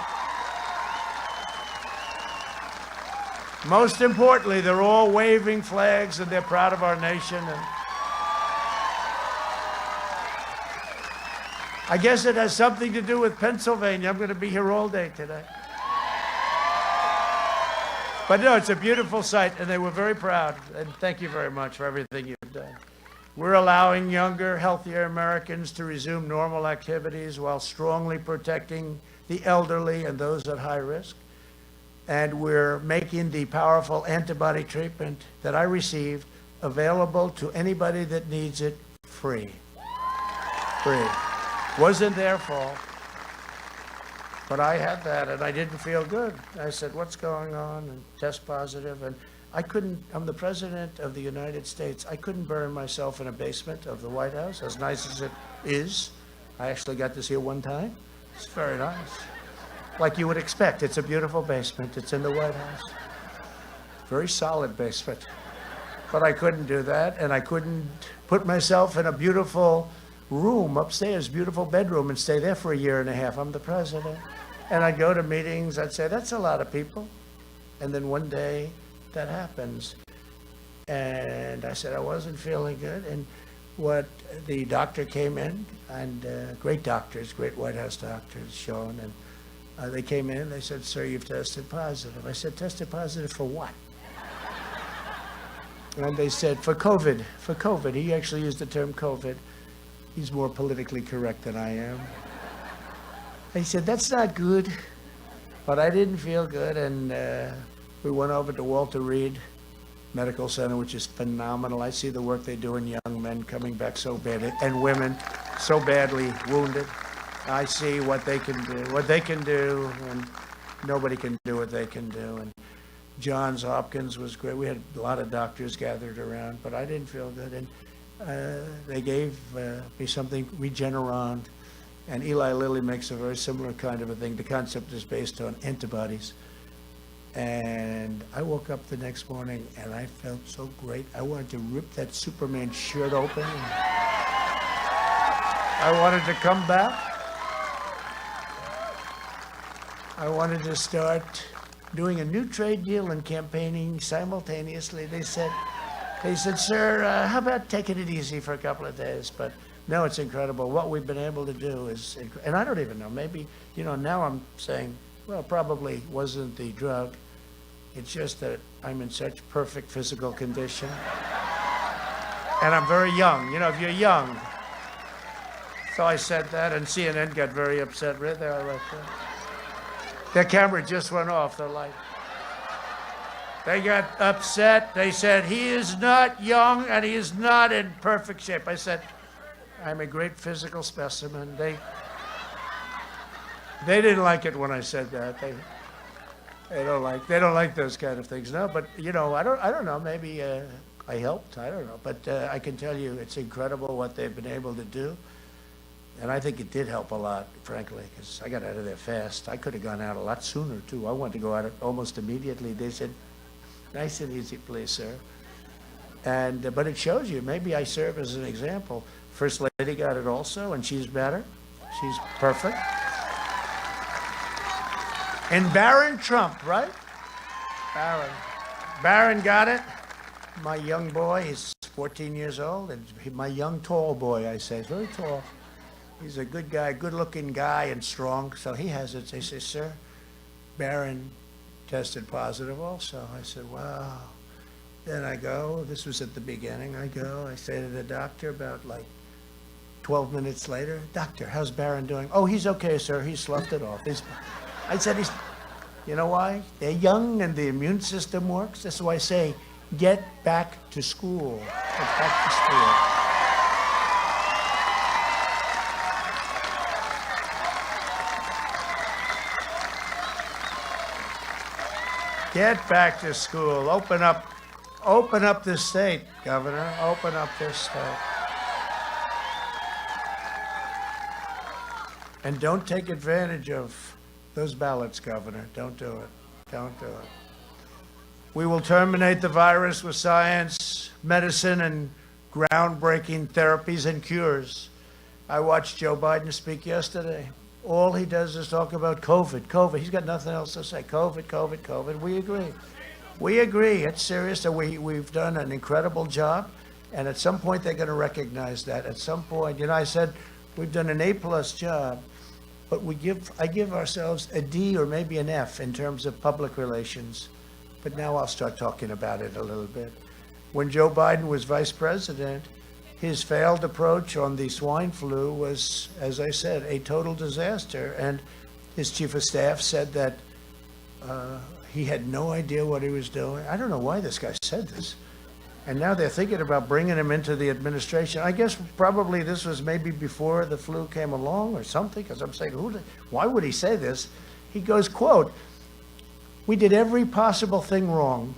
Most importantly, they're all waving flags and they're proud of our nation. And I guess it has something to do with Pennsylvania. I'm going to be here all day today. But no, it's a beautiful sight, and they were very proud. And thank you very much for everything you've done. We're allowing younger, healthier Americans to resume normal activities while strongly protecting the elderly and those at high risk. And we're making the powerful antibody treatment that I received available to anybody that needs it free. Free. Wasn't their fault. But I had that, and I didn't feel good. I said, what's going on? And test positive. And I couldn't, I'm the President of the United States. I couldn't bury myself in a basement of the White House, as nice as it is. I actually got to see it one time. It's very nice. Like you would expect. It's a beautiful basement. It's in the White House. Very solid basement. But I couldn't do that, and I couldn't put myself in a beautiful room upstairs, beautiful bedroom, and stay there for a year and a half. I'm the President. And I'd go to meetings, I'd say, that's a lot of people. And then one day, that happens. And I said, I wasn't feeling good. And what the doctor came in, and great doctors, great White House doctors, Sean, and they came in, they said, sir, you've tested positive. I said, tested positive for what? And they said, for COVID, for COVID. He actually used the term COVID. He's more politically correct than I am. He said, that's not good. But I didn't feel good, and we went over to Walter Reed Medical Center, which is phenomenal. I see the work they do in young men coming back so bad, and women so badly wounded. I see what they can do, and nobody can do what they can do. And Johns Hopkins was great. We had a lot of doctors gathered around, but I didn't feel good. And they gave me something, Regeneron, and Eli Lilly makes a very similar kind of a thing. The concept is based on antibodies. And I woke up the next morning and I felt so great. I wanted to rip that Superman shirt open. I wanted to come back. I wanted to start doing a new trade deal and campaigning simultaneously. They said, sir, how about taking it easy for a couple of days? But no, it's incredible. What we've been able to do is, and I don't even know, maybe, now I'm saying, well, probably wasn't the drug. It's just that I'm in such perfect physical condition. And I'm very young. If you're young, So I said that, and CNN got very upset right there. Like that. Their camera just went off, the light. They got upset. They said, he is not young and he is not in perfect shape. I said, I'm a great physical specimen. They didn't like it when I said that. They don't like those kind of things. No, but you know, I don't know. Maybe I helped. I don't know. But I can tell you, it's incredible what they've been able to do. And I think it did help a lot, frankly, because I got out of there fast. I could have gone out a lot sooner, too. I wanted to go out almost immediately. They said, nice and easy, please, sir. And but it shows you, maybe I serve as an example. First Lady got it also, and she's better. She's perfect. And Barron Trump, right? Barron got it. My young boy, he's 14 years old, and my young tall boy, I say, very tall. He's a good guy, good-looking guy and strong, so he has it. They say, sir, Barron tested positive also. I said, wow. Then I go, this was at the beginning, I say to the doctor about like 12 minutes later, doctor, how's Barron doing? Oh, he's okay, sir, he sloughed it off. I said, you know why? They're young and the immune system works. That's why I say, get back to school. Get back to school. Get back to school. Open up this state, Governor. Open up this state. And don't take advantage of those ballots, Governor. Don't do it. Don't do it. We will terminate the virus with science, medicine, and groundbreaking therapies and cures. I watched Joe Biden speak yesterday. All he does is talk about COVID. He's got nothing else to say. COVID. We agree. We agree. It's serious. So we've done an incredible job. And at some point, they're going to recognize that. At some point, you know, I said we've done an A+ job, but I give ourselves a D or maybe an F in terms of public relations. But now I'll start talking about it a little bit. When Joe Biden was vice president, his failed approach on the swine flu was, as I said, a total disaster. And his chief of staff said that he had no idea what he was doing. I don't know why this guy said this. And now they're thinking about bringing him into the administration. I guess probably this was maybe before the flu came along or something, because I'm saying, why would he say this? He goes, quote, we did every possible thing wrong.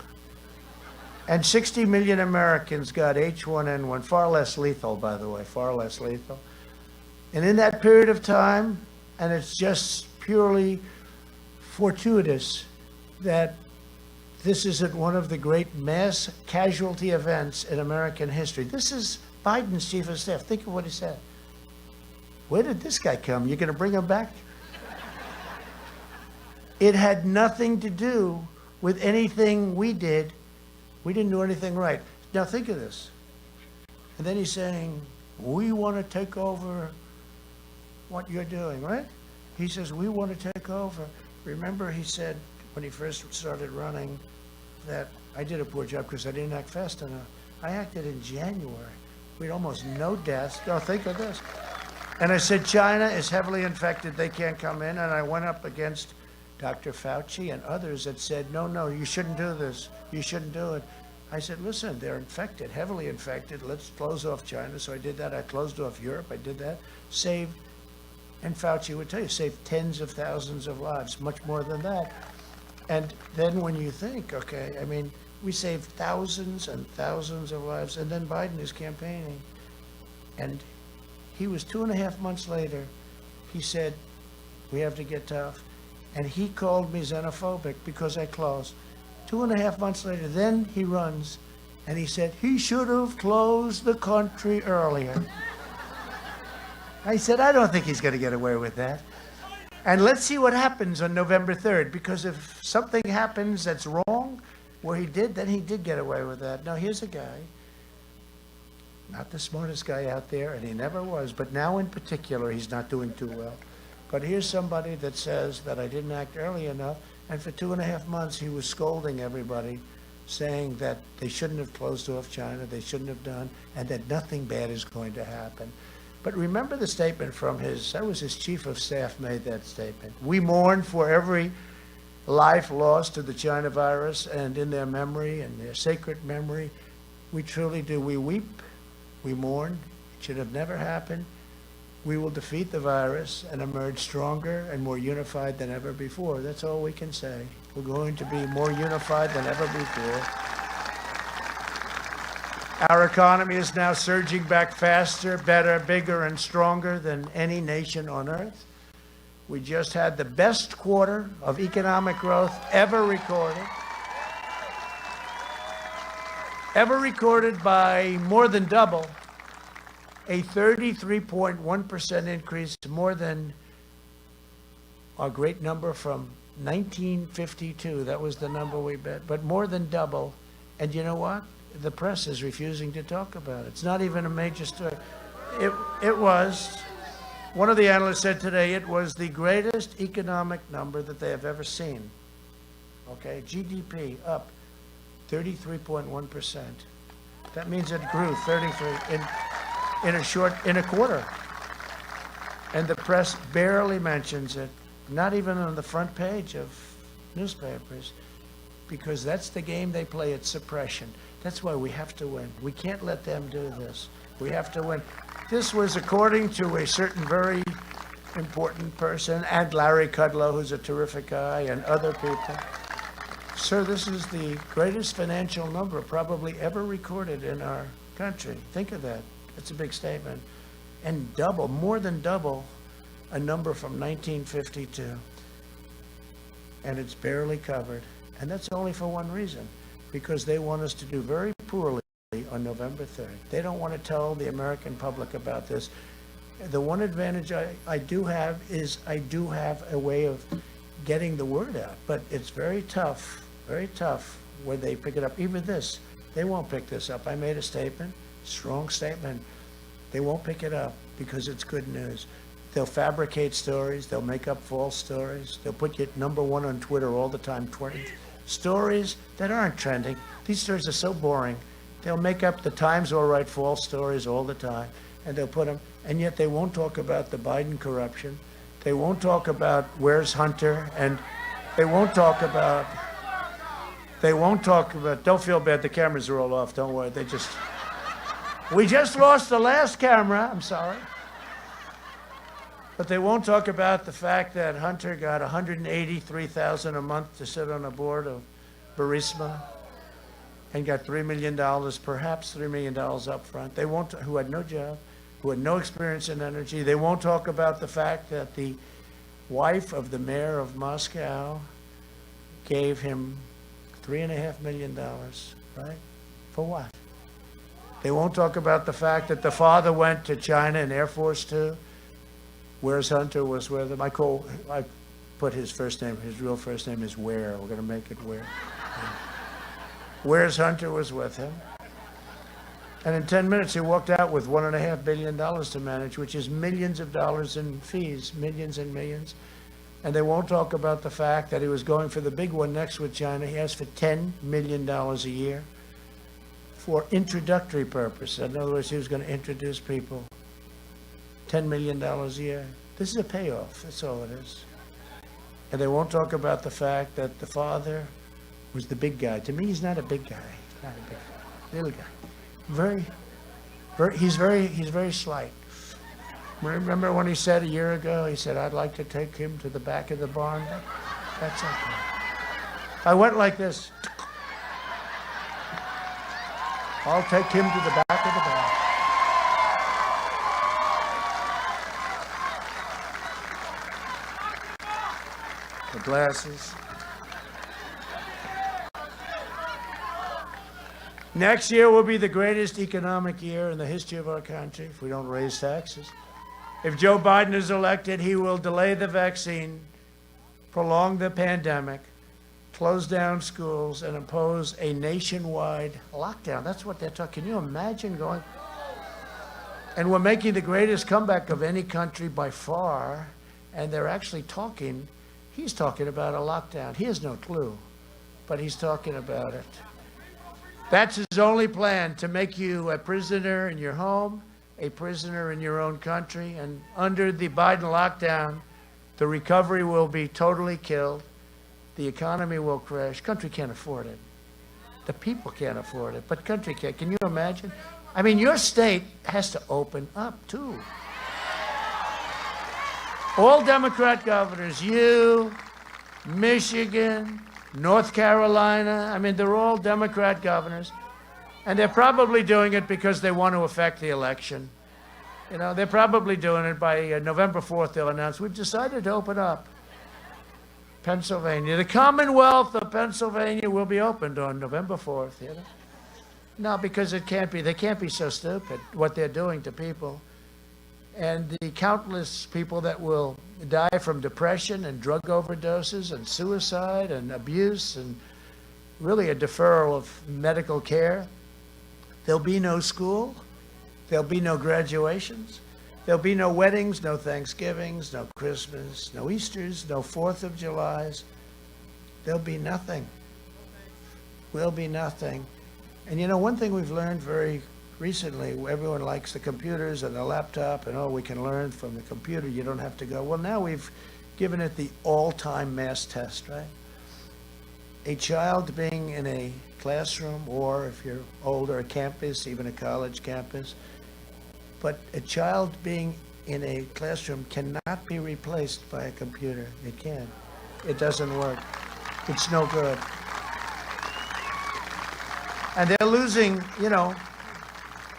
And 60 million Americans got H1N1, far less lethal, by the way, far less lethal. And in that period of time, and it's just purely fortuitous that this isn't one of the great mass casualty events in American history. This is Biden's chief of staff. Think of what he said. Where did this guy come? You're going to bring him back? It had nothing to do with anything we did. We didn't do anything right. Now think of this. And then he's saying, we want to take over what you're doing, right? He says, we want to take over. Remember he said when he first started running that I did a poor job because I didn't act fast enough. I acted in January. We had almost no deaths. Now think of this. And I said, China is heavily infected. They can't come in. And I went up against Dr. Fauci and others that said, no, you shouldn't do this. You shouldn't do it. I said, listen, they're infected, heavily infected. Let's close off China. So I did that. I closed off Europe. I did that. Saved, and Fauci would tell you, saved tens of thousands of lives, much more than that. And then when you think, okay, I mean, we saved thousands and thousands of lives. And then Biden is campaigning. And he was 2.5 months later, he said, we have to get tough. And he called me xenophobic because I closed. 2.5 months later, then he runs, and he said, he should have closed the country earlier. I said, I don't think he's going to get away with that. And let's see what happens on November 3rd, because if something happens that's wrong, where he did, then he did get away with that. Now, here's a guy, not the smartest guy out there, and he never was, but now in particular, he's not doing too well. But here's somebody that says that I didn't act early enough, and for 2.5 months he was scolding everybody, saying that they shouldn't have closed off China, they shouldn't have done, and that nothing bad is going to happen. But remember the statement from that was his chief of staff made that statement. We mourn for every life lost to the China virus, and in their memory and their sacred memory, we truly do. We weep, we mourn. It should have never happened. We will defeat the virus and emerge stronger and more unified than ever before. That's all we can say. We're going to be more unified than ever before. Our economy is now surging back faster, better, bigger, and stronger than any nation on earth. We just had the best quarter of economic growth ever recorded. Ever recorded by more than double. A 33.1% increase, more than our great number from 1952. That was the number we bet, but more than double. And you know what? The press is refusing to talk about it. It's not even a major story. It was, one of the analysts said today, it was the greatest economic number that they have ever seen. Okay, GDP up 33.1%. That means it grew 33 in a quarter. And the press barely mentions it, not even on the front page of newspapers, because that's the game they play at suppression. That's why we have to win. We can't let them do this. We have to win. This was according to a certain very important person, and Larry Kudlow, who's a terrific guy, and other people. Sir, this is the greatest financial number probably ever recorded in our country. Think of that. That's a big statement. And double, more than double, a number from 1952. And it's barely covered. And that's only for one reason, because they want us to do very poorly on November 3rd. They don't want to tell the American public about this. The one advantage I do have is I do have a way of getting the word out, but it's very tough when they pick it up. Even this, they won't pick this up. I made a statement, strong statement. They won't pick it up because it's good news. They'll fabricate stories. They'll make up false stories. They'll put you at number one on Twitter all the time, 20 stories that aren't trending. These stories are so boring. They'll make up the Times will write false stories all the time, and they'll put them, and yet they won't talk about the Biden corruption. They won't talk about where's Hunter, and they won't talk about, don't feel bad, the cameras are all off, don't worry, we just lost the last camera, I'm sorry. But they won't talk about the fact that Hunter got $183,000 a month to sit on a board of Burisma and got $3 million, perhaps $3 million up front. They won't, who had no job, who had no experience in energy. They won't talk about the fact that the wife of the mayor of Moscow gave him $3.5 million, right? For what? They won't talk about the fact that the father went to China in Air Force Two. Where's Hunter was with him. I put his first name, his real first name is Ware. We're going to make it Ware. Where's Hunter was with him. And in 10 minutes, he walked out with $1.5 billion to manage, which is millions of dollars in fees, millions and millions. And they won't talk about the fact that he was going for the big one next with China. He asked for $10 million a year for introductory purpose. In other words, he was going to introduce people. $10 million a year. This is a payoff. That's all it is. And they won't talk about the fact that the father was the big guy. To me, he's not a big guy. Not a big guy. Little guy. He's very slight. Remember when he said a year ago, he said, I'd like to take him to the back of the barn? That's okay. I went like this. I'll take him to the back of the barn. The glasses. Next year will be the greatest economic year in the history of our country if we don't raise taxes. If Joe Biden is elected, he will delay the vaccine, prolong the pandemic, close down schools, and impose a nationwide lockdown. That's what they're talking. Can you imagine going? And we're making the greatest comeback of any country by far, and they're actually talking. He's talking about a lockdown. He has no clue, but he's talking about it. That's his only plan, to make you a prisoner in your home a prisoner in your own country. And under the Biden lockdown, the recovery will be totally killed. The economy will crash. Country can't afford it. The people can't afford it, but country can. Can you imagine? I mean, your state has to open up, too. All Democrat governors, you, Michigan, North Carolina, I mean, they're all Democrat governors. And they're probably doing it because they want to affect the election. You know, they're probably doing it by November 4th, they'll announce, we've decided to open up Pennsylvania. The Commonwealth of Pennsylvania will be opened on November 4th, you know. No, because it can't be. They can't be so stupid, what they're doing to people. And the countless people that will die from depression and drug overdoses and suicide and abuse and really a deferral of medical care. There'll be no school. There'll be no graduations. There'll be no weddings, no Thanksgivings, no Christmas, no Easters, no 4th of Julys. There'll be nothing. Will be nothing. And you know, one thing we've learned very recently, everyone likes the computers and the laptop and, oh, we can learn from the computer. You don't have to go. Well, now we've given it the all-time mass test, right? A child being in a classroom, or if you're older, a campus, even a college campus. But a child being in a classroom cannot be replaced by a computer. It can't. It doesn't work. It's no good. And they're losing, you know,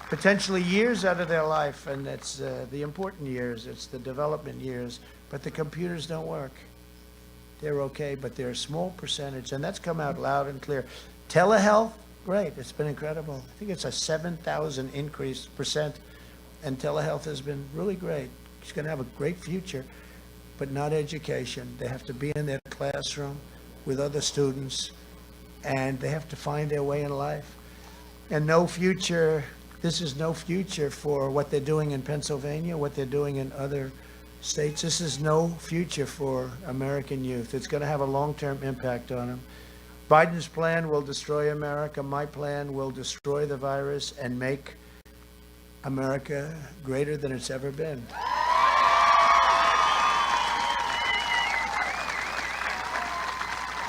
potentially years out of their life, and it's the important years, it's the development years, but the computers don't work. They're okay, but they're a small percentage, and that's come out loud and clear. Telehealth, great, it's been incredible. I think it's a 7,000 increase percent, and telehealth has been really great. It's going to have a great future, but not education. They have to be in their classroom with other students, and they have to find their way in life. And no future, this is no future for what they're doing in Pennsylvania, what they're doing in other states. This is no future for American youth. It's going to have a long-term impact on them. Biden's plan will destroy America. My plan will destroy the virus and make America greater than it's ever been.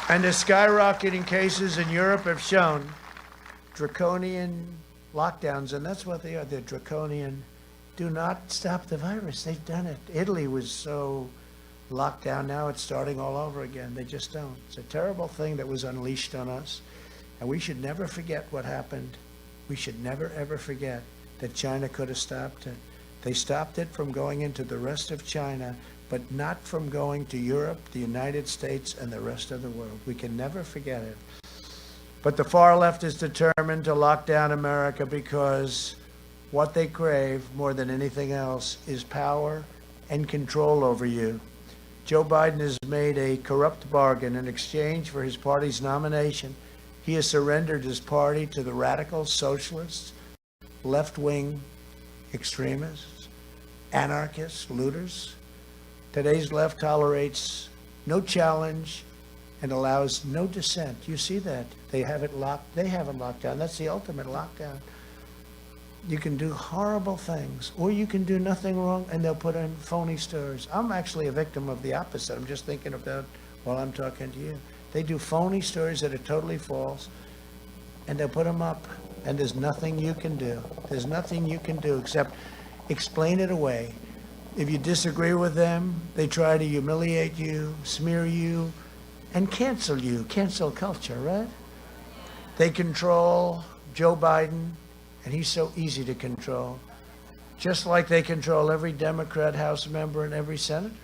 And the skyrocketing cases in Europe have shown draconian lockdowns, and that's what they are. They're draconian. Do not stop the virus. They've done it. Italy was so locked down. Now it's starting all over again. They just don't. It's a terrible thing that was unleashed on us, and we should never forget what happened. We should never, ever forget that China could have stopped it. They stopped it from going into the rest of China, but not from going to Europe, the United States, and the rest of the world. We can never forget it. But the far left is determined to lock down America because what they crave more than anything else is power and control over you. Joe Biden has made a corrupt bargain in exchange for his party's nomination. He has surrendered his party to the radical socialists, left-wing extremists, anarchists, looters. Today's left tolerates no challenge and allows no dissent. You see that. They have it locked down. That's the ultimate lockdown. You can do horrible things, or you can do nothing wrong, and they'll put in phony stories. I'm actually a victim of the opposite. I'm just thinking of that while I'm talking to you. They do phony stories that are totally false, and they'll put them up, and there's nothing you can do. There's nothing you can do except explain it away. If you disagree with them, they try to humiliate you, smear you, and cancel you. Cancel culture, right? They control Joe Biden, and he's so easy to control. Just like they control every Democrat House member and every senator.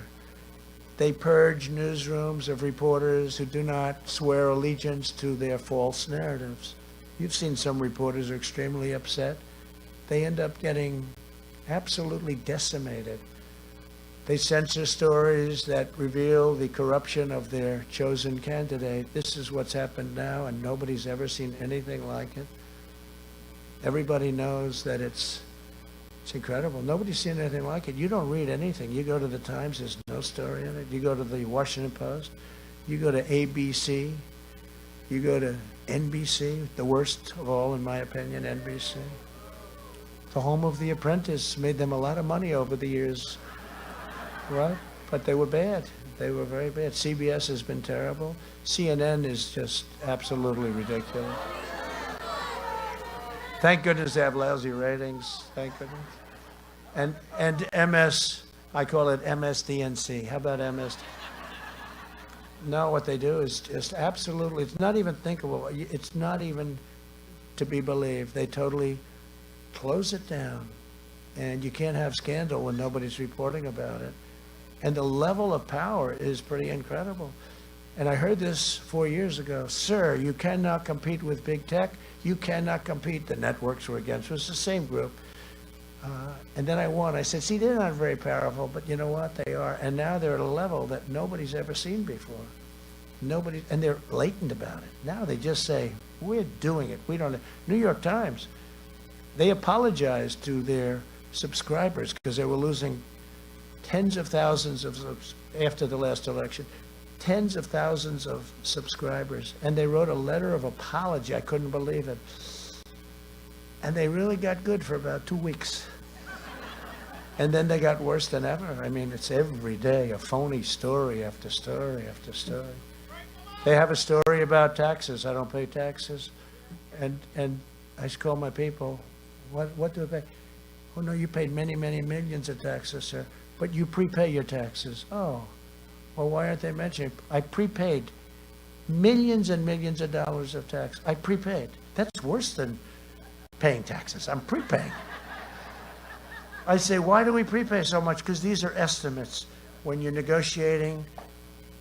They purge newsrooms of reporters who do not swear allegiance to their false narratives. You've seen some reporters are extremely upset. They end up getting absolutely decimated. They censor stories that reveal the corruption of their chosen candidate. This is what's happened now, and nobody's ever seen anything like it. Everybody knows that it's incredible. Nobody's seen anything like it. You don't read anything. You go to the Times, there's no story in it. You go to the Washington Post, you go to ABC, you go to NBC, the worst of all, in my opinion, NBC. the home of The Apprentice, made them a lot of money over the years, right? But they were bad. They were very bad. CBS has been terrible. CNN is just absolutely ridiculous. Thank goodness they have lousy ratings. Thank goodness. And MS, I call it MSDNC. How about MS? No, what they do is just absolutely, it's not even thinkable. It's not even to be believed. They totally close it down. And you can't have scandal when nobody's reporting about it. And the level of power is pretty incredible. And I heard this 4 years ago. Sir, you cannot compete with big tech. You cannot compete. The networks were against us, the same group. And then I won. I said, see, they're not very powerful, but you know what? They are. And now they're at a level that nobody's ever seen before. Nobody, and they're blatant about it. Now they just say, we're doing it. We don't. New York Times, they apologized to their subscribers because they were losing tens of thousands of, after the last election, tens of thousands of subscribers. And they wrote a letter of apology. I couldn't believe it. And they really got good for about 2 weeks. And then they got worse than ever. I mean, it's every day a phony story after story after story. They have a story about taxes. I don't pay taxes. And I just call my people, what do I pay? Oh, no, you paid many, many millions of taxes, sir. But you prepay your taxes. Oh, well, why aren't they mentioning? I prepaid millions and millions of dollars of tax. I prepaid. That's worse than paying taxes. I'm prepaying. I say, why do we prepay so much? Because these are estimates. When you're negotiating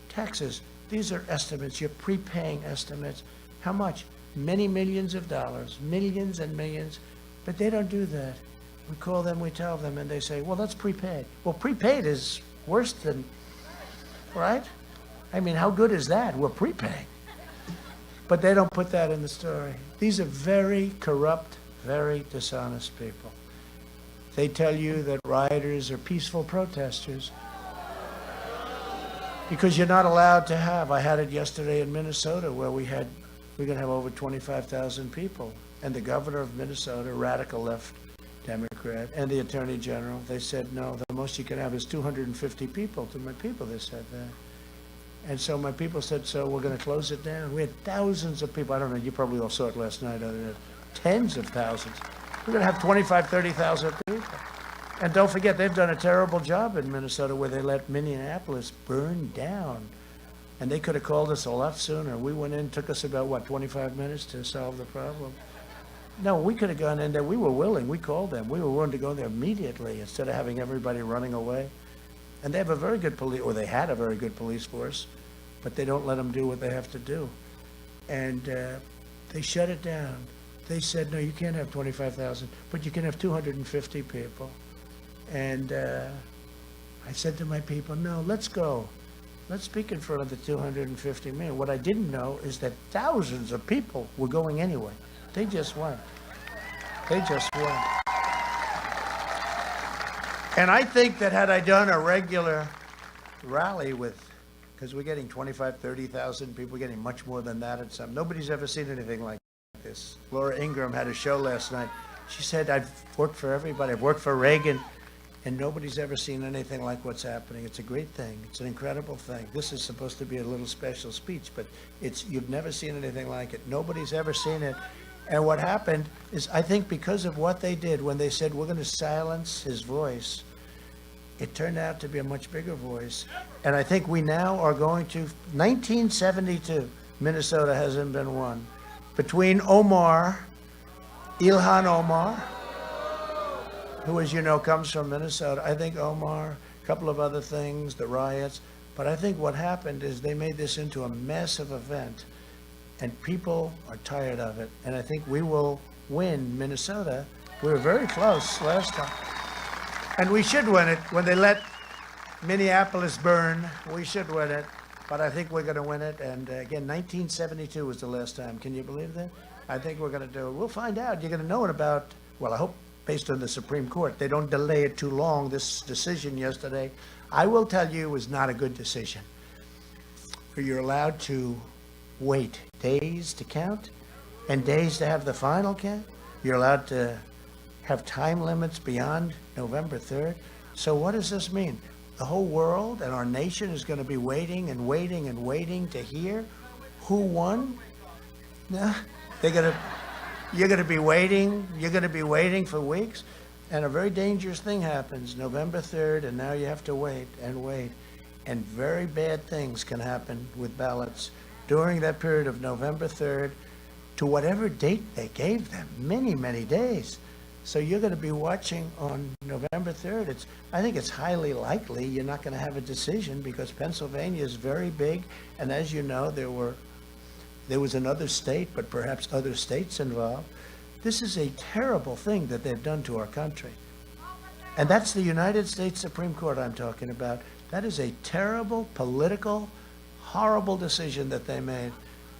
taxes, these are estimates. You're prepaying estimates. How much? Many millions of dollars, millions and millions. But they don't do that. We call them, we tell them, and they say, well, that's prepaid. Well, prepaid is worse than, right? I mean, how good is that? We're prepaying. But they don't put that in the story. These are very corrupt, very dishonest people. They tell you that rioters are peaceful protesters because you're not allowed to have. I had it yesterday in Minnesota where we're going to have over 25,000 people. And the governor of Minnesota, radical left Democrat, and the attorney general, they said, no, the most you can have is 250 people. To my people, they said that. And so my people said, so we're going to close it down. We had thousands of people. I don't know, you probably all saw it last night. Tens of thousands. We're going to have 25, 30,000 people. And don't forget, they've done a terrible job in Minnesota where they let Minneapolis burn down. And they could have called us a lot sooner. We went in, took us about, 25 minutes to solve the problem. No, we could have gone in there. We were willing. We called them. We were willing to go there immediately instead of having everybody running away. And they have a very good police, or they had a very good police force, but they don't let them do what they have to do. And they shut it down. They said, no, you can't have 25,000, but you can have 250 people. And I said to my people, no, let's go. Let's speak in front of the 250 million. What I didn't know is that thousands of people were going anyway. They just went. They just went. And I think that had I done a regular rally with, because we're getting 25, 30,000 people, we're getting much more than that at some. Nobody's ever seen anything like this. Laura Ingraham had a show last night. She said, I've worked for everybody. I've worked for Reagan, and nobody's ever seen anything like what's happening. It's a great thing. It's an incredible thing. This is supposed to be a little special speech, but you've never seen anything like it. Nobody's ever seen it. And what happened is, I think because of what they did when they said, we're going to silence his voice, it turned out to be a much bigger voice. And I think we now are going to, 1972, Minnesota hasn't been won. Between Ilhan Omar, who, as you know, comes from Minnesota. I think Omar, a couple of other things, the riots. But I think what happened is they made this into a massive event. And people are tired of it. And I think we will win Minnesota. We were very close last time. And we should win it. When they let Minneapolis burn, we should win it. But I think we're going to win it. And again, 1972 was the last time. Can you believe that? I think we're going to do it. We'll find out. You're going to know in about, well, I hope based on the Supreme Court. They don't delay it too long. This decision yesterday, I will tell you, was not a good decision. You're allowed to wait days to count and days to have the final count. You're allowed to have time limits beyond November 3rd. So what does this mean? The whole world and our nation is going to be waiting and waiting and waiting to hear who won? No, you're going to be waiting for weeks. And a very dangerous thing happens November 3rd, and now you have to wait and wait. And very bad things can happen with ballots during that period of November 3rd to whatever date they gave them, many, many days. So you're going to be watching on November 3rd. I think it's highly likely you're not going to have a decision because Pennsylvania is very big. And as you know, there was another state, but perhaps other states involved. This is a terrible thing that they've done to our country. And that's the United States Supreme Court I'm talking about. That is a terrible, political, horrible decision that they made.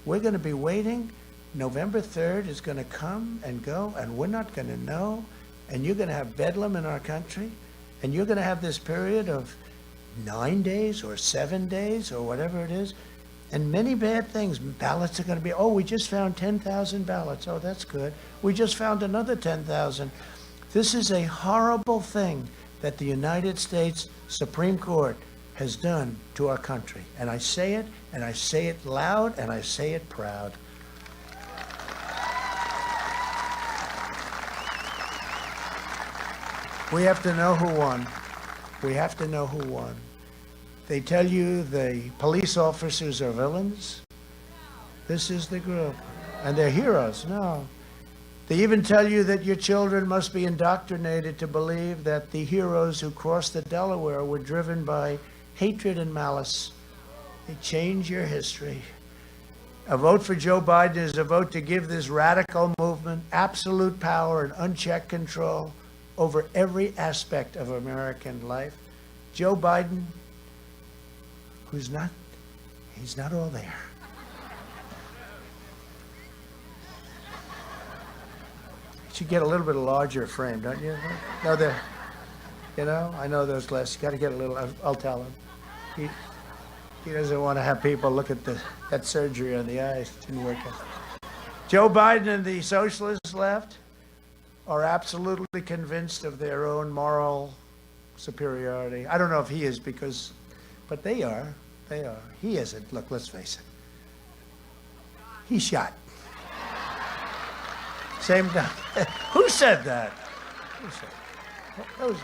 We're going to be waiting. November 3rd is going to come and go, and we're not going to know. And you're going to have bedlam in our country. And you're going to have this period of 9 days or 7 days or whatever it is. And many bad things. Ballots are going to be, we just found 10,000 ballots. Oh, that's good. We just found another 10,000. This is a horrible thing that the United States Supreme Court has done to our country. And I say it, and I say it loud, and I say it proud. We have to know who won. We have to know who won. They tell you the police officers are villains. This is the group. And they're heroes. No. They even tell you that your children must be indoctrinated to believe that the heroes who crossed the Delaware were driven by hatred and malice. They change your history. A vote for Joe Biden is a vote to give this radical movement absolute power and unchecked control over every aspect of American life. Joe Biden, he's not all there. You should get a little bit larger frame, don't you? No, I know those glasses. You got to get a little. I'll tell him. He doesn't want to have people look at that surgery on the eyes. It didn't work out. Joe Biden and the socialist left are absolutely convinced of their own moral superiority. I don't know if he is but they are. They are. He isn't. Look, let's face it. He's shot. Same time. Who said that? Who said that?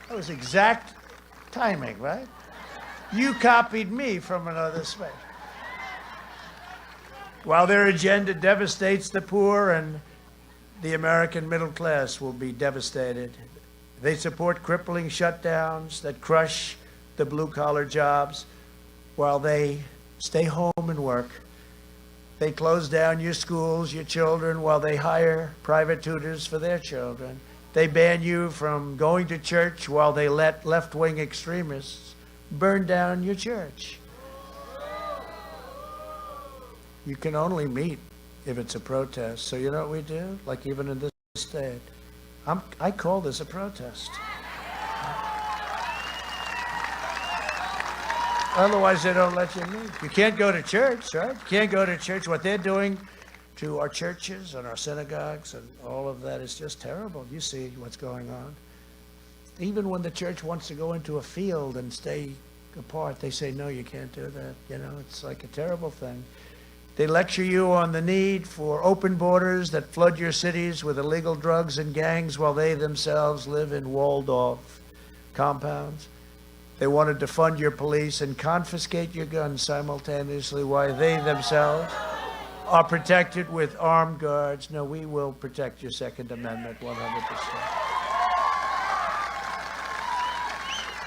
That was exact timing, right? You copied me from another space. While their agenda devastates the poor and the American middle class will be devastated. They support crippling shutdowns that crush the blue-collar jobs while they stay home and work. They close down your schools, your children, while they hire private tutors for their children. They ban you from going to church while they let left-wing extremists burn down your church. You can only meet if it's a protest. So you know what we do? Like even in this state, I call this a protest. Otherwise, they don't let you meet. You can't go to church, right? You can't go to church. What they're doing to our churches and our synagogues and all of that is just terrible. You see what's going on. Even when the church wants to go into a field and stay apart, they say, no, you can't do that. It's like a terrible thing. They lecture you on the need for open borders that flood your cities with illegal drugs and gangs while they themselves live in walled-off compounds. They want to defund your police and confiscate your guns simultaneously while they themselves are protected with armed guards. No, we will protect your Second Amendment 100%.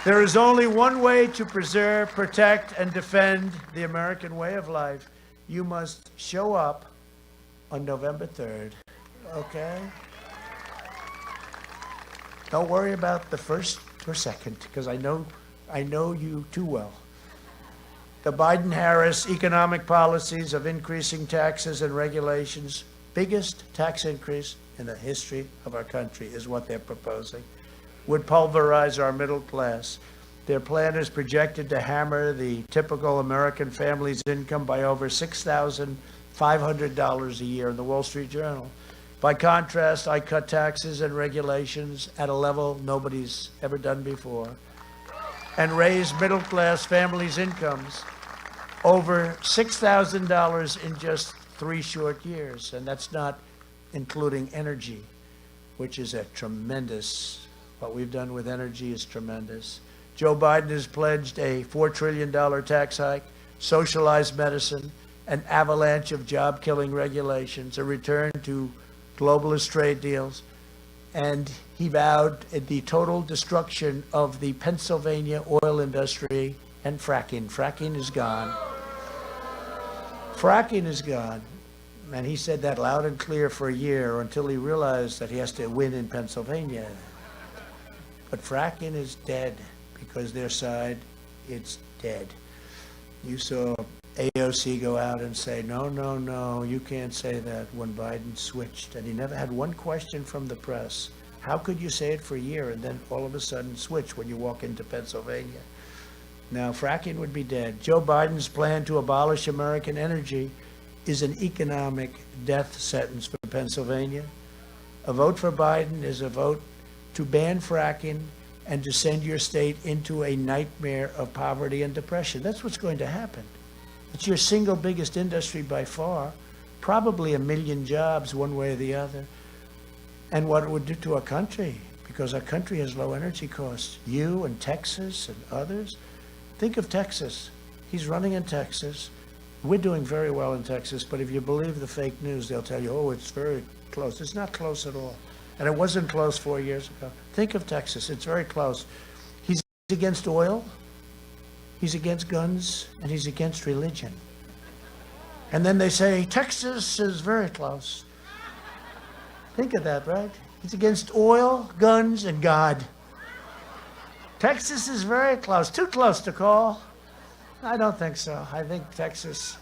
There is only one way to preserve, protect, and defend the American way of life. You must show up on November 3rd, okay? Don't worry about the first or second, because I know you too well. The Biden-Harris economic policies of increasing taxes and regulations, biggest tax increase in the history of our country is what they're proposing, would pulverize our middle class. Their plan is projected to hammer the typical American family's income by over $6,500 a year in the Wall Street Journal. By contrast, I cut taxes and regulations at a level nobody's ever done before and raised middle-class families' incomes over $6,000 in just 3 short years. And that's not including energy, which is a tremendous, what we've done with energy is tremendous. Joe Biden has pledged a $4 trillion tax hike, socialized medicine, an avalanche of job-killing regulations, a return to globalist trade deals, and he vowed the total destruction of the Pennsylvania oil industry and fracking. Fracking is gone. Fracking is gone. And he said that loud and clear for a year until he realized that he has to win in Pennsylvania. But fracking is dead because their side, it's dead. You saw AOC go out and say, no, no, no, you can't say that when Biden switched. And he never had one question from the press. How could you say it for a year and then all of a sudden switch when you walk into Pennsylvania? Now, fracking would be dead. Joe Biden's plan to abolish American energy is an economic death sentence for Pennsylvania. A vote for Biden is a vote to ban fracking and to send your state into a nightmare of poverty and depression. That's what's going to happen. It's your single biggest industry by far, probably 1 million jobs one way or the other. And what it would do to our country, because our country has low energy costs. You and Texas and others. Think of Texas. He's running in Texas. We're doing very well in Texas, but if you believe the fake news, they'll tell you, oh, it's very close. It's not close at all. And it wasn't close 4 years ago. Think of Texas. It's very close. He's against oil. He's against guns, and he's against religion. And then they say, Texas is very close. Think of that, right? He's against oil, guns, and God. Texas is very close. Too close to call. I don't think so. I think Texas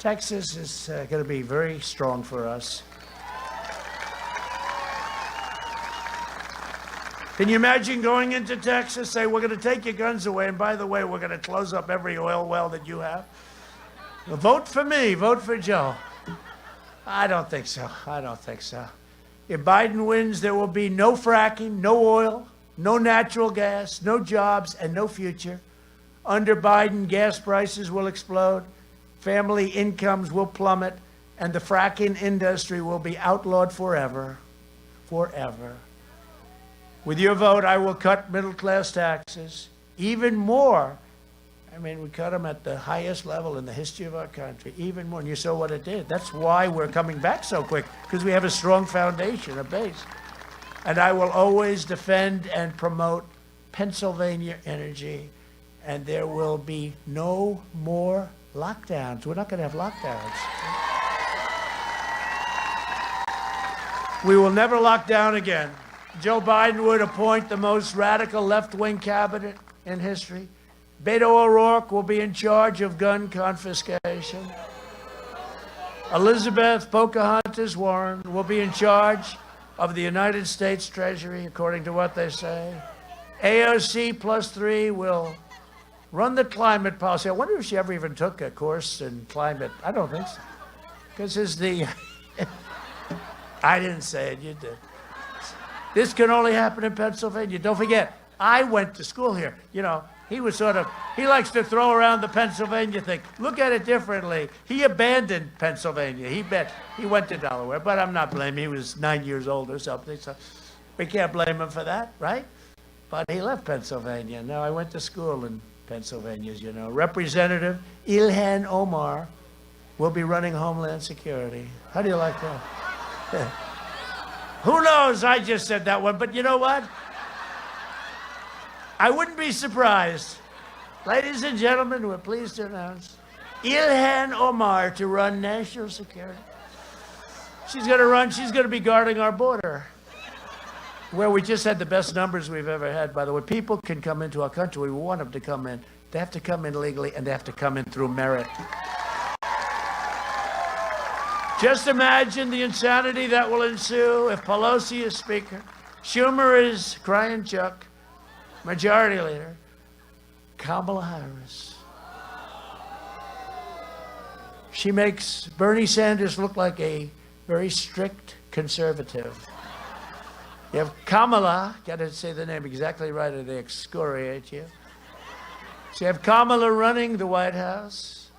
is going to be very strong for us. Can you imagine going into Texas, say, we're going to take your guns away, and by the way, we're going to close up every oil well that you have? Well, vote for me, vote for Joe. I don't think so. I don't think so. If Biden wins, there will be no fracking, no oil, no natural gas, no jobs, and no future. Under Biden, gas prices will explode, family incomes will plummet, and the fracking industry will be outlawed forever. Forever. With your vote, I will cut middle-class taxes even more. I mean, we cut them at the highest level in the history of our country, even more. And you saw what it did. That's why we're coming back so quick, because we have a strong foundation, a base. And I will always defend and promote Pennsylvania energy, and there will be no more lockdowns. We're not going to have lockdowns. We will never lock down again. Joe Biden would appoint the most radical left-wing cabinet in history. Beto O'Rourke will be in charge of gun confiscation. Elizabeth Pocahontas Warren will be in charge of the United States Treasury, according to what they say. AOC +3 will run the climate policy. I wonder if she ever even took a course in climate. I don't think so. Because it's the... I didn't say it, you did. This can only happen in Pennsylvania. Don't forget, I went to school here. You know, he was he likes to throw around the Pennsylvania thing. Look at it differently. He abandoned Pennsylvania. He went to Delaware, but I'm not blaming him. He was 9 years old or something, so we can't blame him for that, right? But he left Pennsylvania. Now, I went to school in Pennsylvania, as you know. Representative Ilhan Omar will be running Homeland Security. How do you like that? Who knows? I just said that one, but you know what? I wouldn't be surprised. Ladies and gentlemen, we're pleased to announce Ilhan Omar to run national security. She's going to be guarding our border, where we just had the best numbers we've ever had. By the way, people can come into our country. We want them to come in. They have to come in legally, and they have to come in through merit. Just imagine the insanity that will ensue if Pelosi is Speaker, Schumer is crying Chuck, Majority Leader, Kamala Harris. She makes Bernie Sanders look like a very strict conservative. You have Kamala, got to say the name exactly right or they excoriate you. So you have Kamala running the White House.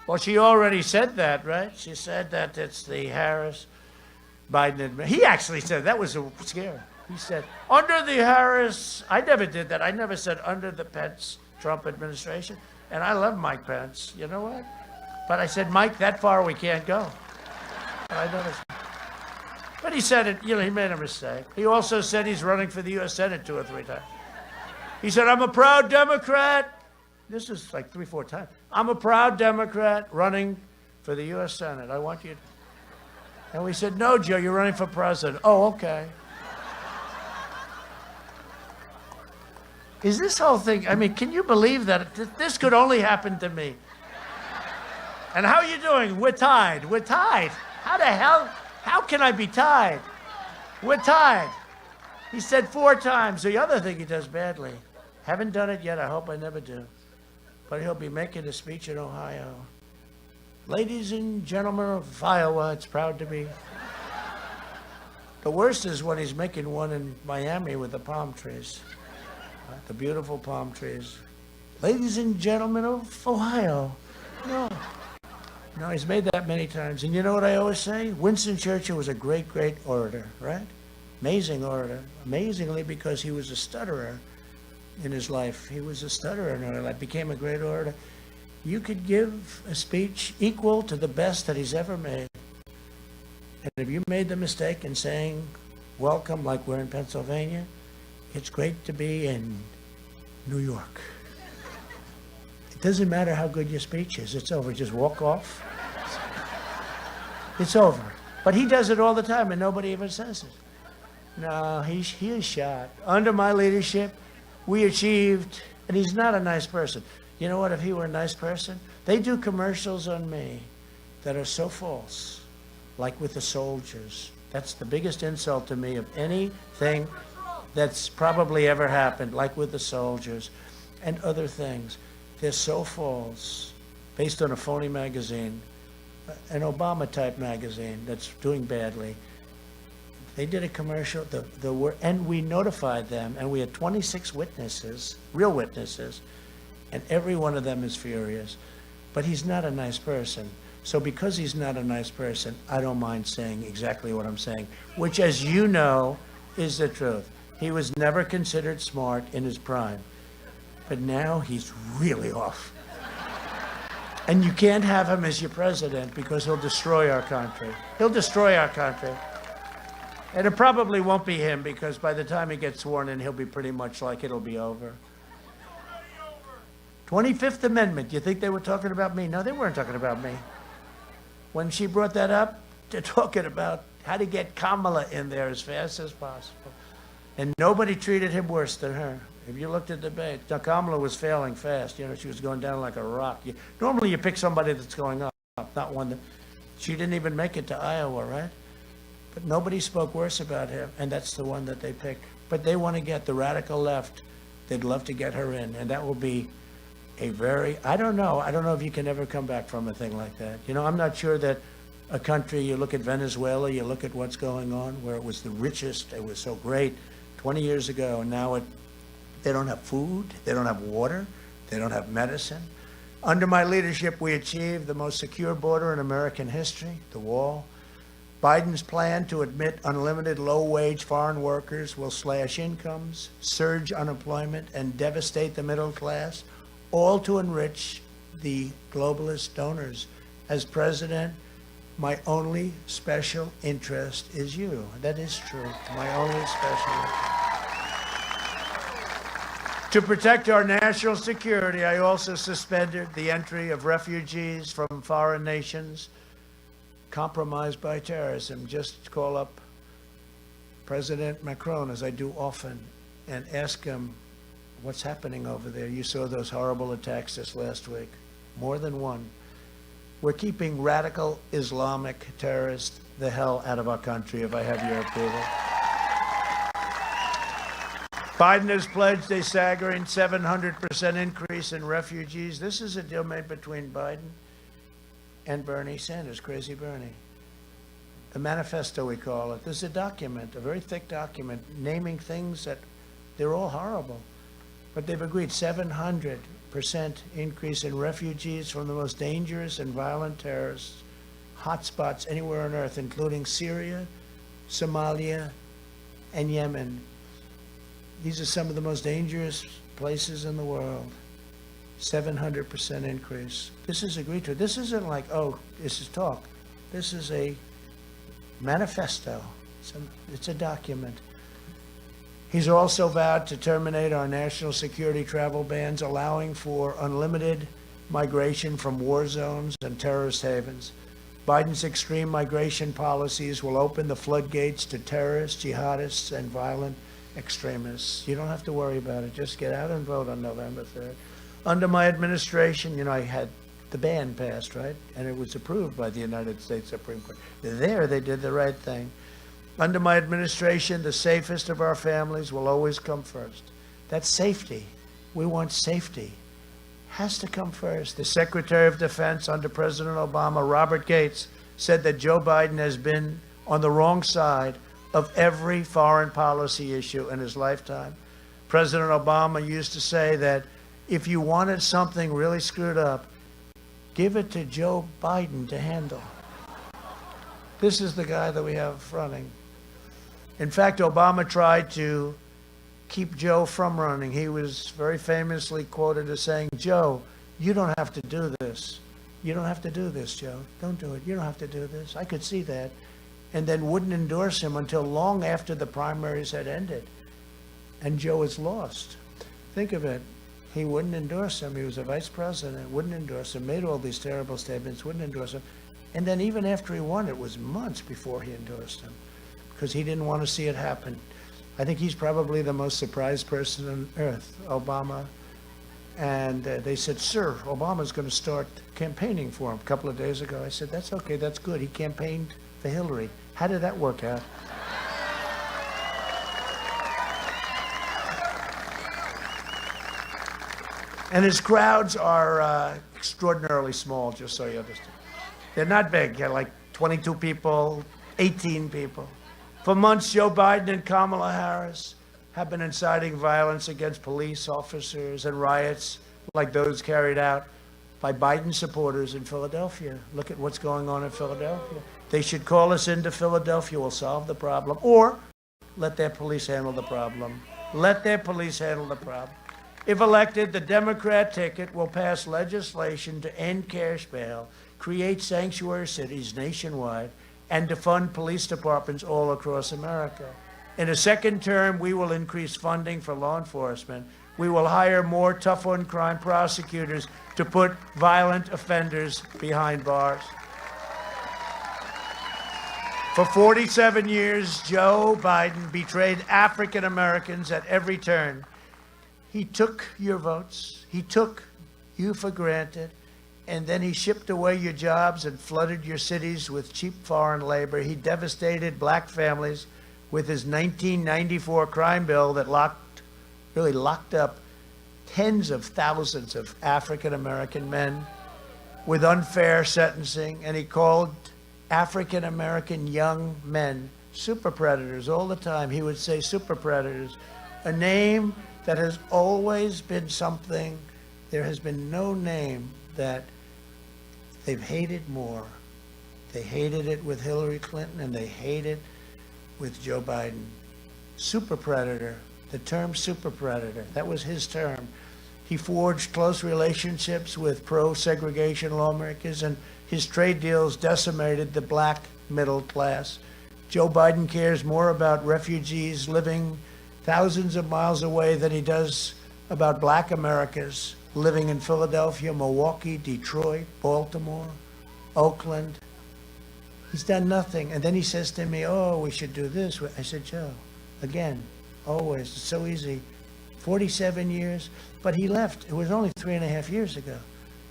Well, she already said that, right? She said that it's the Harris-Biden administration. He actually said, that was scary. He said, under the Harris, I never did that. I never said under the Pence-Trump administration. And I love Mike Pence. You know what? But I said, Mike, that far we can't go. I noticed. But he said it, he made a mistake. He also said he's running for the U.S. Senate 2 or 3 times. He said, I'm a proud Democrat. This is like 3 or 4 times. I'm a proud Democrat running for the U.S. Senate. I want you to. And we said, no, Joe, you're running for president. Oh, okay. Is this whole thing, I mean, can you believe that this could only happen to me? And how are you doing? We're tied. We're tied. How the hell? How can I be tied? We're tied. He said 4 times. The other thing he does badly. Haven't done it yet. I hope I never do. But he'll be making a speech in Ohio. Ladies and gentlemen of Iowa, it's proud to be. The worst is when he's making one in Miami with the palm trees. The beautiful palm trees. Ladies and gentlemen of Ohio. No. No, he's made that many times. And you know what I always say? Winston Churchill was a great, great orator, right? Amazing orator. Amazingly, because he was a stutterer in his life. He was a stutterer in his life. Became a great orator. You could give a speech equal to the best that he's ever made. And if you made the mistake in saying, welcome, like we're in Pennsylvania, it's great to be in New York. It doesn't matter how good your speech is. It's over. Just walk off. It's over. But he does it all the time, and nobody even says it. No, he is shot. Under my leadership, we achieved, and he's not a nice person. You know what? If he were a nice person, they do commercials on me that are so false, like with the soldiers. That's the biggest insult to me of anything that's probably ever happened, like with the soldiers and other things. They're so false, based on a phony magazine, an Obama-type magazine that's doing badly. They did a commercial, and we notified them, and we had 26 witnesses, real witnesses, and every one of them is furious. But he's not a nice person. So because he's not a nice person, I don't mind saying exactly what I'm saying, which, as you know, is the truth. He was never considered smart in his prime. But now he's really off. And you can't have him as your president because he'll destroy our country. He'll destroy our country. And it probably won't be him because by the time he gets sworn in, he'll be pretty much like it'll be over. 25th Amendment, you think they were talking about me? No, they weren't talking about me. When she brought that up, they're talking about how to get Kamala in there as fast as possible. And nobody treated him worse than her. If you looked at the debate, Kamala was failing fast. You know, she was going down like a rock. Normally you pick somebody that's going up, not one that... She didn't even make it to Iowa, right? But nobody spoke worse about him, and that's the one that they pick. But they want to get the radical left. They'd love to get her in, and that will be a very... I don't know if you can ever come back from a thing like that. You know, I'm not sure that a country, you look at Venezuela, you look at what's going on, where it was the richest, it was so great 20 years ago, and now they don't have food, they don't have water, they don't have medicine. Under my leadership, we achieved the most secure border in American history, the wall. Biden's plan to admit unlimited low-wage foreign workers will slash incomes, surge unemployment, and devastate the middle class, all to enrich the globalist donors. As president, my only special interest is you. That is true. My only special interest. To protect our national security, I also suspended the entry of refugees from foreign nations compromised by terrorism. Just call up President Macron, as I do often, and ask him what's happening over there. You saw those horrible attacks this last week, more than one. We're keeping radical Islamic terrorists the hell out of our country, if I have your approval. Biden has pledged a staggering 700% increase in refugees. This is a deal made between Biden and Bernie Sanders, crazy Bernie. the manifesto we call it. This is a document, a very thick document, naming things that they're all horrible. But they've agreed 700% increase in refugees from the most dangerous and violent terrorist hotspots anywhere on earth, including Syria, Somalia, and Yemen. These are some of the most dangerous places in the world. 700% increase. This is agreed to. This isn't like, oh, this is talk. This is a manifesto. It's a document. He's also vowed to terminate our national security travel bans, allowing for unlimited migration from war zones and terrorist havens. Biden's extreme migration policies will open the floodgates to terrorists, jihadists, and violent extremists. You don't have to worry about it. Just get out and vote on November 3rd. Under my administration, I had the ban passed, right? And it was approved by the United States Supreme Court. There, they did the right thing. Under my administration, the safest of our families will always come first. That's safety. We want safety. Has to come first. The Secretary of Defense under President Obama, Robert Gates, said that Joe Biden has been on the wrong side of every foreign policy issue in his lifetime. President Obama used to say that if you wanted something really screwed up, give it to Joe Biden to handle. This is the guy that we have running. In fact, Obama tried to keep Joe from running. He was very famously quoted as saying, Joe, you don't have to do this. You don't have to do this, Joe. Don't do it. You don't have to do this. I could see that. And then wouldn't endorse him until long after the primaries had ended. And Joe is lost. Think of it. He wouldn't endorse him. He was a vice president, wouldn't endorse him, made all these terrible statements, wouldn't endorse him. And then even after he won, it was months before he endorsed him because he didn't want to see it happen. I think he's probably the most surprised person on earth, Obama. And they said, sir, Obama's going to start campaigning for him a couple of days ago. I said, that's okay, that's good. He campaigned for Hillary. How did that work out? And his crowds are extraordinarily small, just so you understand. They're not big. They're like 22 people, 18 people. For months, Joe Biden and Kamala Harris have been inciting violence against police officers and riots like those carried out by Biden supporters in Philadelphia. Look at what's going on in Philadelphia. They should call us into Philadelphia. We'll solve the problem. Or let their police handle the problem. Let their police handle the problem. If elected, the Democrat ticket will pass legislation to end cash bail, create sanctuary cities nationwide, and to fund police departments all across America. In a second term, we will increase funding for law enforcement. We will hire more tough-on-crime prosecutors to put violent offenders behind bars. For 47 years, Joe Biden betrayed African Americans at every turn. He took your votes, he took you for granted, and then he shipped away your jobs and flooded your cities with cheap foreign labor. He devastated black families with his 1994 crime bill that really locked up tens of thousands of African American men with unfair sentencing, and he called African American young men super predators all the time. He would say super predators, a name that has always been something. There has been no name that they've hated more. They hated it with Hillary Clinton, and they hate it with Joe Biden. Super predator, the term super predator, that was his term. He forged close relationships with pro-segregation lawmakers, and his trade deals decimated the black middle class. Joe Biden cares more about refugees living thousands of miles away than he does about black Americans living in Philadelphia, Milwaukee, Detroit, Baltimore, Oakland. He's done nothing. And then he says to me, oh, we should do this. I said, Joe, again, always, it's so easy. 47 years, but he left. It was only 3.5 years ago.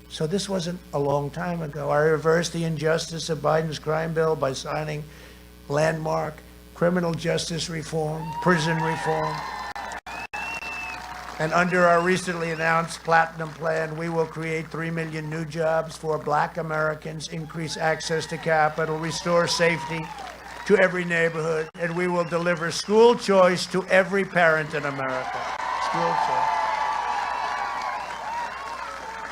So this wasn't a long time ago. I reversed the injustice of Biden's crime bill by signing landmark criminal justice reform, prison reform. And under our recently announced Platinum Plan, we will create 3 million new jobs for black Americans, increase access to capital, restore safety, to every neighborhood, and we will deliver school choice to every parent in America. School choice.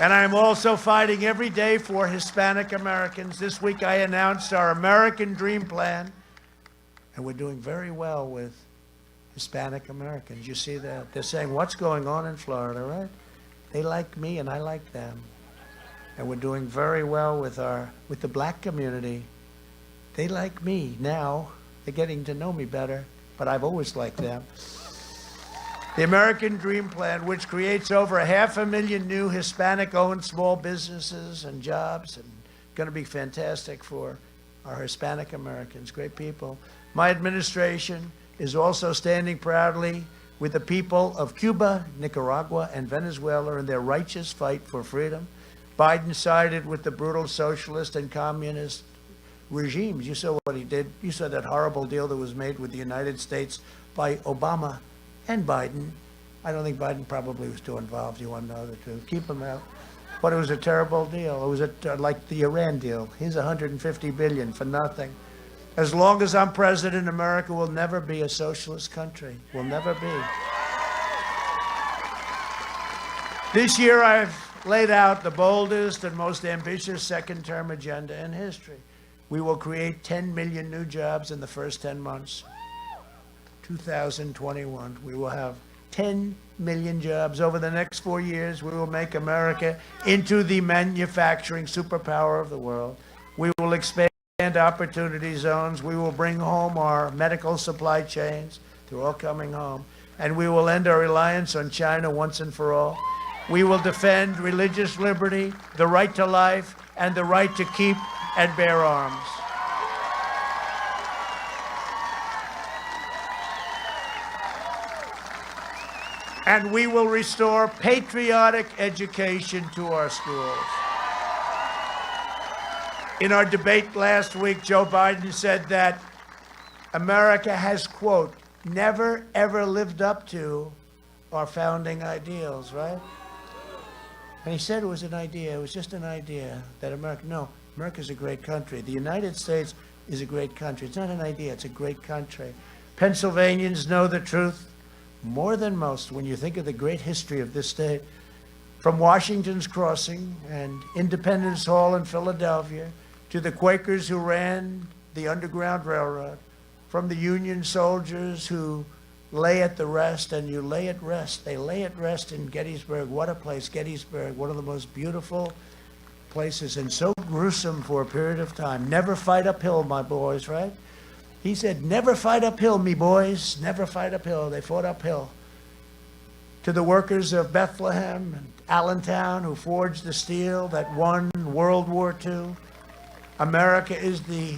And I'm also fighting every day for Hispanic Americans. This week I announced our American Dream Plan, and we're doing very well with Hispanic Americans. You see that? They're saying, what's going on in Florida, right? They like me and I like them. And we're doing very well with the black community. They like me now. They're getting to know me better, but I've always liked them. The American Dream Plan, which creates over 500,000 new Hispanic-owned small businesses and jobs, and going to be fantastic for our Hispanic Americans, great people. My administration is also standing proudly with the people of Cuba, Nicaragua, and Venezuela in their righteous fight for freedom. Biden sided with the brutal socialist and communist regimes. You saw what he did. You saw that horrible deal that was made with the United States by Obama and Biden. I don't think Biden probably was too involved. You want to know the truth. Keep him out. But it was a terrible deal. It was like the Iran deal. Here's $150 billion for nothing. As long as I'm president, America will never be a socialist country. Will never be. This year, I've laid out the boldest and most ambitious second-term agenda in history. We will create 10 million new jobs in the first 10 months. 2021, we will have 10 million jobs. Over the next 4 years, we will make America into the manufacturing superpower of the world. We will expand opportunity zones. We will bring home our medical supply chains. They're all coming home. And we will end our reliance on China once and for all. We will defend religious liberty, the right to life, and the right to keep and bear arms. And we will restore patriotic education to our schools. In our debate last week, Joe Biden said that America has, quote, never ever lived up to our founding ideals, right? And he said it was an idea, it was just an idea that America's a great country. The United States is a great country. It's not an idea, it's a great country. Pennsylvanians know the truth more than most when you think of the great history of this state. From Washington's Crossing and Independence Hall in Philadelphia, to the Quakers who ran the Underground Railroad, from the Union soldiers who lay at the rest, and you lay at rest. They lay at rest in Gettysburg. What a place, Gettysburg, one of the most beautiful places, and so gruesome for a period of time. Never fight uphill, my boys, right? He said, never fight uphill, me boys, never fight uphill. They fought uphill. To the workers of Bethlehem and Allentown who forged the steel that won World War II, America is the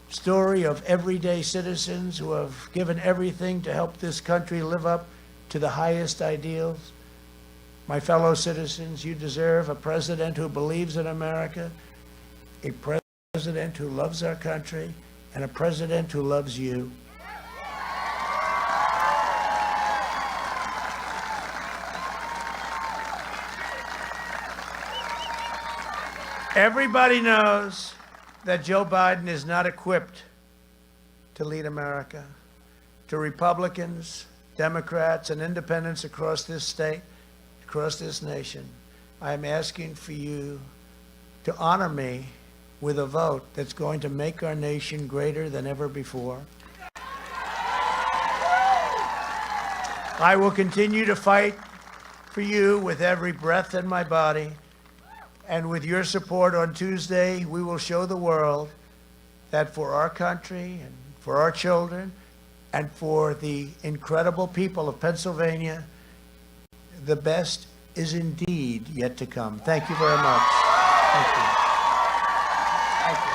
story of everyday citizens who have given everything to help this country live up to the highest ideals. My fellow citizens, you deserve a president who believes in America, a president who loves our country, and a president who loves you. Everybody knows that Joe Biden is not equipped to lead America. To Republicans, Democrats, and independents across this state, across this nation, I am asking for you to honor me with a vote that's going to make our nation greater than ever before. I will continue to fight for you with every breath in my body. And with your support on Tuesday, we will show the world that for our country and for our children and for the incredible people of Pennsylvania, the best is indeed yet to come. Thank you very much. Thank you. Thank you.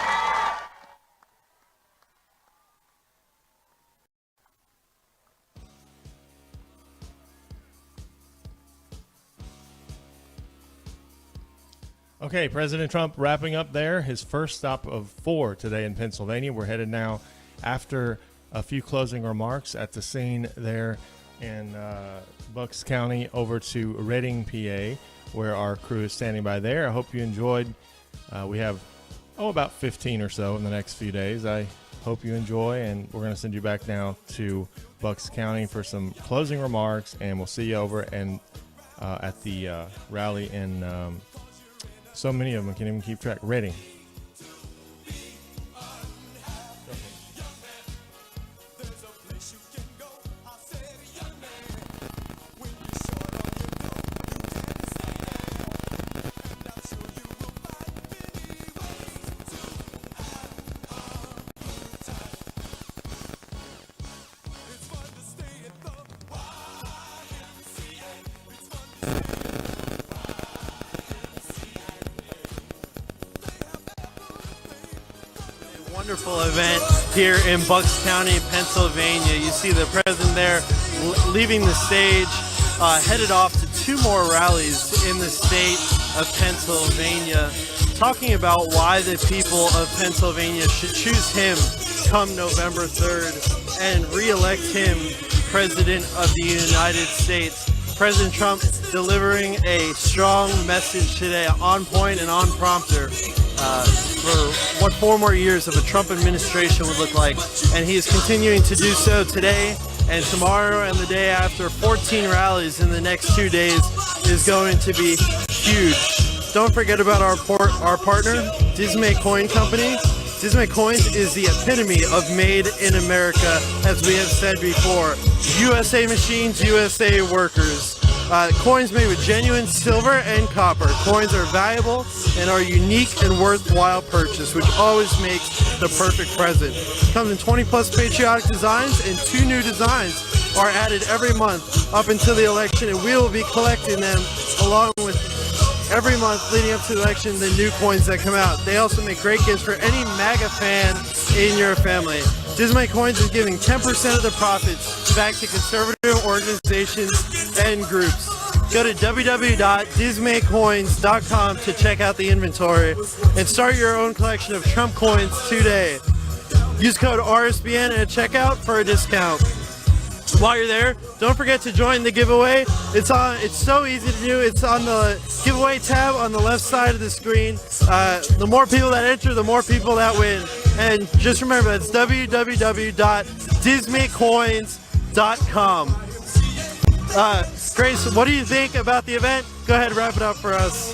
Okay, President Trump wrapping up there, his first stop of 4 today in Pennsylvania. We're headed now, after a few closing remarks at the scene there in Bucks County, over to Reading, PA, where our crew is standing by there. I hope you enjoyed. We have, about 15 or so in the next few days. I Hope you enjoy, and we're going to send you back now to Bucks County for some closing remarks, and we'll see you over and at the rally in so many of them I can't even keep track. Reading. Wonderful event here in Bucks County, Pennsylvania. You see the president there leaving the stage, headed off to 2 more rallies in the state of Pennsylvania, talking about why the people of Pennsylvania should choose him come November 3rd and re-elect him President of the United States. President Trump delivering a strong message today, on point and on prompter, for what 4 more years of a Trump administration would look like. And he is continuing to do so today and tomorrow and the day after. 14 rallies in the next 2 days is going to be huge. Don't forget about our partner, Dismay Coin Company. Dismay Coins is the epitome of made in America, as we have said before. USA machines, USA workers. Coins made with genuine silver and copper. Coins are valuable and are unique and worthwhile purchase, which always makes the perfect present. Comes in 20 plus patriotic designs, and 2 new designs are added every month up until the election, and we will be collecting them along with every month leading up to the election, the new coins that come out. They also make great gifts for any MAGA fan in your family. Dismay Coins is giving 10% of the profits back to conservative organizations and groups. Go to www.dismaycoins.com to check out the inventory and start your own collection of Trump coins today. Use code RSBN at checkout for a discount. While you're there, don't forget to join the giveaway. It's so easy to do. It's on the giveaway tab on the left side of the screen. The more people that enter, the more people that win. And just remember, that's www.dismaycoins.com. Grace, what do you think about the event? Go ahead, wrap it up for us.